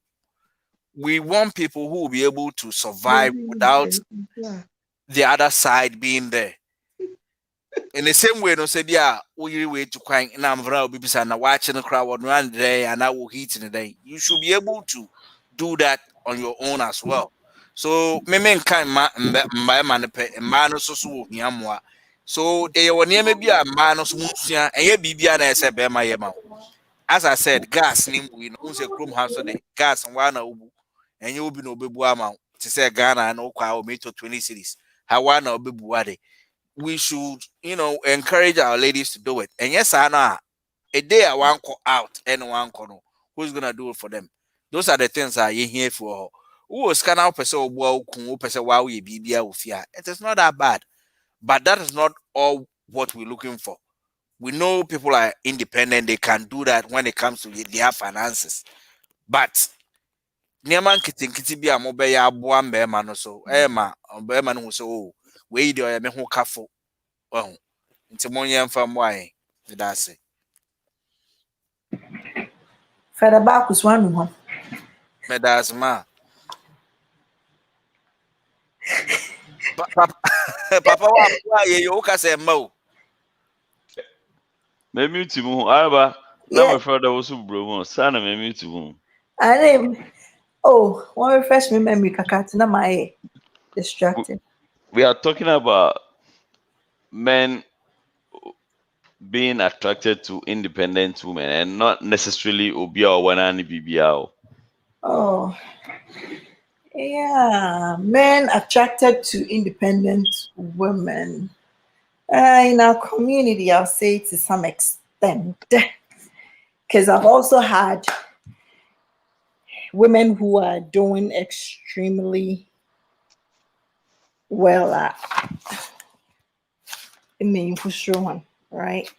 C: we want people who will be able to survive without the other side being there. In the same way, no say bia we way to kwan na mvra obi bisa na watching the crowd one run day and I will heat in the day. You should be able to do that on your own as well. So me kan ma ma ne pe ma no so so hiamwa. So e won ye me bia ma no so musua eye bibia na ese be ma ye ma. As I said, gas nim we know say chrome house the gas and one ubu and you will be no bebu ama to say Ghana and okwa o me to 20 cities. How one obebu we should, encourage our ladies to do it. And yes, I know a day I want call out and one call. Who's gonna do it for them? Those are the things I here for. Who is can out person wow person wow ye BBA with fear. It is not that bad, but that is not all what we're looking for. We know people are independent, they can do that when it comes to their finances. But Niaman Nkitinkiti bi a mobe ya aboa mbema no so ma mbema no so we dey o me ho kafo oh nti monye mfa mwae didase
K: Father Bacchus one ho.
C: medasma papa wa ye yo ka se ma o
A: me mute mu araba na
K: Yeah,
A: my brother also bro mo sana me mute mu.
K: one refresh me memory kakati na my distracted.
A: We are talking about men being attracted to independent women and not necessarily obia or wanani bibia.
K: Oh, yeah, men attracted to independent women. In our community, I'll say to some extent, because I've also had women who are doing extremely well at one, right?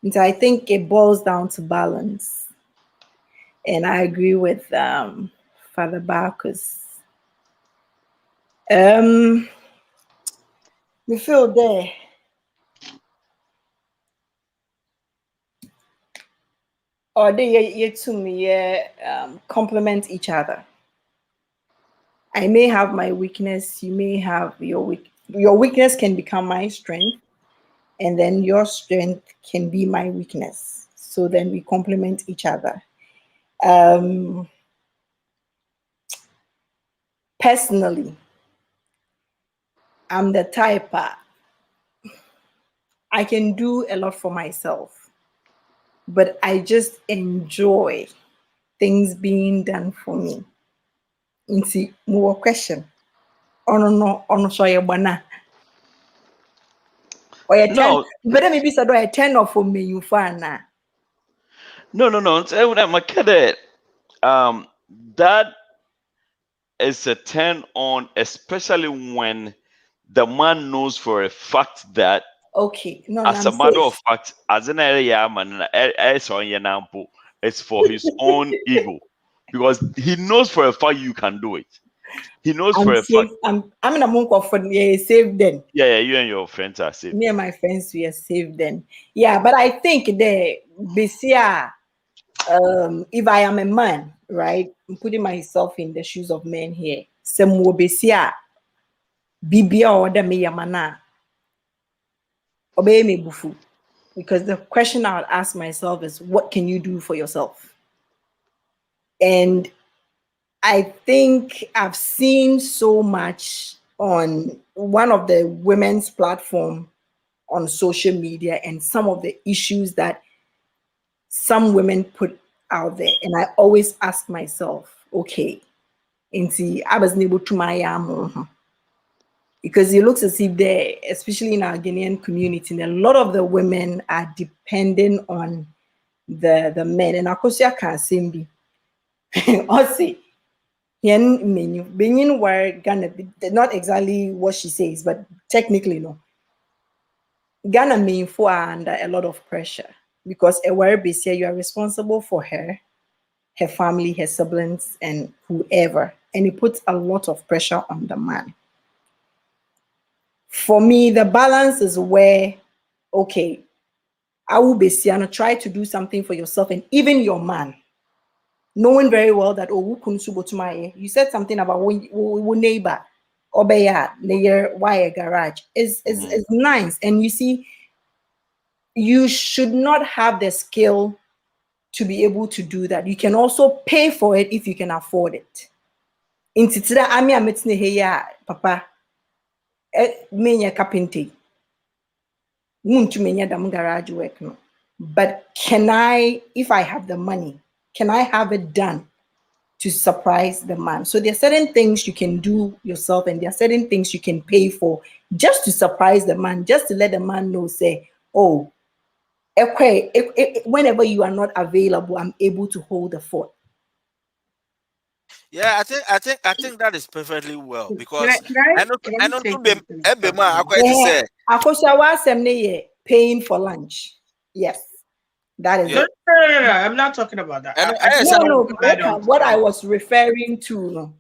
K: And so I think it boils down to balance. And I agree with Father Bacchus. We feel there. Or they to me complement each other. I may have my weakness, you may have your weakness can become my strength, and then your strength can be my weakness. So then we complement each other. Personally, I'm the type I can do a lot for myself, but I just enjoy things being done for me. Into more question. No, sorry, bana. Or a 10,
A: No,
K: better maybe so a 10 or for me, you find now.
A: no. That is a turn on, especially when the man knows for a fact that,
K: Okay, no,
A: as
K: I'm
A: a matter
K: safe.
A: of fact, as an area man, it's for his own ego, because he knows for a fact you can do it. He knows
K: I'm
A: for a
K: safe.
A: fact.
K: I'm in a monk of safe then.
A: Yeah, you and your friends are safe.
K: Me and my friends we are safe then. Yeah, but I think the BCA, if I am a man, right? I'm putting myself in the shoes of men here. Some will BCA Bibia or the me yamana. Obey me bufu. Because the question I'll ask myself is, what can you do for yourself? And I think I've seen so much on one of the women's platform on social media and some of the issues that some women put out there. And I always ask myself, okay, and see, I wasn't able to my because it looks as if they, especially in our Ghanaian community, a lot of the women are dependent on the men. And of course, I can't be. Also, yen menu being where Ghana, not exactly what she says, but technically no. Ghana mean for under a lot of pressure because a where you are responsible for her family, her siblings, and whoever, and it puts a lot of pressure on the man. For me, the balance is where, okay, I will be try to do something for yourself and even your man, knowing very well that you said something about neighbor. obeya near wire garage is nice. And you see, you should not have the skill to be able to do that. You can also pay for it if you can afford it. In Titira, Ami Ametne Heya, Papa, Menya Carpenter, Muntu Menya Dam garage work. No. But can I, if I have the money, can I have it done to surprise the man? So there are certain things you can do yourself, and there are certain things you can pay for just to surprise the man, just to let the man know, say, oh, okay, whenever you are not available, I'm able to hold the fort.
C: Yeah, I think that is perfectly well, because
B: Can I
C: I know
B: say
C: to be
B: something?
C: I'm going to say,
K: Paying for lunch. Yes, that is
C: yeah,
B: No,
K: it.
B: I'm not talking about that.
C: and
B: I just want
K: No,
B: to add on to
K: what I
B: that.
K: was referring to, no,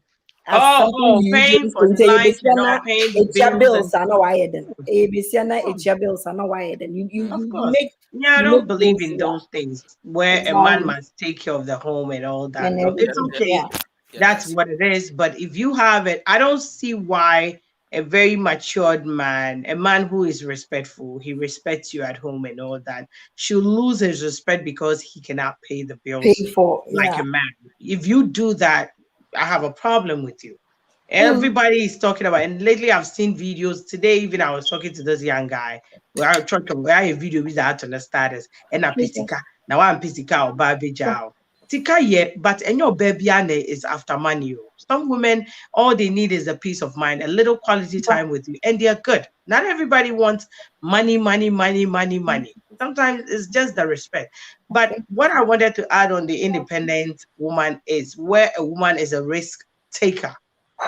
K: as something you
B: Paying
K: usually
B: for
K: say,
B: lunch and all, paying the
K: it's your
B: bills
K: bills
B: and
K: are not wired. It's
B: oh,
K: your bills are not wired. You
B: of
K: you
B: course.
K: make
B: Yeah, I
K: you
B: don't
K: make
B: believe
K: things,
B: in
K: yeah,
B: those things where a man
K: exactly,
B: must take care of the home and all that.
K: and
B: No, it's
K: everything.
B: okay.
K: Yeah,
C: yeah,
B: That's what it is. But if you have it, I don't see why a very matured man, a man who is respectful, he respects you at home and all that, should lose his respect because he cannot pay the
K: pay
B: bills
K: for,
B: like
K: yeah.
B: a man. If you do that, I have a problem with you.
K: Mm.
B: Everybody is talking about, and lately I've seen videos. Today, even I was talking to this young guy. Where I tried to where a video with that on the status and a pisika. Now I'm pisika or baby jow. Tika yet, but and your baby is after money. Oh. Some women, all they need is a peace of mind, a little quality time with you, and they're good. Not everybody wants money, money, money, money, money. Sometimes it's just the respect. But what I wanted to add on the independent woman is where a woman is a risk taker.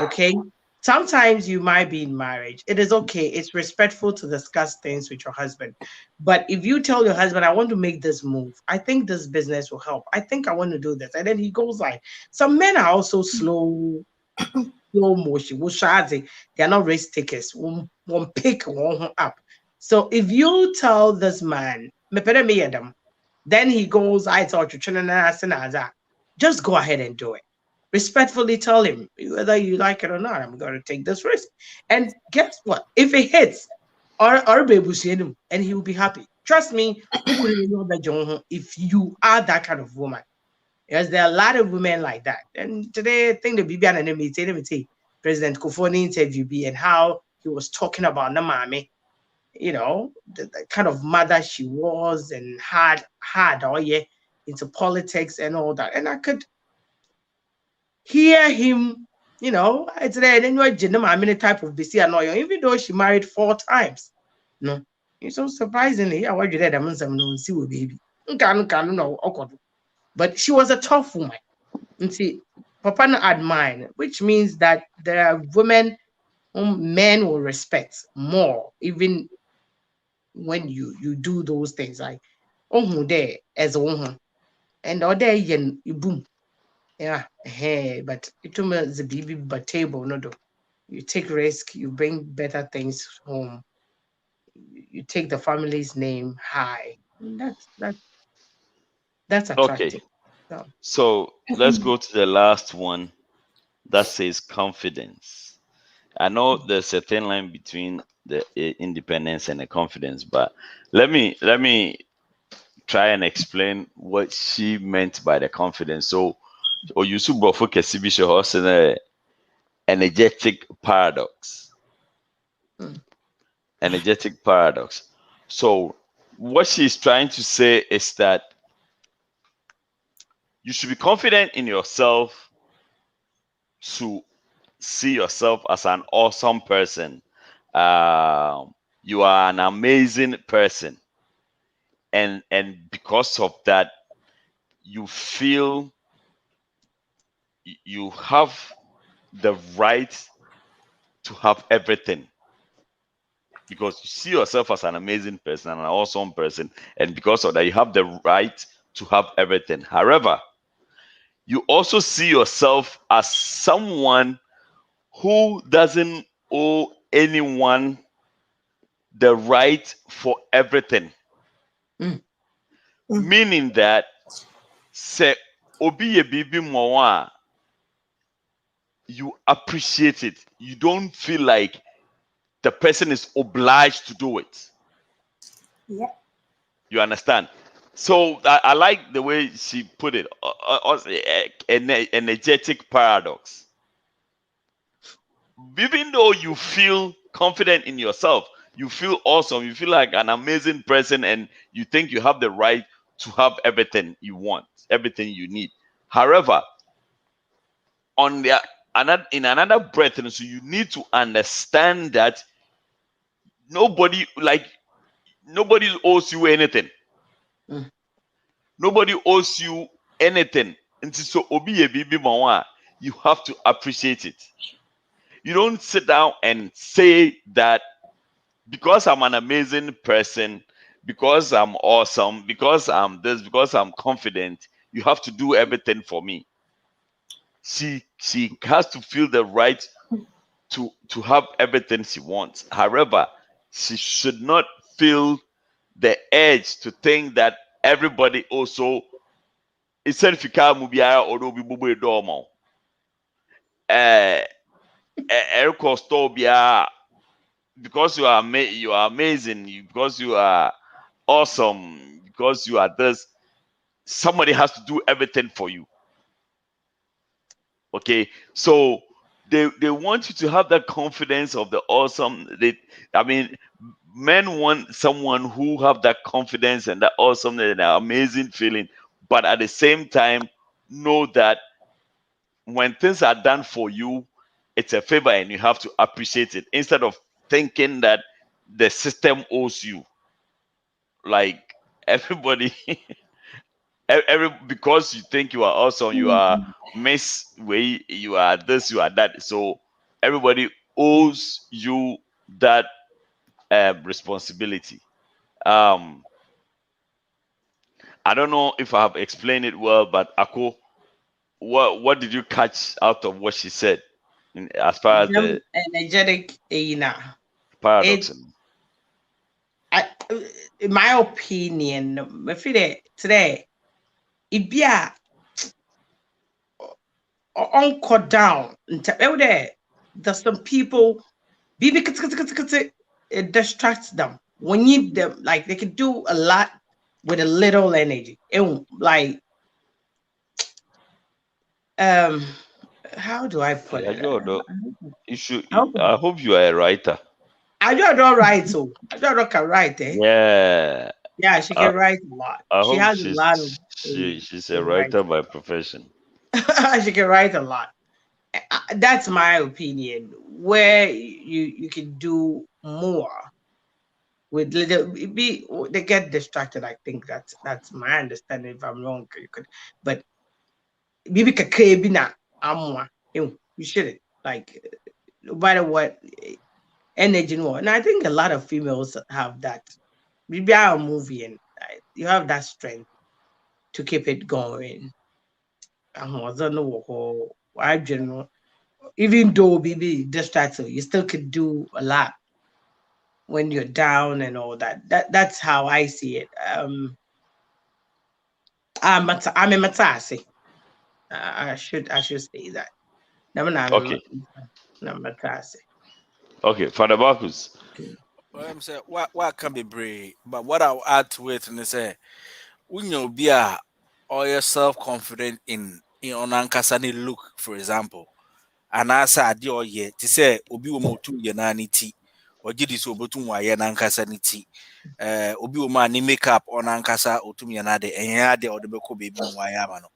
B: Okay. Sometimes you might be in marriage. It is okay. It's respectful to discuss things with your husband. But if you tell your husband, I want to make this move, I think this business will help. I think I want to do this. And then he goes like, some men are also slow motion. They are not risk takers. One pick one up. So if you tell this man, "Mepere me yedam," then he goes, I thought you just go ahead and do it. Respectfully tell him whether you like it or not. I'm going to take this risk. And guess what? If it hits, or baby and he will be happy. Trust me, if you are that kind of woman. Yes, there are a lot of women like that. And today, I think the BB and President Kofoni interview be and how he was talking about Namame, the kind of mother she was and had all year into politics and all that. And I could hear him, it's there. And then you many type of BC annoying, even though she married 4 times. No, it's so surprisingly, I want you there. I'm no see baby. No, but she was a tough woman. And see, Papa no admire, which means that there are women whom men will respect more, even when you do those things like there as a and or there you boom. Yeah, hey, but it was the baby but table, no do. You take risk, you bring better things home, you take the family's name high. That's
A: Okay,
B: attractive. So
A: so let's go to the last one that says confidence. I know there's a thin line between the independence and the confidence, but let me try and explain what she meant by the confidence. So, or you should focus an energetic paradox.
B: mm,
A: Energetic paradox. So, what she's trying to say is that you should be confident in yourself to see yourself as an awesome person. You are an amazing person, and because of that, you feel you have the right to have everything because you see yourself as an amazing person and an awesome person, and because of that, you have the right to have everything. However, you also see yourself as someone who doesn't owe anyone the right for everything.
B: mm,
A: Meaning that say obi ye bibi mo a you appreciate it. You don't feel like the person is obliged to do it.
D: Yeah.
A: You understand? So I like the way she put it. Energetic paradox. Even though you feel confident in yourself, you feel awesome, you feel like an amazing person, and you think you have the right to have everything you want, everything you need. However, on the in another breath, and so you need to understand that nobody owes you anything.
B: Mm.
A: Nobody owes you anything. And so obi ye bibi mawa, you have to appreciate it. You don't sit down and say that because I'm an amazing person, because I'm awesome, because I'm this, because I'm confident, you have to do everything for me. She has to feel the right to have everything she wants. However, she should not feel the urge to think that everybody also is certificate mubiara or be bubu dormo. Eriko store biya because you are amazing, because you are awesome, because you are this. Somebody has to do everything for you. Okay, so they want you to have that confidence of the awesome. Men want someone who have that confidence and that awesome and that amazing feeling, but at the same time know that when things are done for you, it's a favor and you have to appreciate it instead of thinking that the system owes you. Like everybody, because you think you are awesome, you are Miss Way, you are this, you are that. So everybody owes you that responsibility. Um, I don't know if I have explained it well, but Ako, what did you catch out of what she said as far as the
B: Energetic,
A: paradox?
B: In my opinion, I feel that today, it be a uncle down. There's some people, it distracts them. When you them, like they can do a lot with a little energy. Like, how do I put it?
A: I hope you are a writer.
B: I don't write, so I don't can write, eh?
A: Yeah.
B: Yeah, she can write a lot.
A: I
B: She
A: hope
B: has a lot of
A: she's a writer by profession.
B: she can write a lot. That's my opinion. Where you can do more with little, they get distracted. I think that's my understanding. If I'm wrong, you could, but maybe kakrebina amwa. You shouldn't, like, no matter what energy no. And I think a lot of females have that. Maybe I'm movie and you have that strength to keep it going. I general, even though maybe distracted, you still could do a lot when you're down and all that. That's how I see it. I'm a matasi. I should say that.
A: Okay.
B: Matasi.
A: Okay, Father Bacchus.
C: I'm saying what can be brave, but what I'll add to it and say, when you be a or you're self-confident in onankasani look, for example, and as I do ye to say obi wo tu ye na ni ti, or did this obotu wa ye nankasa ni ti. Obi wo ma ni makeup onankasa otum ye na de enya de odebeko baby mu wa ya ma no.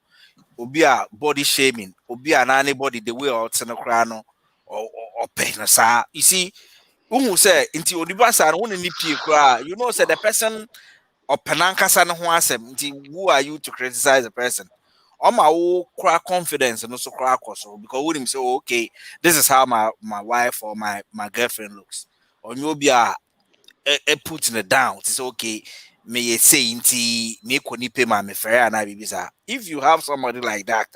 C: Obi a body shaming, obi a na anybody the way or tenokra no or pay na sa. You see, who say inti oniba sa no ni pie kra, you know say the person or penankasa no ho asem. Inti who are you to criticize the person? My cry confidence and also cry so because we him say, oh, okay, this is how my wife or my girlfriend looks. Or you'll be a putting it down. It's okay. May you say inti me koni pay my fair and I be if you have somebody like that,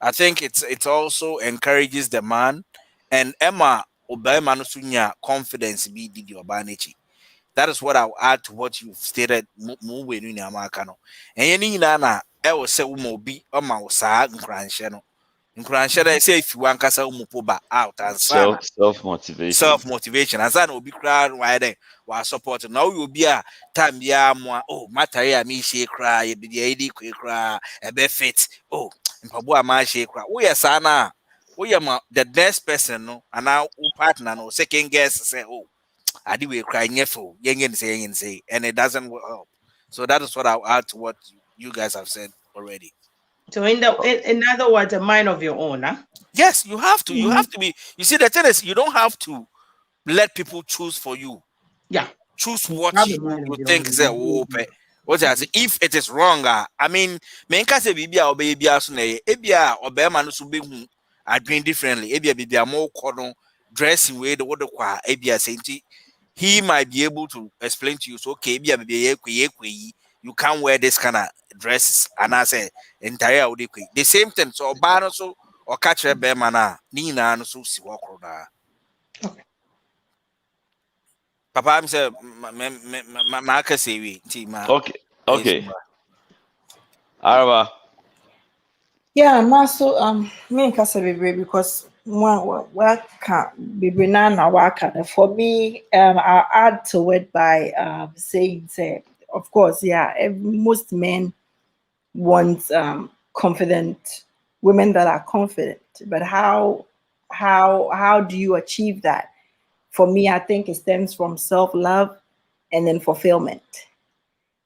C: I think it also encourages the man and Emma Obama no sunya confidence be did your banichi. That is what I'll add to what you've stated. Move in Yamakano. And any nana, I will say, Umobi, or Mausa, and Cranchano. Nkranshare say if you kasa umupoba out and sana
A: self motivation.
C: Self motivation. And sana obi kra why then wa support. Now you be a time ya mo oh matari me she kra ye be the kra e be fit. Oh mpabu ama she kra. Wo ye sana. Wo ye ma the next person no and now partner no second guess say oh adi we cry nyefo yengen say and it doesn't help. So that is what I'll add to what you guys have said already.
B: So in other words, a mind of your own, huh?
C: Yes, you have to. You have to be. You see, the thing is, you don't have to let people choose for you.
B: Yeah.
C: Choose what
B: Have a
C: you
B: mind of your
C: think
B: own.
C: say what I say. If it is wrong, I mean, me nka say bibi a obeyi bia so na ye. Ebia obema no so be hu adwin differently. Ebia bibia mo kono dressing way the what kwa ebia say he might be able to explain to you so okay ebia bibia ye you can't wear this kind of dresses and I say entire the same thing so oba no so or catch a bear mana ni na no so si wakro da. Papa I'm say ma ka say we ti ma
A: Okay. Araba.
K: Yeah, Maso, me and Casa Bebre because one can't be banana waka. For me, I'll add to it by saying, say, of course, yeah, most men want confident women that are confident, but how do you achieve that? For me, I think it stems from self-love and then fulfillment,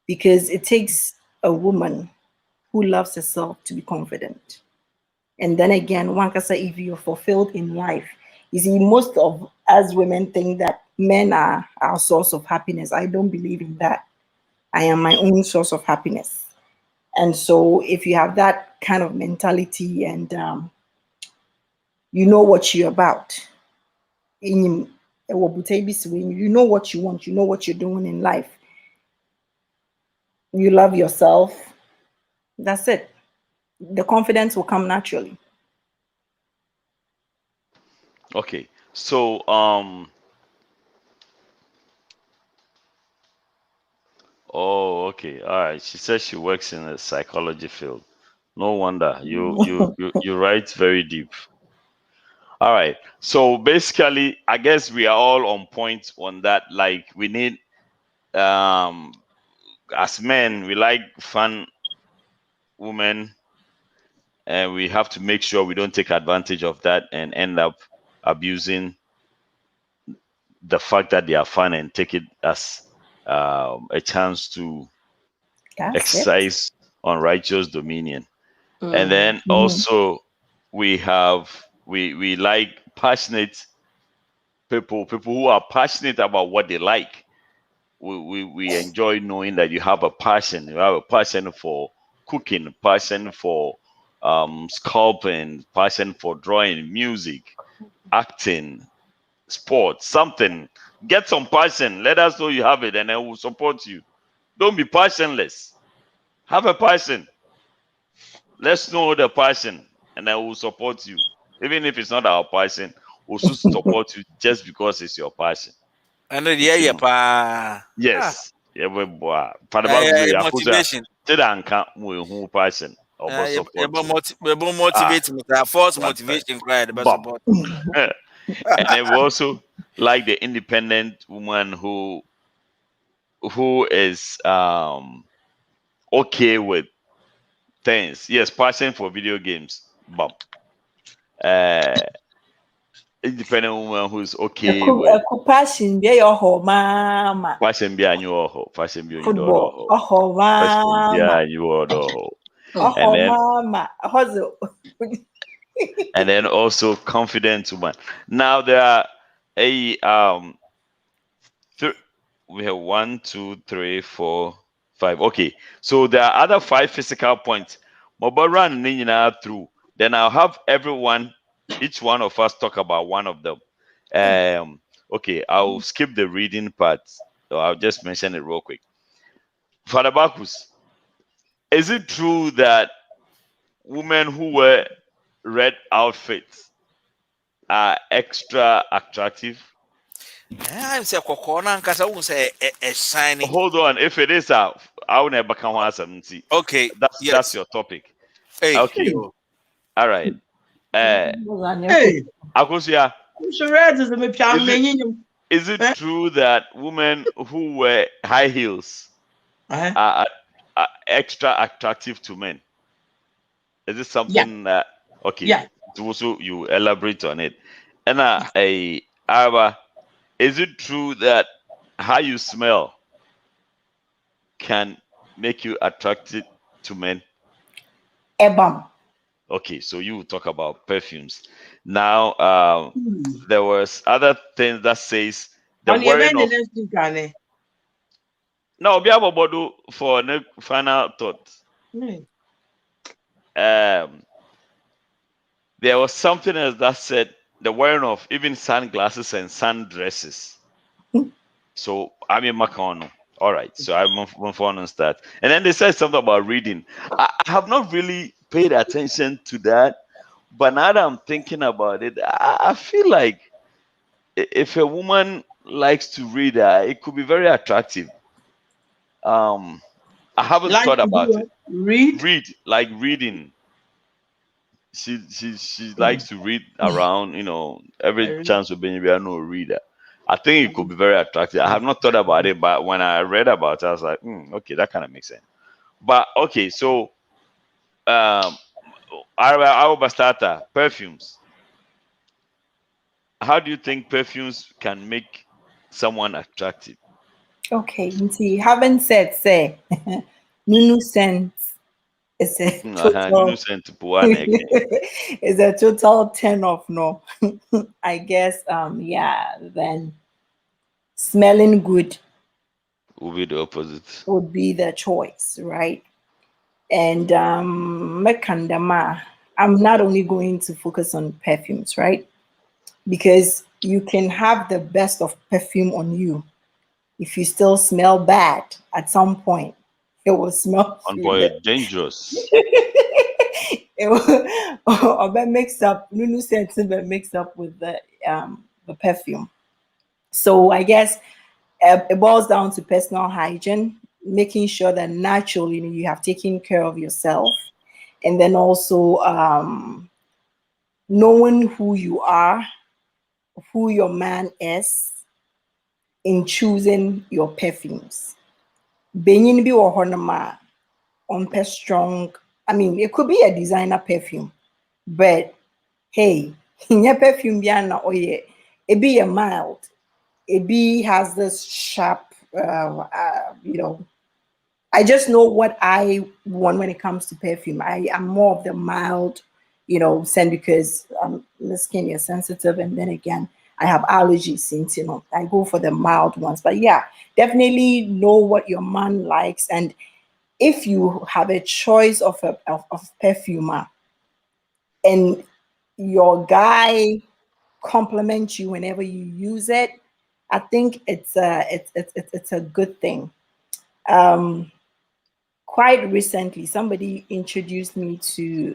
K: because it takes a woman who loves herself to be confident. And then again, one can say if you're fulfilled in life, you see, most of us women think that men are our source of happiness. I don't believe in that. I am my own source of happiness. And so if you have that kind of mentality and you know what you're about, you know what you want, you know what you're doing in life, you love yourself, that's it. The confidence will come naturally.
A: Okay. So oh, okay. All right. She says she works in the psychology field. No wonder. You write very deep. All right. So basically, I guess we are all on point on that. Like we need as men, we like fun women, and we have to make sure we don't take advantage of that and end up abusing the fact that they are fun and take it as a chance to exercise unrighteous dominion. And then also we like passionate people who are passionate about what they like. We enjoy knowing that you have a passion. You have a passion for cooking, passion for sculpting, passion for drawing, music, acting, sports, something. Get some passion. Let us know you have it, and then we'll support you. Don't be passionless. Have a passion. Let's know the passion, and then we'll support you. Even if it's not our passion, we'll still support you just because it's your passion.
C: And yeah, pa.
A: Yes. Yeah, boy.
C: Motivation.
A: Who passion or support.
C: Motivate force motivation cry the best support.
A: And then we also like the independent woman who is okay with things. Yes, passion for video games. But independent woman who's okay with
K: passion be your whole mama.
A: Passion be a new oho. Passion be a new
K: Football.
A: oho. Passion be
K: Mama.
A: a new oho.
K: Mama.
A: And then also confident woman. Now there are we have 1, 2, 3, 4, 5. Okay, so there are other 5 physical points. Mobile run through. Then I'll have everyone, each one of us, talk about one of them. Okay, I'll skip the reading part. So I'll just mention it real quick. Father Bacchus, is it true that women who wear red outfits are extra attractive?
C: I say kokona nkasa won say a shiny.
A: Hold on, if it is I will never come answer.
C: Okay,
A: that's your topic.
C: Hey.
A: Okay. All right.
B: Hey,
A: Akosia,
B: I'm sure red is a me
A: is it true that women who wear high heels are extra attractive to men? Is it
B: Yeah,
A: something that okay?
B: yeah.
A: Also, you elaborate on it. And Araba, is it true that how you smell can make you attracted to men?
K: Ebam.
A: Okay, so you talk about perfumes. Now,
B: Hmm.
A: there was other things that says the
B: On your
A: wearing
B: bend the
A: of.
B: next week, Annie.
A: Now, be able to for the final thought. Um, there was something else that said the wearing of even sunglasses and sundresses. So I mean, Macono. All right, so I move on and start. And then they said something about reading. I have not really paid attention to that, but now that I'm thinking about it, I feel like if a woman likes to read, it could be very attractive. Um, I haven't
B: Like
A: thought
B: to do
A: about it.
B: what? Read.
A: Read, like reading. She
B: Hmm.
A: likes to read around. Every
B: I
A: chance of being a no reader. I think it could be very attractive. I have not thought about it, but when I read about it, I was like, okay, that kind of makes sense. But okay, so our Bastata perfumes. How do you think perfumes can make someone attractive?
K: Okay, see, haven't said say Nunu scent is a total
A: Innocent Puane again.
K: is a total 10 off, no. I guess yeah, then smelling good
A: Will be the opposite.
K: would be the choice, right? And Mekandama, I'm not only going to focus on perfumes, right? Because you can have the best of perfume on you. If you still smell bad at some point, it will smell
A: On boy,
K: sweet.
A: dangerous.
K: It will, or that mix up Nunu scent but mix up with the perfume. So I guess it boils down to personal hygiene, making sure that naturally you have taken care of yourself, and then also knowing who you are, who your man is, in choosing your perfumes. Benyin bi wɔ hɔnom a ɔmpɛ strong. I mean, it could be a designer perfume, but hey, nyɛ perfume bi a na ɔyɛ. Ebi yɛ mild. Ebi has this sharp, I just know what I want when it comes to perfume. I am more of the mild, scent because the skin is sensitive, and then again, I have allergies since I go for the mild ones. But yeah, definitely know what your man likes, and if you have a choice of of perfumer, and your guy compliments you whenever you use it, I think it's a good thing. Quite recently, somebody introduced me to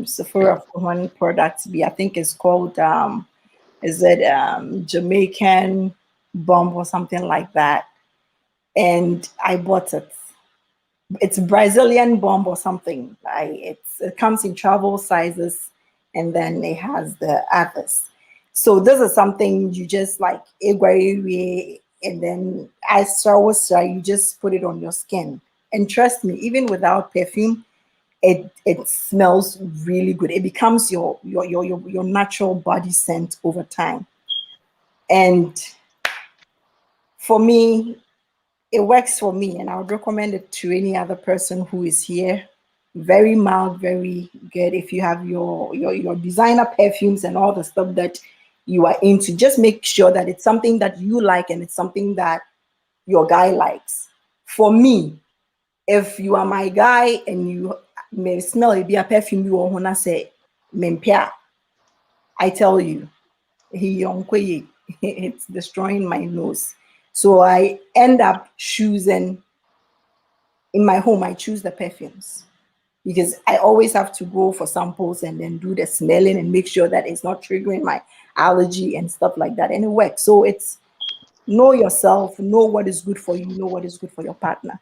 K: Sephora one product. I think it's called is it Jamaican bomb or something like that, and I bought it. It's Brazilian bomb or something. It comes in travel sizes, and then it has the others. So this is something you just like and then as you just put it on your skin. And trust me, even without perfume, it smells really good. It becomes your natural body scent over time. And for me, it works for me, and I would recommend it to any other person who is here. Very mild, very good. If you have your designer perfumes and all the stuff that you are into, just make sure that it's something that you like and it's something that your guy likes. For me, if you are my guy and you may smell it be a perfume you want to say mempia, I tell you, it's destroying my nose. So I end up choosing in my home, I choose the perfumes because I always have to go for samples and then do the smelling and make sure that it's not triggering my allergy and stuff like that. And it works. So it's know yourself, know what is good for you, know what is good for your partner.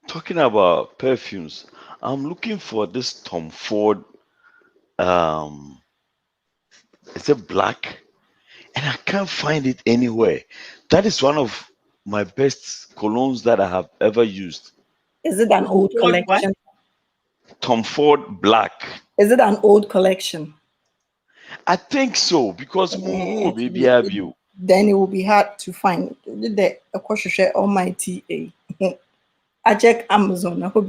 A: Talking about perfumes, I'm looking for this Tom Ford is it black? And I can't find it anywhere. That is one of my best colognes that I have ever used.
K: Is it an old
B: What?
K: collection?
A: Tom Ford Black.
K: Is it an old collection?
A: I think so because baby
K: Then it will be hard to find. The Almighty. I check Amazon. I hope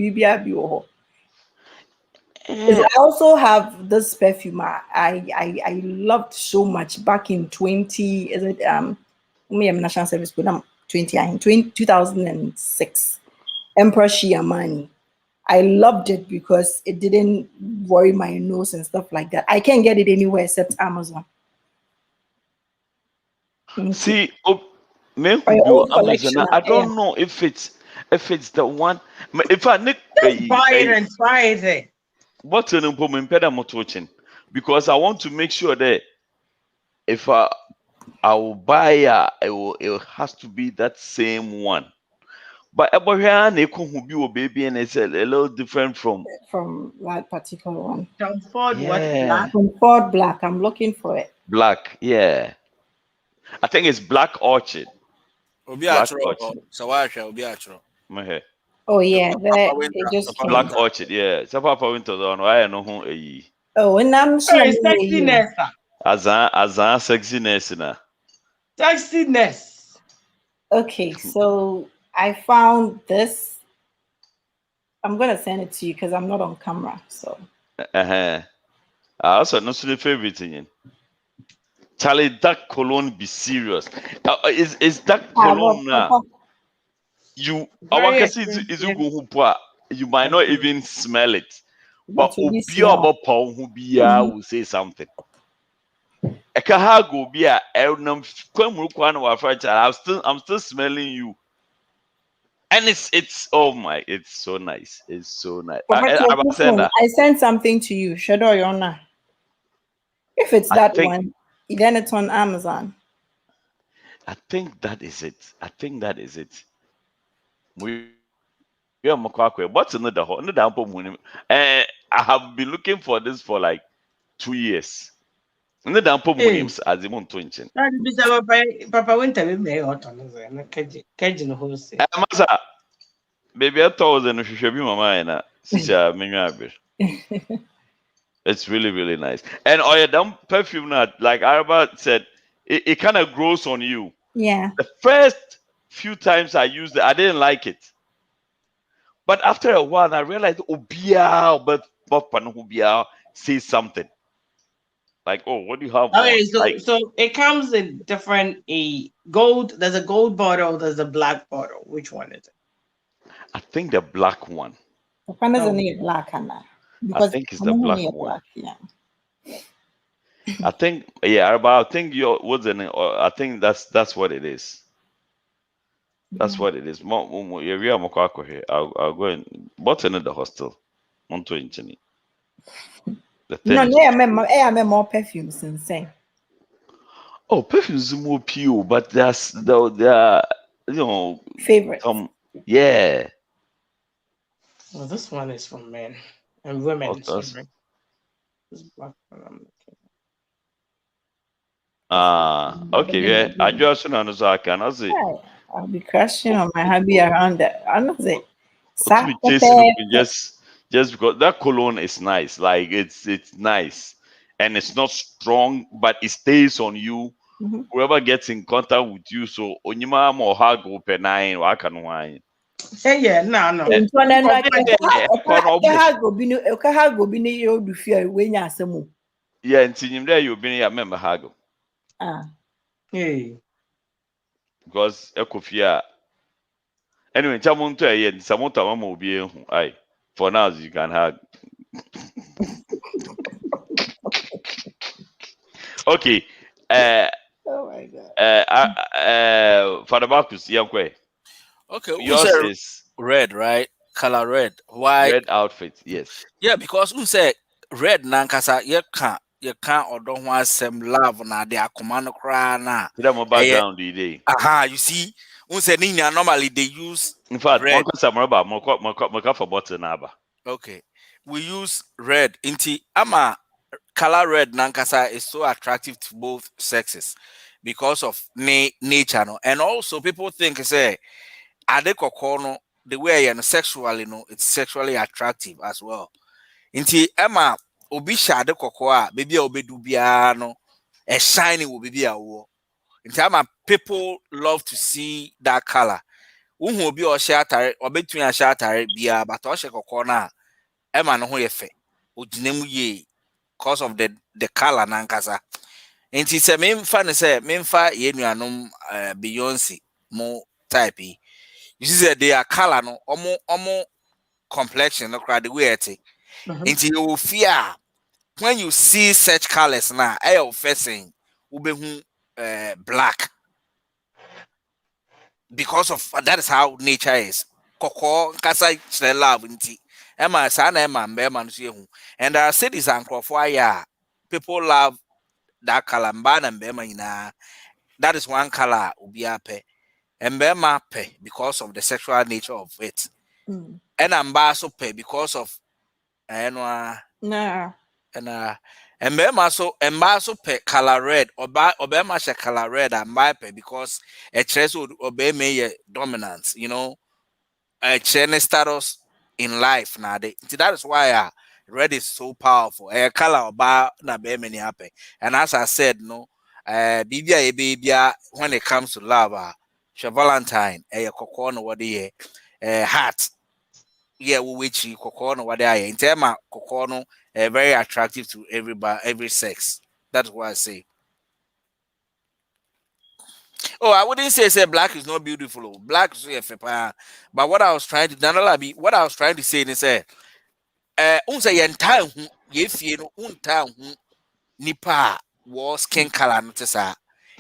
K: I also have this perfume I loved so much back in 20. Is it me? I'm National Service, but I'm 2006. Emperor Shiamani. I loved it because it didn't worry my nose and stuff like that. I can't get it anywhere except Amazon.
A: See,
K: Amazon.
A: I don't know if it's the one. If I need
B: buy it and try it.
A: What's an important because I want to make sure that if I will buy it has to be that same one. But baby and it's a little different from
K: that particular one.
B: Tom Ford, what black?
K: Tom Ford Black. I'm looking for it.
A: Black, yeah. I think it's Black Orchid.
C: Black Orchid. So why shall be actual?
K: Oh yeah, they just
A: Black Orchid, yeah. So Papa went to the one. I know who a.
K: Oh, and I'm
B: sexiness.
A: Azan sexiness na.
B: Sexiness.
K: Okay, so I found this. I'm gonna send it to you because I'm not on camera. So.
A: I also know the favorite thing. Charlie, that cologne be serious. Is that cologne now? You you might not even smell it. But will say something. I'm still smelling you. And it's oh my, it's so nice. It's so nice.
K: I sent something to you. Shadow Yona. If it's that one, then it's on Amazon.
A: I think that is it. What's another one? I have been looking for this for like 2 years.
B: Papa went away me hot on the cajun horse.
A: Baby, I thought the should be my mind. It's really, really nice. And perfume now, like Araba said, it kind of grows on you.
K: Yeah.
A: The first few times I used it, I didn't like it. But after a while, I realized, say something. Like, oh, what do you have?
B: Okay, so it comes in different gold. There's a gold bottle. There's a black bottle. Which one is it?
A: I think the black one.
K: Black,
A: I think it's the black one. Yeah. I think I think that's what it is. That's what it is. I'll go and what's in the hostel?
K: No, more perfumes insane.
A: Oh, perfumes more pure, but there are
K: favorite.
A: Yeah.
B: Well, this one is for men and women. This black one
A: okay, yeah. I just know so I can see.
K: I'll be crashing on my hubby around that. I don't say.
A: Just because that cologne is nice, like it's nice and it's not strong, but it stays on you.
K: Mm-hmm.
A: Whoever gets in contact with you, so onyima mo hug open nine, wa can wine.
B: Hey, yeah, no.
A: Yeah, and seeing there you've been a member hug.
B: Hey.
A: Because Ekofia. Anyway, Chamonto and Samota Mamo be aye. For now, you can hug. Okay.
K: Oh my God.
A: Father Marcus, Yankwe.
C: Okay,
A: yours is
C: red, right? Color red. Why?
A: Red outfit, yes.
C: Yeah, because who said red nankasa you can't or don't want some love na they are command cry na.
A: Background day.
C: You see, who said normally they use
A: in fact
C: red.
A: More for bottle number.
C: Okay. We use red. Inti ama color red nankasa is so attractive to both sexes because of nature, no? And also people think say ade koko no the way and sexually no it's sexually attractive as well. Inti Emma obi shade koko a baby a obedu bia no a shiny will be a wo. Inti Emma people love to see that color. Uhu obi o share atare obetun a share atare bia but o she koko na Emma no ho ye fe. Ojinemu ye because of the color nankasa. Inti se memfa ye nuanom Beyonce mo type yi. You see that they are color no omo complexion no cry the way it. Inti you will fear when you see such colors now, I facing ubehu black because of that is how nature is. Koko kasa chere love nti. Emma sana emma mbema no so and there are cities and crofo people love that color mba na mbema ina. That is one color ubia pe. Mbema pe because of the sexual nature of it.
D: Mm.
C: And mba so pe because of
D: Nah.
C: and mba so pe color red obema she color red and mba pe because a chess would obey me dominance, you know, a chene status in life now. That is why red is so powerful. A color oba na be many happen. And as I said, no, bibia when it comes to love, she Valentine, a cocoon what the heart. Yeah, which kokono what they are in terms of kokono very attractive to every sex. That's what I say. Oh, I wouldn't say black is not beautiful. Oh. Black is but what I was trying to say is unsa yenta hu ye fie no unta hu nipa was skin color no tesa.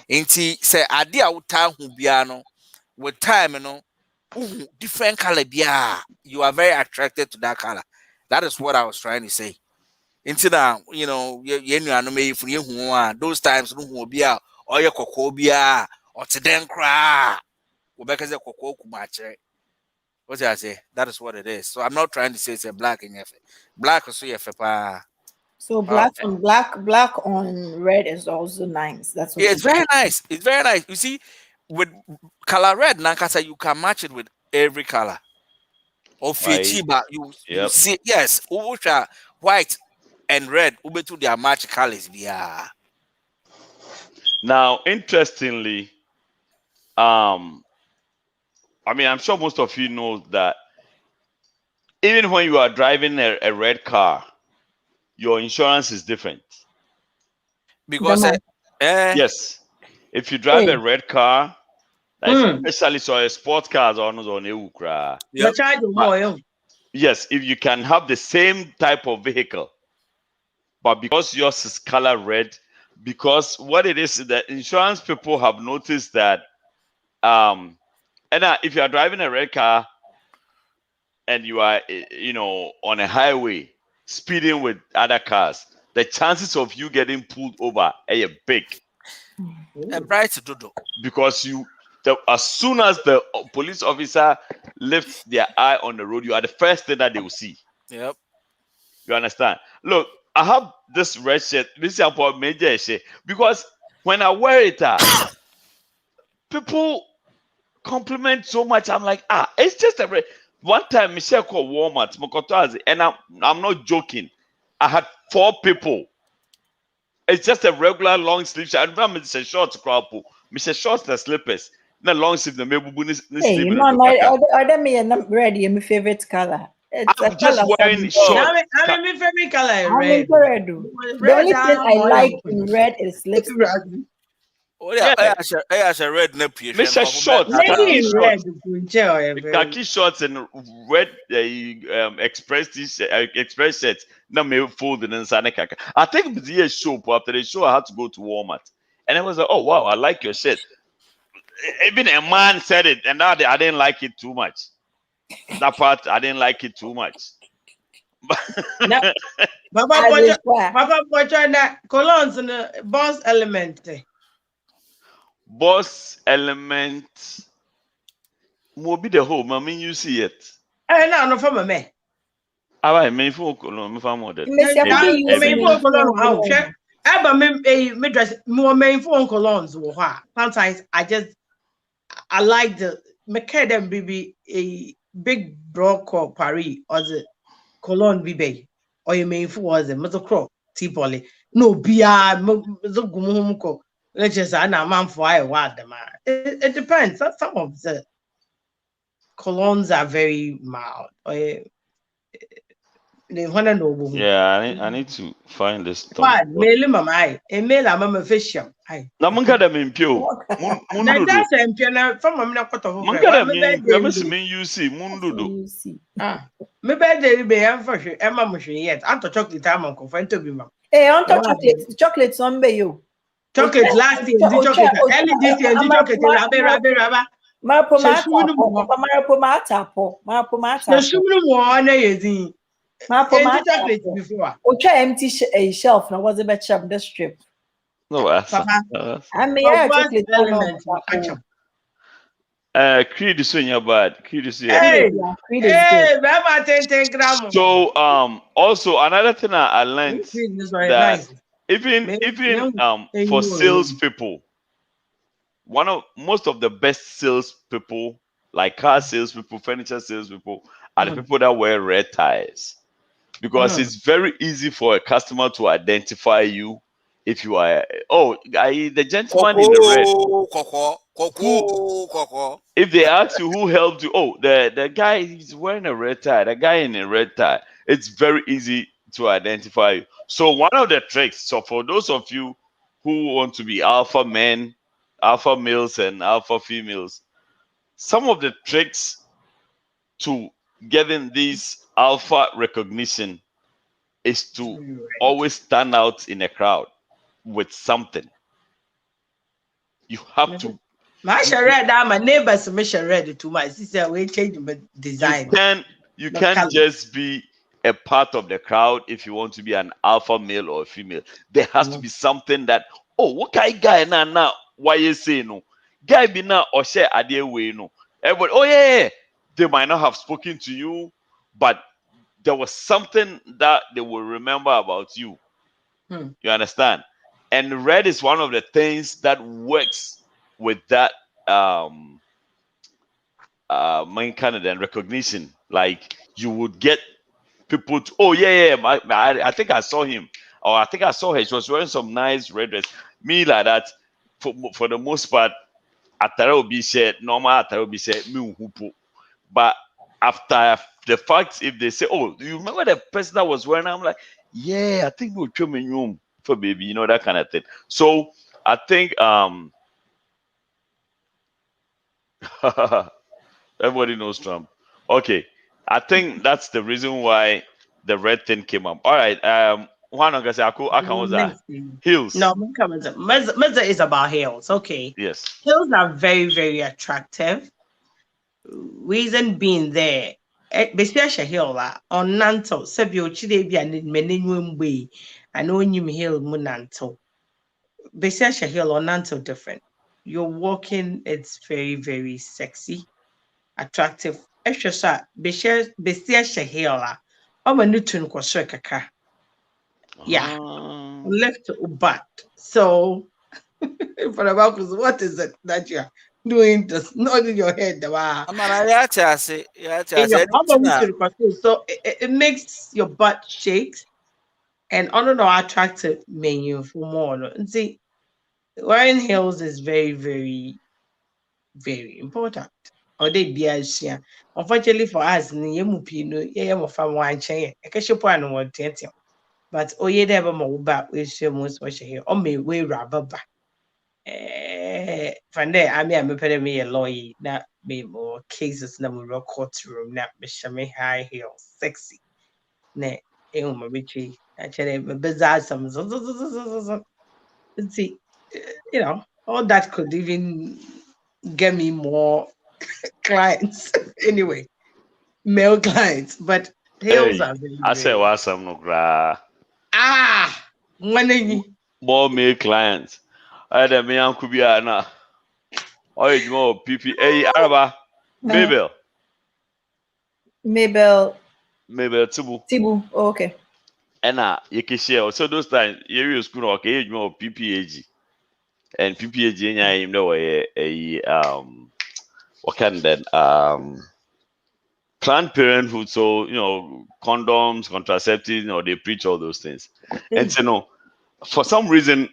C: Enti say ade a uta hu bia no with time no different color bia you are very attracted to that color. That is what I was trying to say. Into now, you know, you know, me if you those times no who be a or your cocoa bia or to then cry. Because a cocoa kumache. What did I say? That is what it is. So I'm not trying to say it's a black in effort. Black is so
D: So black on red is also nice. That's what
C: yeah, it's very nice. It's very nice. You see, with color red, Nankasa, you can match it with every color. Of Chiba, you see, yes, ultra white and red, ubetu their match colors. Yeah.
A: Now, interestingly, I mean, I'm sure most of you know that even when you are driving a red car, your insurance is different.
C: Because
A: yes, if you drive a red car, especially so a sports car or no, yes, if you can have the same type of vehicle, but because yours is color red, because what it is that insurance people have noticed that if you are driving a red car and you are on a highway speeding with other cars, the chances of you getting pulled over are big.
C: Bright to do
A: because as soon as the police officer lifts their eye on the road, you are the first thing that they will see.
C: Yep.
A: You understand? Look, I have this red shirt. This is for major shirt because when I wear it, people compliment so much. I'm like, it's just a red. One time, Michelle called Walmart, Mokotoazi, and I'm not joking. I had 4 people. It's just a regular long sleeve shirt. I remember it's a short crop. Mr. Shorts the slippers. The long sleeve the maybe
D: hey, you know, red my favorite color. It's
A: I'm just wearing shorts.
B: I'm my favorite color.
D: Red. The only thing I like in red is lipstick.
C: Oh yeah, I red
A: Mr. Shorts, khaki shorts and red express express shirts. No, me folded inside kaka. I think the show after the show I had to go to Walmart, and I was like, oh wow, I like your shirt. Even a man said it, and now I didn't like it too much. That part I didn't like it too much.
B: Papa Pocha, colons and boss element.
A: Boss element will be the home. I mean, you see it.
B: No, from a man.
A: Aba me for cologne me for model.
K: Messi
B: Now,
K: be use
B: me
K: me
B: for cologne. How?
K: cologne.
B: Me dress more main for colognes. Sometimes I like me care them baby a big broad or Paris or the cologne bibe or you main for was a mother crop tipoli. No bia the gumuko. Let's just say I'm man for I want them. It depends. Some of the colognes are very mild. Or they want to know.
A: Yeah, I need to find this Tom.
B: What? Mail mama ai. E mail am official. Ai.
A: Na munka da mimpio.
B: Na
A: Mundudu.
B: just MPN from am na kwato for
A: Munka da
B: me
A: mimpio.
B: birthday
A: Mesi
B: be.
A: min UC mundudu.
K: You see.
B: Me birthday be am for hwe. E ma mo hwe yet. Anto chocolate am ko fa nto bi ma.
K: Hey, on top chocolate some be you.
B: Chocolate last year the chocolate. Early this year the chocolate raba. The sugar mo na yezin. The chocolate before.
K: Empty shelf now was a bit sharp the strip.
A: No, asa.
K: I mean, yeah, chocolate
B: element.
A: Creed is in your bad. Creed is here.
B: Hey, Bama 10 grams.
A: So also another thing I learned that even for sales people, most of the best sales people, like car sales people, furniture sales people, are the people that wear red ties, because it's very easy for a customer to identify you if you are the gentleman in the red. If they ask you who helped you, the guy is wearing a red tie, the guy in a red tie, it's very easy to identify you. So one of the tricks, so for those of you who want to be alpha men, alpha males, and alpha females, some of the tricks to getting this alpha recognition is to always stand out in a crowd with something. You have to.
B: My red, my neighbors measure red to my sister. We change the design.
A: You can't just be a part of the crowd if you want to be an alpha male or a female. There has to be something that, what kind of guy now? Why you say no? Guy be now or share idea way no. Everybody, yeah, they might not have spoken to you, but there was something that they will remember about you. You understand? And red is one of the things that works with that main candidate recognition. Like you would get people to, I think I saw him, or I think I saw her. She was wearing some nice red dress. Me like that. For the most part, atare will be said normal. Atare will be said me hupo. But after the fact, if they say, "Oh, do you remember the person that was wearing?" I'm like, "Yeah, I think we'll come in room for baby," that kind of thing. So I think everybody knows Trump. Okay, I think that's the reason why the red thing came up. All right, heels.
B: No, Meza is about heels. Okay.
A: Yes.
B: Heels are very, very attractive. Reason being there, Besiasha hill on Nanto, Sebio Chidebia and Meninwim way, and Onyim Hill Munanto. Besiasha hill on Nanto different. You're walking, it's very, very sexy, attractive. Extra Besiasha hill, I'm a Newton Kwaswekaka. Yeah, left to butt. So, for about what is it that you're doing? Just not in your head. So it makes your butt shakes, and attractive menu for more. And see, wearing heels is very, very, very important. Or they be as unfortunately for us, but never more back with your most watch here. Or may we rubber back. From there, I'm a lawyer, not me more cases, no more courtroom, not me high heel, sexy. Ne, my retreat. Actually, bizarre some. See, all that could even get me more clients. Anyway, male clients, but heels are very.
A: I say, what's some no gra? More male clients. I had me uncle be na. Oh, it's more PP. Hey, Araba, Mabel. maybe Tibu.
K: Tibu. Oh, okay.
A: And you can share. So those times you use school okay, you know PPAG. And PPAG you know what can then Planned Parenthood, so condoms, contraceptives, they preach all those things. And for some reason,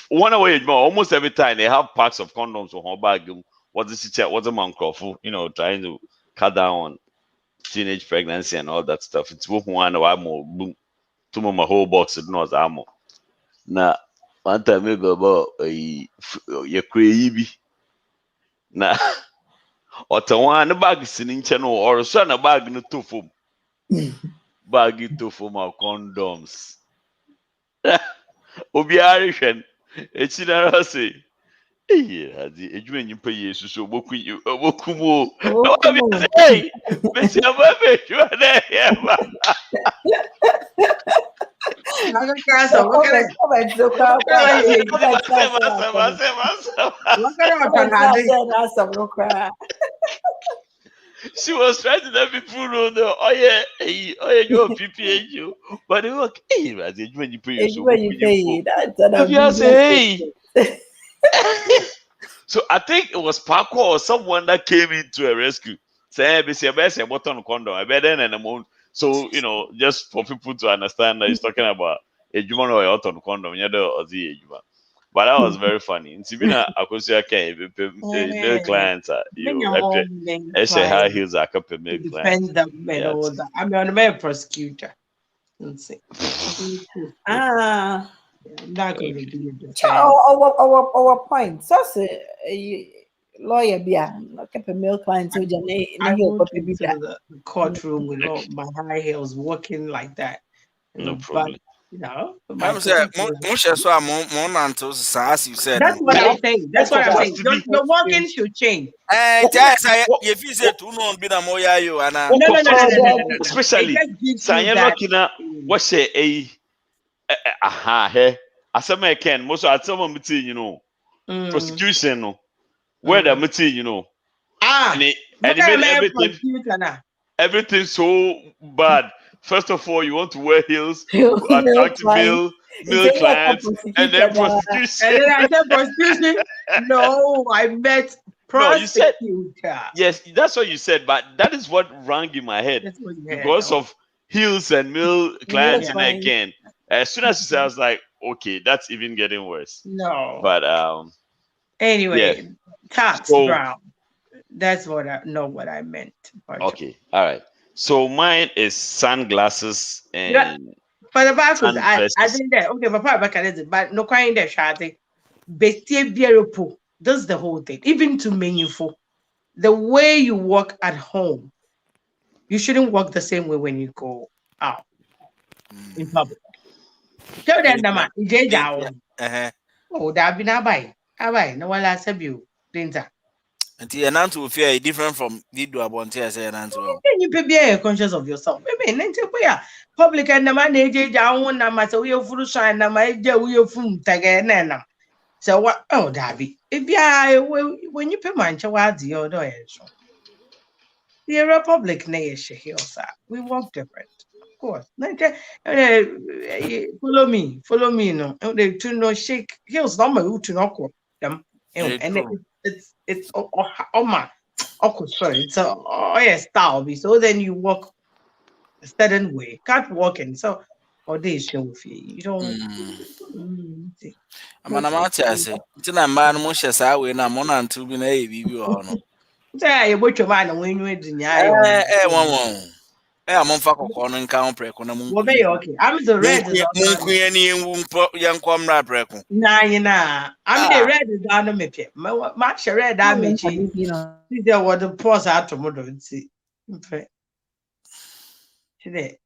A: one way almost every time they have packs of condoms or bag. What's a man trying to cut down on teenage pregnancy and all that stuff. It's one more boom, to my whole box of nose ammo. Now, one time we go about a crazy. Now, Ottawa bag sitting channel or son a bag no two foam. Bag it to foam our condoms. Obi Irish and it's in a say. Yeah, the edwin you pay you so boku you bokumo. Hey, Miss Yamabe, you are there. She was trying to let people know that you're PPH, but they were hey, when you pay you say hey. So I think it was Paco or someone that came into a rescue. Say, best a button condom, I better than a month. So just for people to understand that he's talking about a human or a on condom, or the but that was very funny. In Sibina, Akosia came, male clients, I say high heels are couple male clients.
B: Defend them and all that. I mean, I'm a prosecutor. Let's see.
K: I'm
B: not going to be a defense.
K: Our point. So say lawyer bia keep a male client so
B: I go to the courtroom with all my high heels walking like that.
A: No problem.
B: But,
C: I'm saying, as you said.
B: That's what I'm saying. That's what I'm saying. Your walking should change.
C: If you say to no be na moya you
B: no.
A: Especially Sayano Kina what say he asama ken most of the meeting prosecution where the meeting and everything so bad. First of all, you want to wear heels, attract male clients, and then prostitution.
B: And then I said prostitution. No, I met prostitute.
A: Yes, that's what you said, but that is what rang in my head because of heels and male clients. And again, as soon as you said, I was like, okay, that's even getting worse.
B: No,
A: but
B: anyway, tax brown. That's what I meant.
A: Okay, all right. So mine is sunglasses and
B: for the back I think that okay, but no kind of shawty. Beautiful. That's the whole thing. Even to meaningful. The way you walk at home, you shouldn't walk the same way when you go out in public. Tell them that oh, that be not buy. No one last you.
C: And fear different from Dido Abonte as an answer.
B: You be conscious of yourself. Public and the man down na matter we have full shine na my we have fun tag. So what Davy? If when you pay mancha what the other the Republic nation here, sir. We walk different. Of course. Follow me, no. They to no shake hills no my to knock them. And it's my sorry, it's a style. So then you walk a certain way. Can't walk in so or they show you don't
C: I'm an amateur. I say, Tina man, Moshe, I win a month to be a baby or no.
B: Say, what your man when you in
C: one. I'm on Faco corner and count break on a moon.
B: Okay, I'm the red
C: young comrade break.
B: Nah, I'm the red down the map. Match a red damage. There was the pause out tomorrow and see. Today,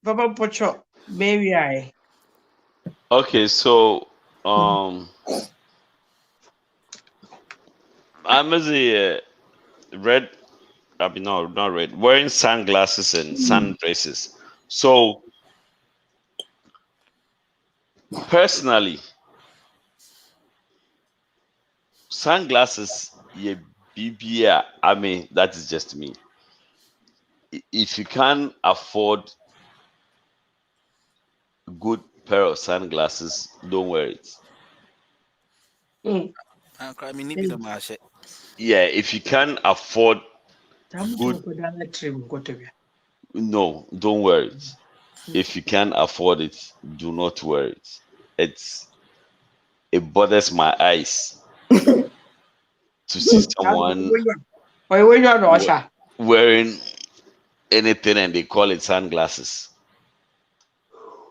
B: Papa Pocho, maybe I.
A: Okay, so I'm a red. I mean, no, not red. Wearing sunglasses and sun braces. So, personally, sunglasses, BBA. I mean, that is just me. if you can't afford a good pair of sunglasses, don't wear it. Yeah, if you can't afford good, no, don't wear it. If you can't afford it, do not wear it. It bothers my eyes to see someone wearing anything and they call it sunglasses.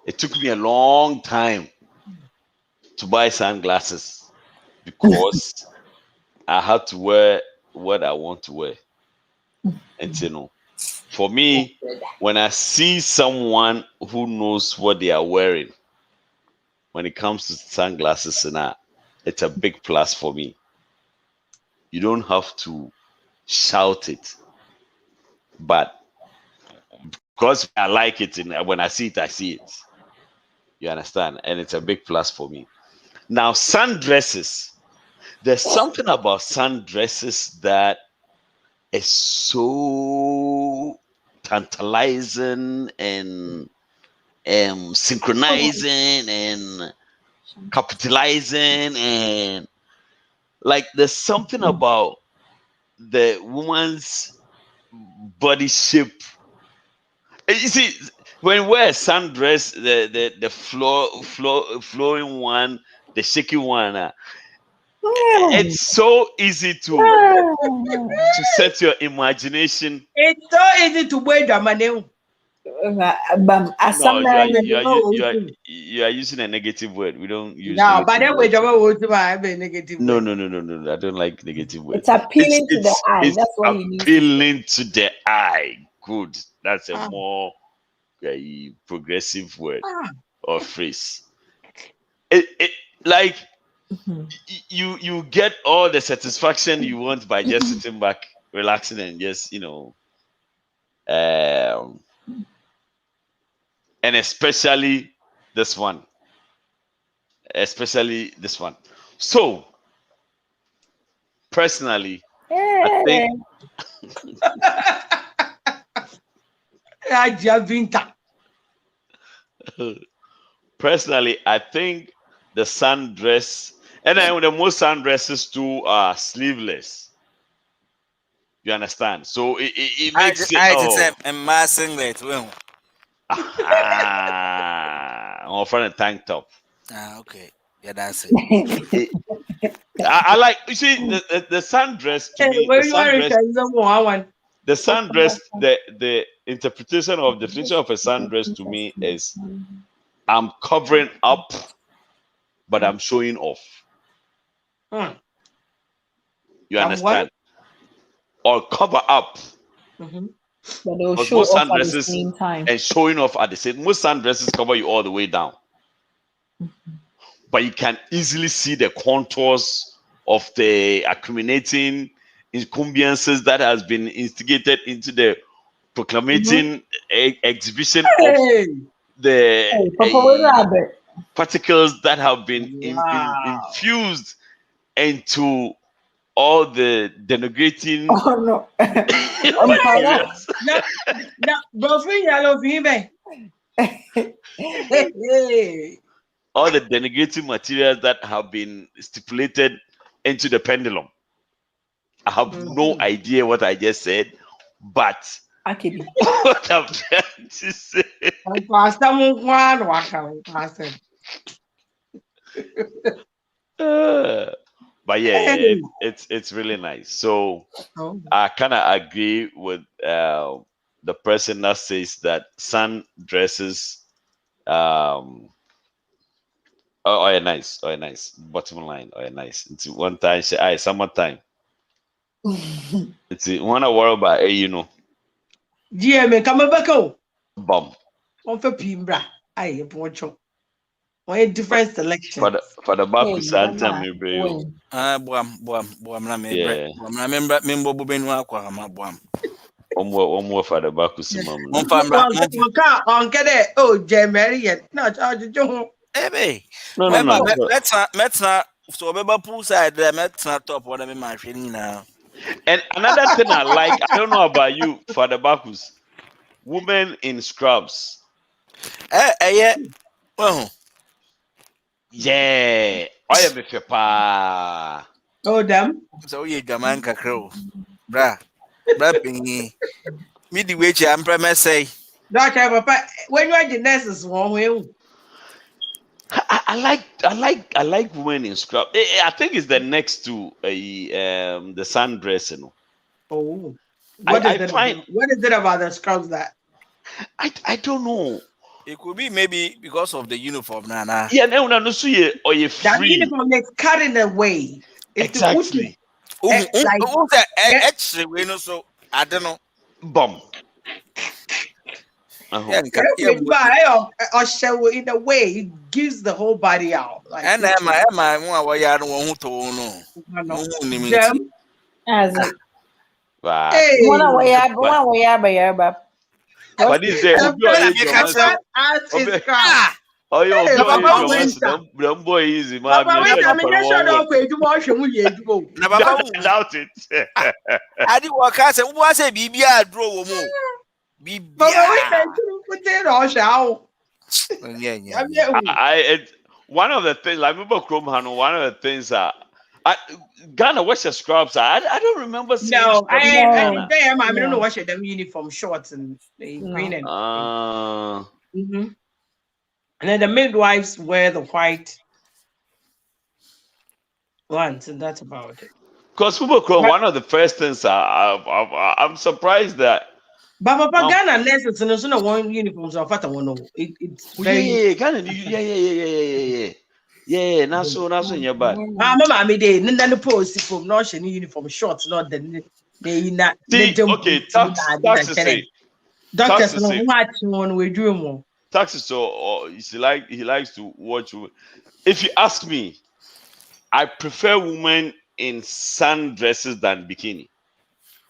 A: It took me a long time to buy sunglasses because I had to wear what I want to wear. And you know, for me, when I see someone who knows what they are wearing when it comes to sunglasses, it's a big plus for me. You don't have to shout it, but because I like it, and when I see it, I see it. You understand? And it's a big plus for me. Now, sundresses. There's something about sundresses that is so tantalizing and synchronizing and capitalizing, and like there's something about the woman's body shape. You see, when we wear a sundress, the flowing one, the shaky one, it's so easy to set your imagination.
B: It's so easy to wear the money.
A: No, you are using a negative word. We don't use.
B: No, but then we don't have a negative.
A: No. I don't like negative words.
K: It's appealing to the eye. That's what you need.
A: Appealing to the eye. Good. That's a more progressive word or phrase. It like you get all the satisfaction you want by just sitting back, relaxing, and just and especially this one. So, personally, I think the sundress, and the most sundresses too are sleeveless. You understand? So it makes it.
C: My singlet.
A: I'm offering a tank top.
C: Okay. Yeah, that's it.
A: I like, you see, the sundress to me. The sundress, the interpretation of the definition of a sundress to me is I'm covering up, but I'm showing off. You understand? Or cover up.
K: But they'll show off at the same time.
A: And showing off at the same. Most sundresses cover you all the way down. But you can easily see the contours of the accumulating incumbences that has been instigated into the proclamating exhibition of the particles that have been infused into all the denigrating.
B: Oh no!
A: All the denigrating materials that have been stipulated into the pendulum. I have no idea what I just said, but what I'm trying to say. But yeah, it's really nice. So I kind of agree with the person that says that sundresses oh, nice. Bottom line, nice. It's one time, summertime. It's one hour about
B: GM, come back home.
A: Bomb.
B: One for Pimbra. I poncho. One different selection.
A: For the back Santa me bro.
C: Member Bubenwa.
A: One more for the back Simam.
B: On get oh, Jerry, no, John.
C: Hey,
A: no.
C: Let's not. So, remember, poolside, let's not top what I'm imagining now.
A: And another thing I like, I don't know about you, Father Bacchus. women in scrubs.
C: Yeah. Well,
A: yeah. I am a pa.
B: Oh, them.
C: So you gaman kakro. Bra. Bra pingi. Midi wage I'm premise say.
B: Doctor, Papa, when you are the nurses, one way.
A: I like women in scrubs. I think it's the next to the sundress, you know.
B: Oh,
A: I find
B: what is it about the scrubs that?
A: I don't know.
C: It could be maybe because of the uniform, Nana.
A: Yeah, no, no, so you or you
B: That
A: free.
B: uniform is cutting away. It's
A: Exactly.
C: Actually, we know so. I don't know.
A: Bomb.
C: Yeah,
B: or show in a way it gives the whole body out. Like
C: and am I one way I don't want to know.
B: Them.
D: As it.
A: Wow.
B: Hey.
D: One way, but
A: But this day, oh, yo, boy, easy, man. Doubt it.
C: I did work as a was a BBR draw more.
A: One of the things, I remember Chrome, one of the things Ghana, what's your scrubs? I don't remember seeing
B: No,
A: scrubs
B: I
A: in Ghana.
B: don't know what them uniform shorts and green and and then the midwives wear the white ones, and that's about it.
A: Because one of the first things I'm surprised that.
B: But Ghana nurses and also no one uniforms of what I want to. It's very
A: Ghana, yeah. Not so in your bad.
B: Mama, I did none post from no uniform shorts, not the not
A: okay. Taxi say.
B: Doctors no watch one we do more.
A: Taxi so he likes to watch. If you ask me, I prefer women in sundresses than bikini.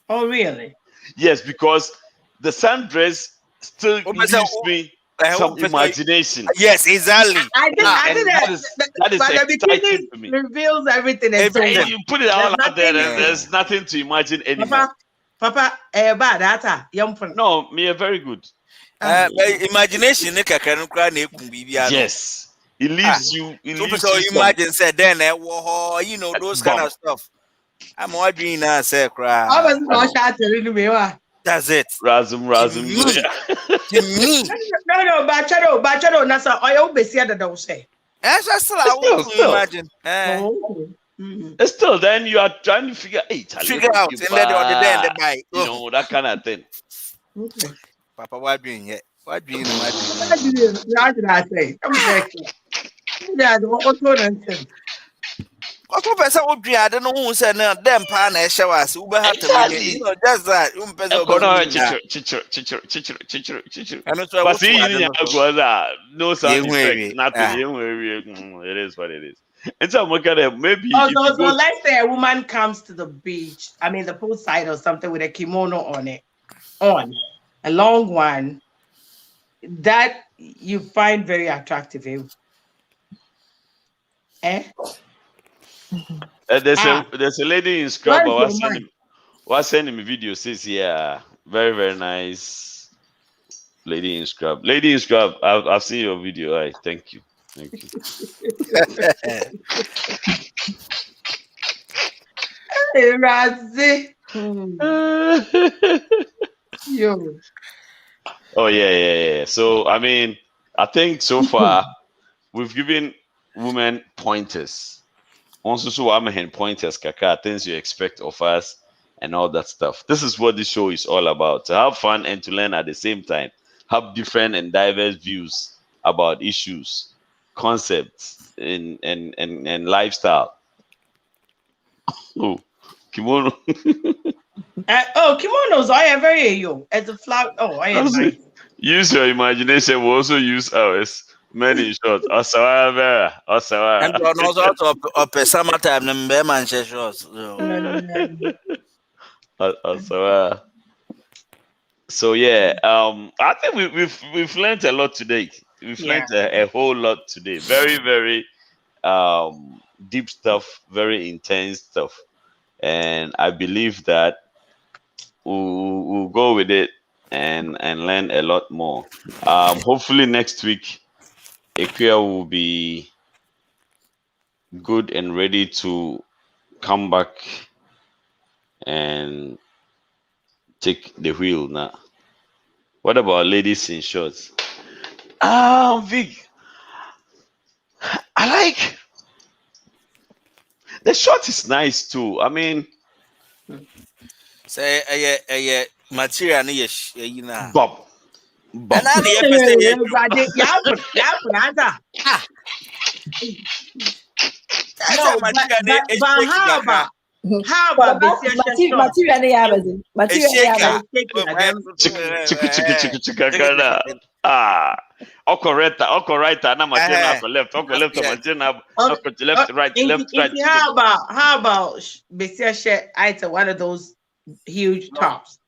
B: Oh really?
A: Yes, because the sundress still gives me some imagination.
C: Yes, exactly.
B: I think
A: that is exciting to me.
B: Reveals everything.
A: You put it all out there, and there's nothing to imagine anymore.
B: Papa, bad data.
A: No, me very good.
C: Imagination,
A: yes, it leaves you.
C: So imagine said then, you know those kind of stuff. I'm wondering now, say cry.
B: I was not shattering me.
C: That's it.
A: Razum.
B: No, bachelor, Nasa, I always hear that they'll say.
C: That's still I want to imagine.
A: Still, then you are trying to figure out
C: and let the buy.
A: You know, that kind of thing.
B: Okay.
C: Papa, what doing yet? What doing?
B: What did I say? I'm checking. Yeah, what nonsense.
C: What person would be? I don't know who said no. Them pan showers. Who have to you know just that.
A: But see, no sound effect. Nothing. It is what it is. And so maybe.
B: So let's say a woman comes to the beach. I mean, the poolside or something with a kimono on it, a long one that you find very attractive.
A: There's a lady in scrub. Was sending me video. Says yeah, very very nice lady in scrub. Lady in scrub. I've seen your video. Right, thank you.
B: Hey, Razi. Yo.
A: Oh yeah. So I mean, I think so far we've given women pointers. Also, I'm hand pointers, kaka, things you expect of us, and all that stuff. This is what this show is all about: to have fun and to learn at the same time. Have different and diverse views about issues, concepts, and lifestyle. Oh, kimono.
B: Kimonos. I am very yo. As a flower. Oh, I am nice.
A: Use your imagination. We also use ours. Many shots. Osawara.
C: And also up a summertime, and Beman shots.
A: Osawara. So yeah, I think we've learned a lot today. We've learned a whole lot today. Very, very deep stuff, very intense stuff. And I believe that we'll go with it and learn a lot more. Hopefully next week, Equia will be good and ready to come back and take the wheel now. What about ladies in shorts? Vic, I like the short is nice too. I mean,
C: say a material ni you know.
A: Bob.
C: And now the
B: No, but how about
K: material ni yabazi. Material
A: Chika. Oko right, na material left, material left, right.
B: How about Besia item one of those huge tops?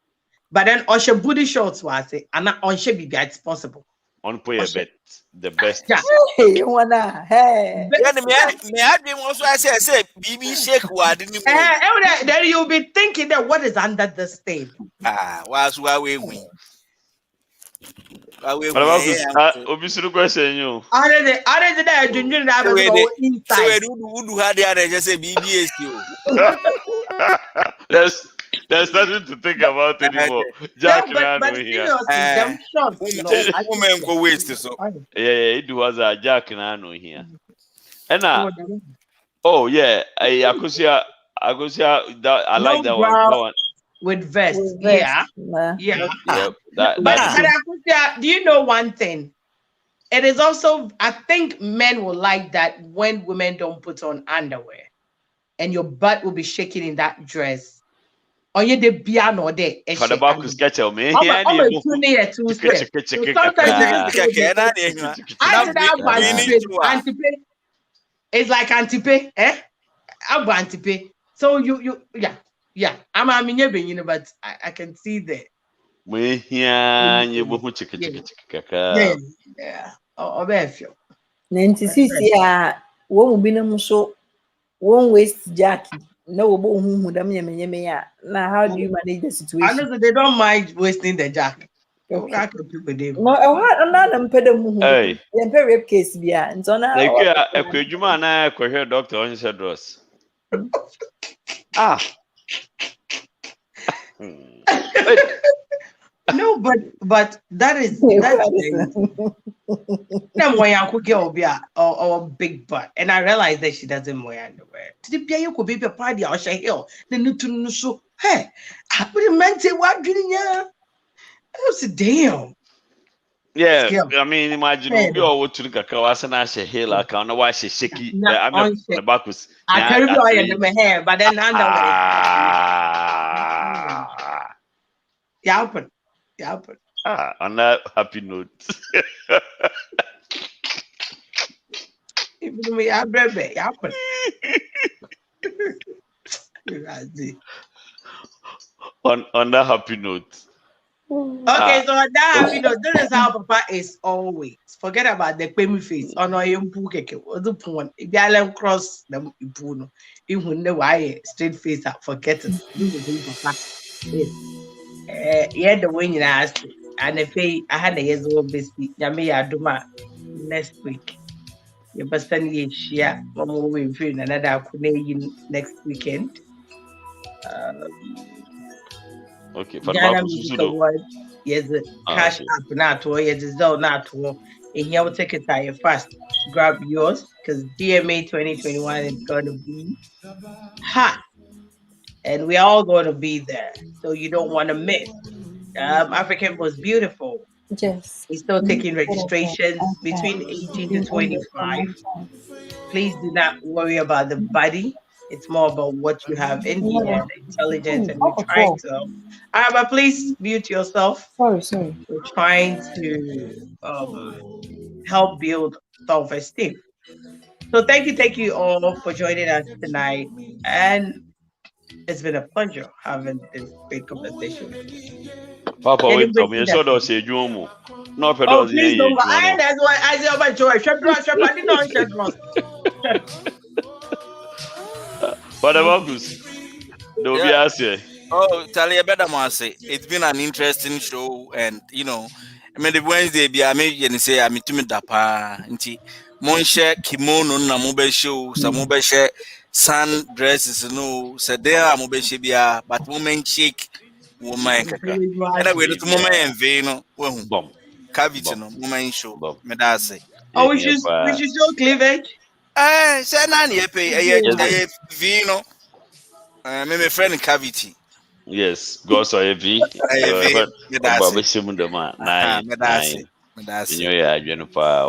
B: But then Osha booty shorts was it, and not Osha be it's possible.
A: On pay a bet, the best.
K: Hey, wanna hey.
C: Me I dream also I say BB shake what didn't
B: then you'll be thinking that what is under this thing.
C: Was why we win.
A: Obviously, question you.
B: Other than that, you know that was inside.
C: Who had the other just say BBS you.
A: There's nothing to think about anymore. Jack
B: but seriously, short,
C: woman go waste so.
A: Yeah, it was a Jack Nano here. And oh yeah, I like that one.
B: With vest. Yeah. But do you know one thing? It is also, I think men will like that when women don't put on underwear and your butt will be shaking in that dress. Or you the piano there.
A: For the back is catch me.
B: It's like antipe, eh? Antipe. So you yeah, I'm a minye but I can see that. Yeah. Oh, Befio.
K: Nancy Cisia, won't be no so won't waste Jackie. No, who them yemenya. Now, how do you manage the situation?
B: I know that they don't mind wasting the jack.
K: No, I'm not a pedal. Hey, rape case, yeah, and so now.
A: A Kujuma and I hear Doctor on his address.
B: No, but that is or big butt, and I realized that she doesn't wear underwear. To the piano could be a party or she hill. The new to so hey, I put a man say what getting ya. I was damn.
A: Yeah, I mean, imagine you all to the Kakawas and I say hill. I can't know why she's shaky. I'm not the back was.
B: I carry oil in my hair, but then underwear. Yeah.
A: On that happy note. On that happy note.
B: Okay, so on that happy note, this is how Papa is always. Forget about the payment face. On our young pook, or the point. If you let cross them, you will know why straight face up. Forget it. Yeah, the way you asked, and if I had a year's old biscuit, Yamia Duma next week. You must spend a share one more way in another Canadian next weekend.
A: Okay, for
B: the yes, cash up not to yes, not to. And here will take it time fast. Grab yours because DMA 2021 is going to be hot. And we're all going to be there. So you don't want to miss. African was beautiful.
K: Yes.
B: We're still taking registrations between 18 to 25. Please do not worry about the body. It's more about what you have in here, the intelligence, and we're trying to. But please mute yourself.
K: Sorry.
B: We're trying to help build self-esteem. So thank you all for joining us tonight. And it's been a pleasure having this great conversation.
A: Papa, wait for me. So does say Jumu. No,
B: please don't go. That's why I say about joy. I did not shut
A: But about this, don't be asking.
C: Oh, Talia better say it's been an interesting show, and I mean the Wednesday be I mean say I mean to me dapa nti mon share kimono na mo be show some mo be share sun dresses no say there mo be share bia but moment shake woman kaka and we to moment envy no we
A: Bomb.
C: cavity
A: Bomb.
C: no moment show
A: Bomb.
C: me da say
B: Oh,
A: Yeah, yeah,
B: we should show cleavage.
C: say na na pay
A: yes,
C: vino me friend cavity
A: yes. Go so heavy.
C: V me da
A: But
C: say
A: we see them
C: aha
A: nine,
C: me da say
A: nine.
C: me da
A: You
C: say
A: know, yeah, Jennifer,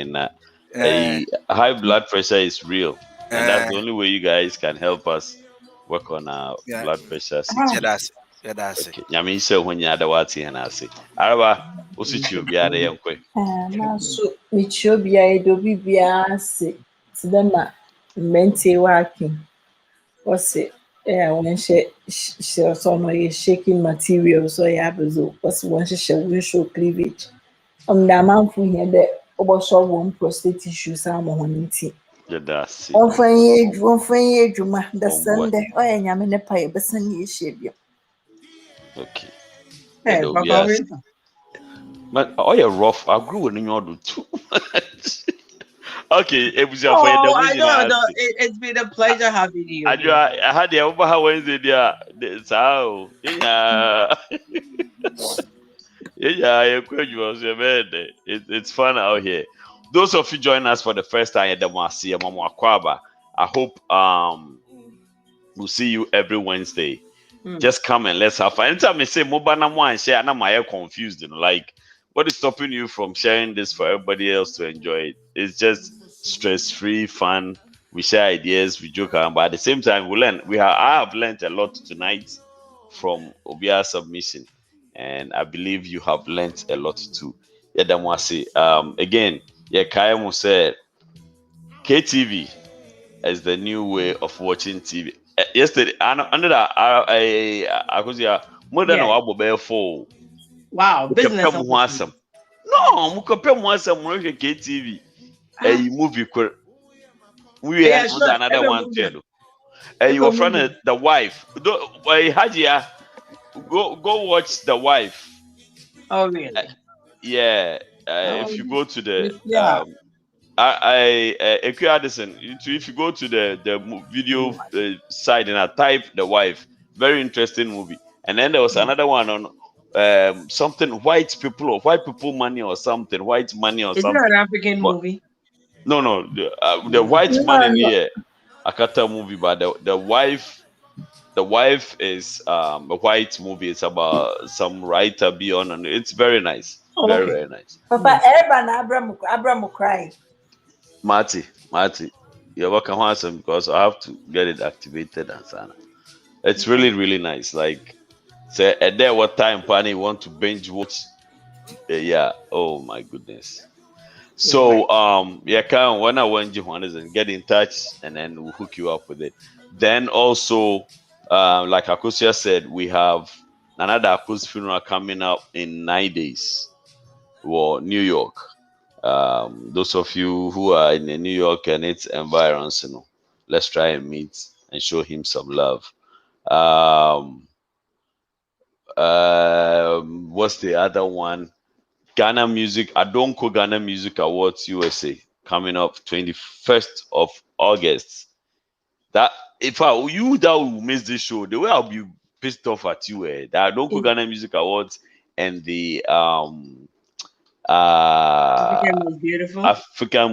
A: na.
C: eh
A: High blood pressure is real, and that's
C: eh
A: the only way you guys can help us work on our
C: yeah
A: blood pressure
C: yeah
A: situation.
C: that's it
A: Okay. Nyame say when you ada wati and I say. Araba, osuchi obi ada yenkwe.
K: Nanso mekyia obiara de obi biara ase te dɛ ma mmeranteɛ wɔ Aken wɔse wɔnhyɛ hyɛ sɛ ɔno ɔyɛ shaking material sɛ ɔyɛ abɛdze wɔse wɔnhyehyɛ wɔnhyɛ cleavage ɔmo dɛ amanfo hia dɛ wɔbɛsɔ wɔn prostate issues ama hɔn nti
A: Yada si.
K: wɔmfa nyɛ adwuma
A: Omboy.
K: bɛsɛn dɛ ɔyɛ nyame ne pa yɛbɛsɛn ne yɛhyia bio.
A: Okay.
B: Hey,
A: Yada obi
B: Papa
A: ase.
B: Winter.
A: But oh, you're rough. I grew with you too much. Okay, ebusia for your
B: Oh, I
A: demoji na
B: know.
A: ase.
B: It's been a pleasure having you.
A: I had the over Wednesday there. So, yeah. Yeah, it's fun out here. Those of you join us for the first time at the Masia Mama Kwaba, I hope we'll see you every Wednesday. Just come and let's have fun. Anytime I say Mobana and share, and I'm confused, like what is stopping you from sharing this for everybody else to enjoy it? It's just stress-free fun. We share ideas, we joke around, but at the same time, we learn. I have learned a lot tonight from Obia submission, and I believe you have learned a lot too. Yeah, Damwasi. Again, yeah, Kayemu said KTV is the new way of watching TV. Yesterday, under that, I was more than a wabo full.
B: Wow, business.
A: No, mukope mwasam mwe KTV. A movie we had another one too. Your friend the wife. Hajia, go watch the wife.
B: Oh really?
A: Yeah. If you go to the
B: yeah.
A: Addison, if you go to the video site and I type the wife, very interesting movie. And then there was another one on something white people money or something, white money or something.
B: Is it an African movie?
A: No, the white man in here, Akata movie, but the wife is a white movie. It's about some writer beyond, and it's very nice, very nice.
K: Papa, everybody Abraham cry.
A: Marty, you're welcome handsome because I have to get it activated and so on. It's really nice. Like, say, at there what time Pani want to binge watch? Yeah. Oh my goodness. So yeah, when I went Johannes get in touch and then we'll hook you up with it. Then also, like Akosia said, we have another Akos funeral coming up in 9 days. Well, New York. Those of you who are in New York and its environs, let's try and meet and show him some love. What's the other one? Ghana Music, Adonko Ghana Music Awards USA coming up 21st of August. That if you that will miss this show, the way I'll be pissed off at you, the Adonko Ghana Music Awards and the African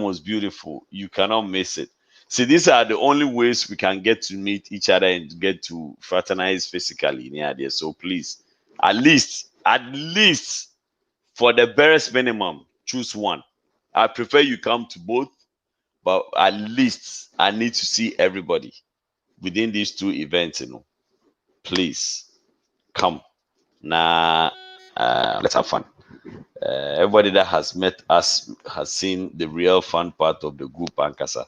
A: Most Beautiful. You cannot miss it. See, these are the only ways we can get to meet each other and get to fraternize physically near there. So please, at least for the barest minimum, choose one. I prefer you come to both, but at least I need to see everybody within these two events. Please come. Let's have fun. Everybody that has met us has seen the real fun part of the group Ankasa.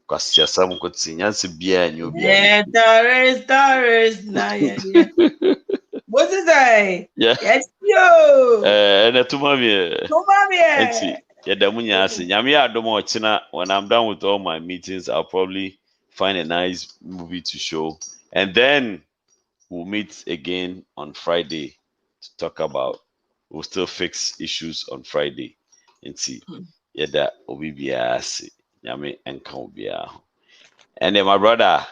A: Because some could see Nancy Bia and you'll be.
B: Yeah, Doris. What is that?
A: Yeah.
B: Yes, yo.
A: And to mommy. Yeah, the munyasi. Yami adomo china. When I'm done with all my meetings, I'll probably find a nice movie to show. And then we'll meet again on Friday to talk about. We'll still fix issues on Friday and see. Yeah, that will be biasi. Yami and come. And then my brother,